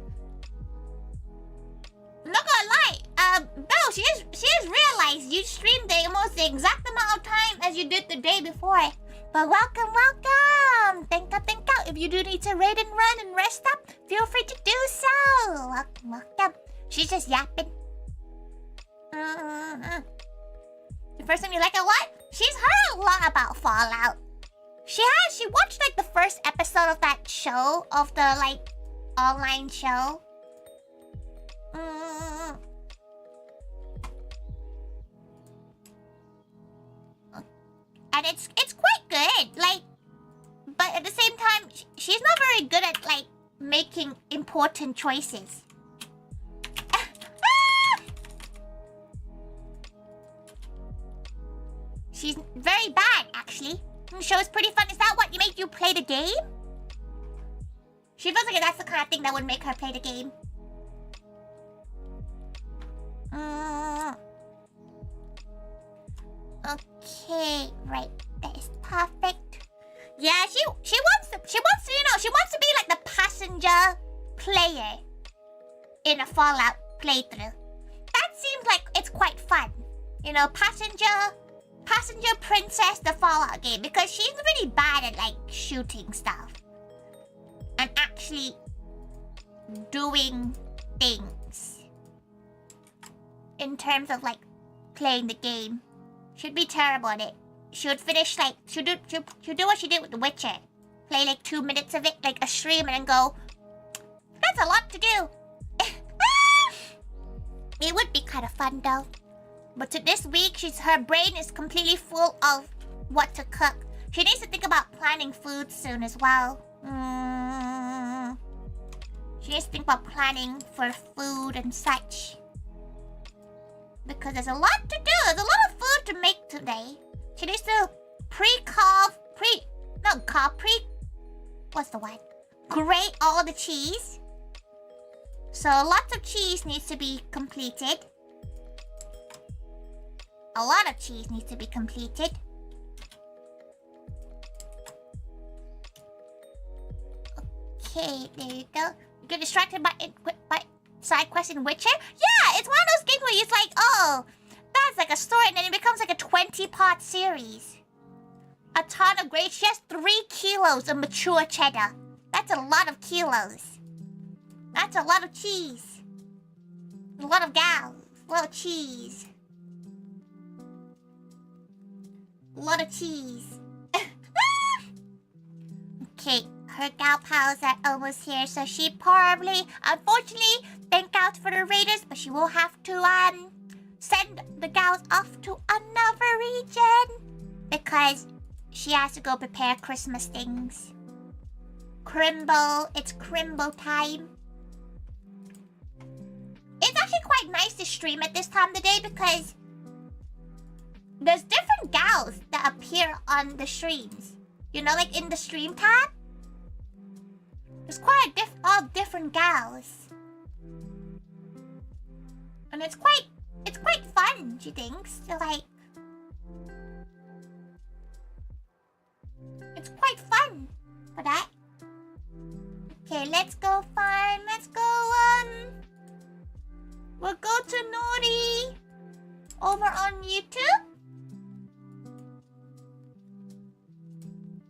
I'm not gonna lie. Belle, she just realized you streamed almost the exact amount of time as you did the day before. But welcome, welcome. Thank you. If you do need to raid and run and rest up, feel free to do so. Welcome. She's just yapping. The first time you like a what? She's heard a lot about Fallout. She watched like the first episode of that show, of the like online show. And it's quite good, like, but at the same time, she's not very good at like making important choices. She's very bad, actually. The show is pretty fun. Is that what made you play the game? She feels like that's the kind of thing that would make her play the game. Okay, right. That is perfect. Yeah, she wants to be like the passenger player in a Fallout playthrough. That seems like it's quite fun. You know, passenger princess, the Fallout game, because she's really bad at like shooting stuff and actually doing things in terms of like playing the game. She'd be terrible at it. She would finish like she'll do what she did with The Witcher. Play like 2 minutes of it, like a stream, and then go, that's a lot to do. It would be kind of fun though. But to this week, her brain is completely full of what to cook. She needs to think about planning food soon as well. She needs to think about planning for food and such. Because there's a lot to do. There's a lot of food to make today. She needs to grate all the cheese. So lots of cheese needs to be completed. A lot of cheese needs to be completed. Okay, there you go. You get distracted by side quests in Witcher? Yeah, it's one of those games where it's like, oh, that's like a story, and then it becomes like a 20-part series. A ton of grapes, just 3 kilos of mature cheddar. That's a lot of kilos. That's a lot of cheese. A lot of gals. A lot of cheese. A lot of cheese. Okay, her gal pals are almost here, so she probably, unfortunately, thank out for the raiders, but she will have to send the gals off to another region because she has to go prepare Christmas things. Crimble, it's Crimble time. It's actually quite nice to stream at this time of the day because there's different gals that appear on the streams. You know, like in the stream tab. There's quite all different gals. And it's quite fun, she thinks, to like... It's quite fun for that. Okay, let's go farm. Let's go, we'll go to Nori over on YouTube.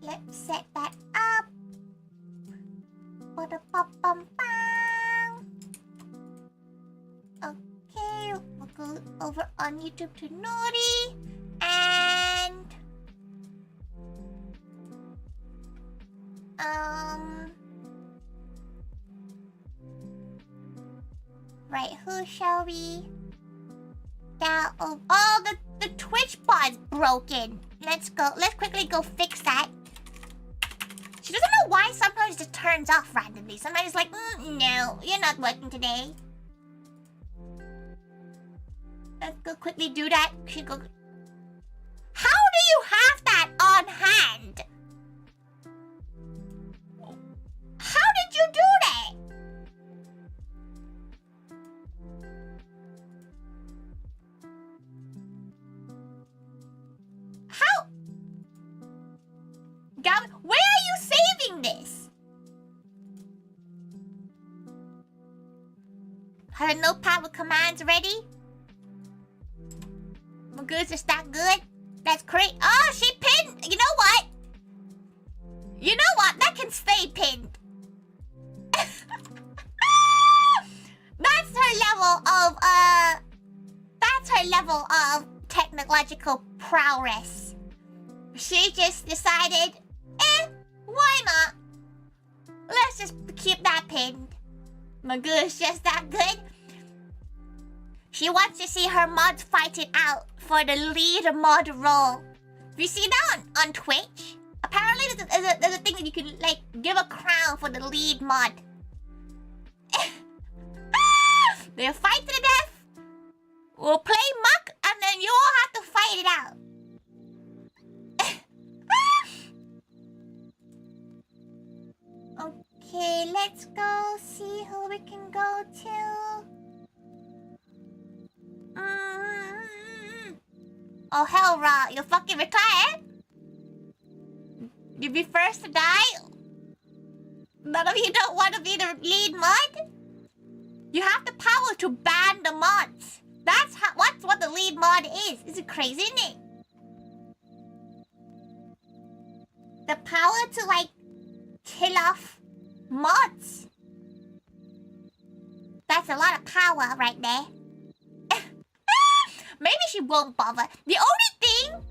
Let's set that up. Okay, we'll go over on YouTube to Nori and right, who shall we? Now, oh, the Twitch pod's broken. Let's quickly go fix that. She doesn't know why sometimes it just turns off randomly. Sometimes it's like, no, you're not working today. Let's go quickly do that. How do you have that on hand? How did you do that? How? Gavin, where are you saving this? Have a notepad with commands ready? Magoo's is that good? That's great. Oh, she pinned. You know what? You know what? That can stay pinned. That's her level of technological prowess. She just decided, why not? Let's just keep that pinned. Magoo is just that good. She wants to see her mods fight it out for the lead mod role. You see that on Twitch? Apparently there's a thing that you can like give a crown for the lead mod. They'll fight to the death. We'll play muck and then you all have to fight it out. Okay, let's go see who we can go to. Oh, hell, Ra, you're fucking retired? You be first to die? None of you don't want to be the lead mod? You have the power to ban the mods. That's what the lead mod is. Is it crazy, isn't it? The power to, like, kill off mods. That's a lot of power right there. Maybe she won't bother. The only thing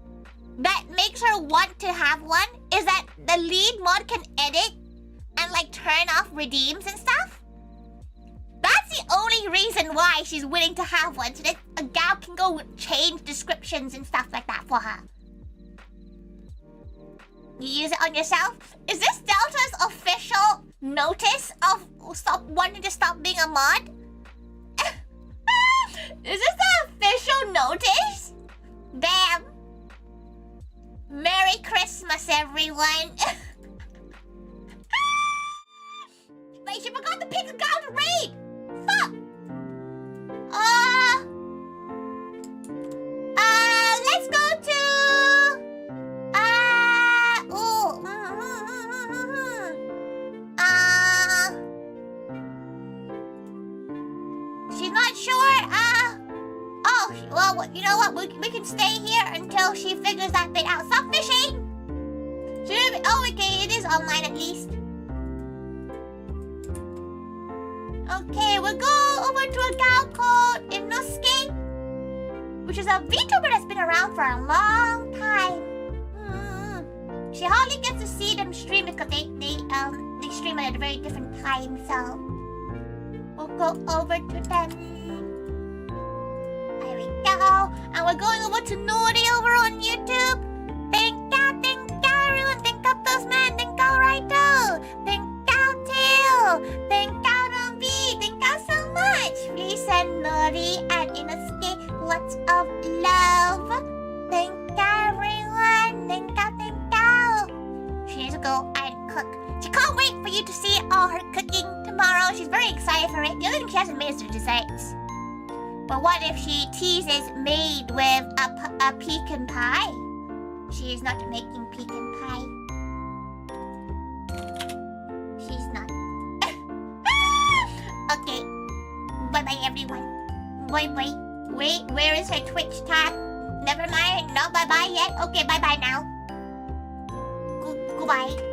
that makes her want to have one is that the lead mod can edit and like turn off redeems and stuff. That's the only reason why she's willing to have one, so that a gal can go change descriptions and stuff like that for her. You use it on yourself? Is this Delta's official notice of wanting to stop being a mod? Is this the official notice? Damn. Merry Christmas, everyone. Wait, she forgot to pick a guy to raid. Fuck. Let's go to... She's not sure, Oh, well, you know what? We can stay here until she figures that bit out. Stop fishing! Oh, okay, it is online at least. Okay, we'll go over to a gal called Inosuke, which is a Vtuber that's been around for a long time. She hardly gets to see them stream because they stream at a very different time, so we'll go over to them. There we go. And we're going over to Naughty over on YouTube. Thank you everyone. Thank you Postman. Thank you Raito. Thank you Tail. Thank you Rumbi. Thank you so much. Please send Naughty and Inosuke lots of love. Thank you everyone. Thank you. She needs to go and cook. She can't wait for you to see all her cooking tomorrow. She's very excited for it. The only thing she hasn't made is the desserts. But what if she teases made with a pecan pie? She is not making pecan pie. She's not. Okay. Bye-bye, everyone. Bye-bye. Wait, where is her Twitch tab? Never mind. No bye-bye yet. Okay, bye-bye now. Goodbye.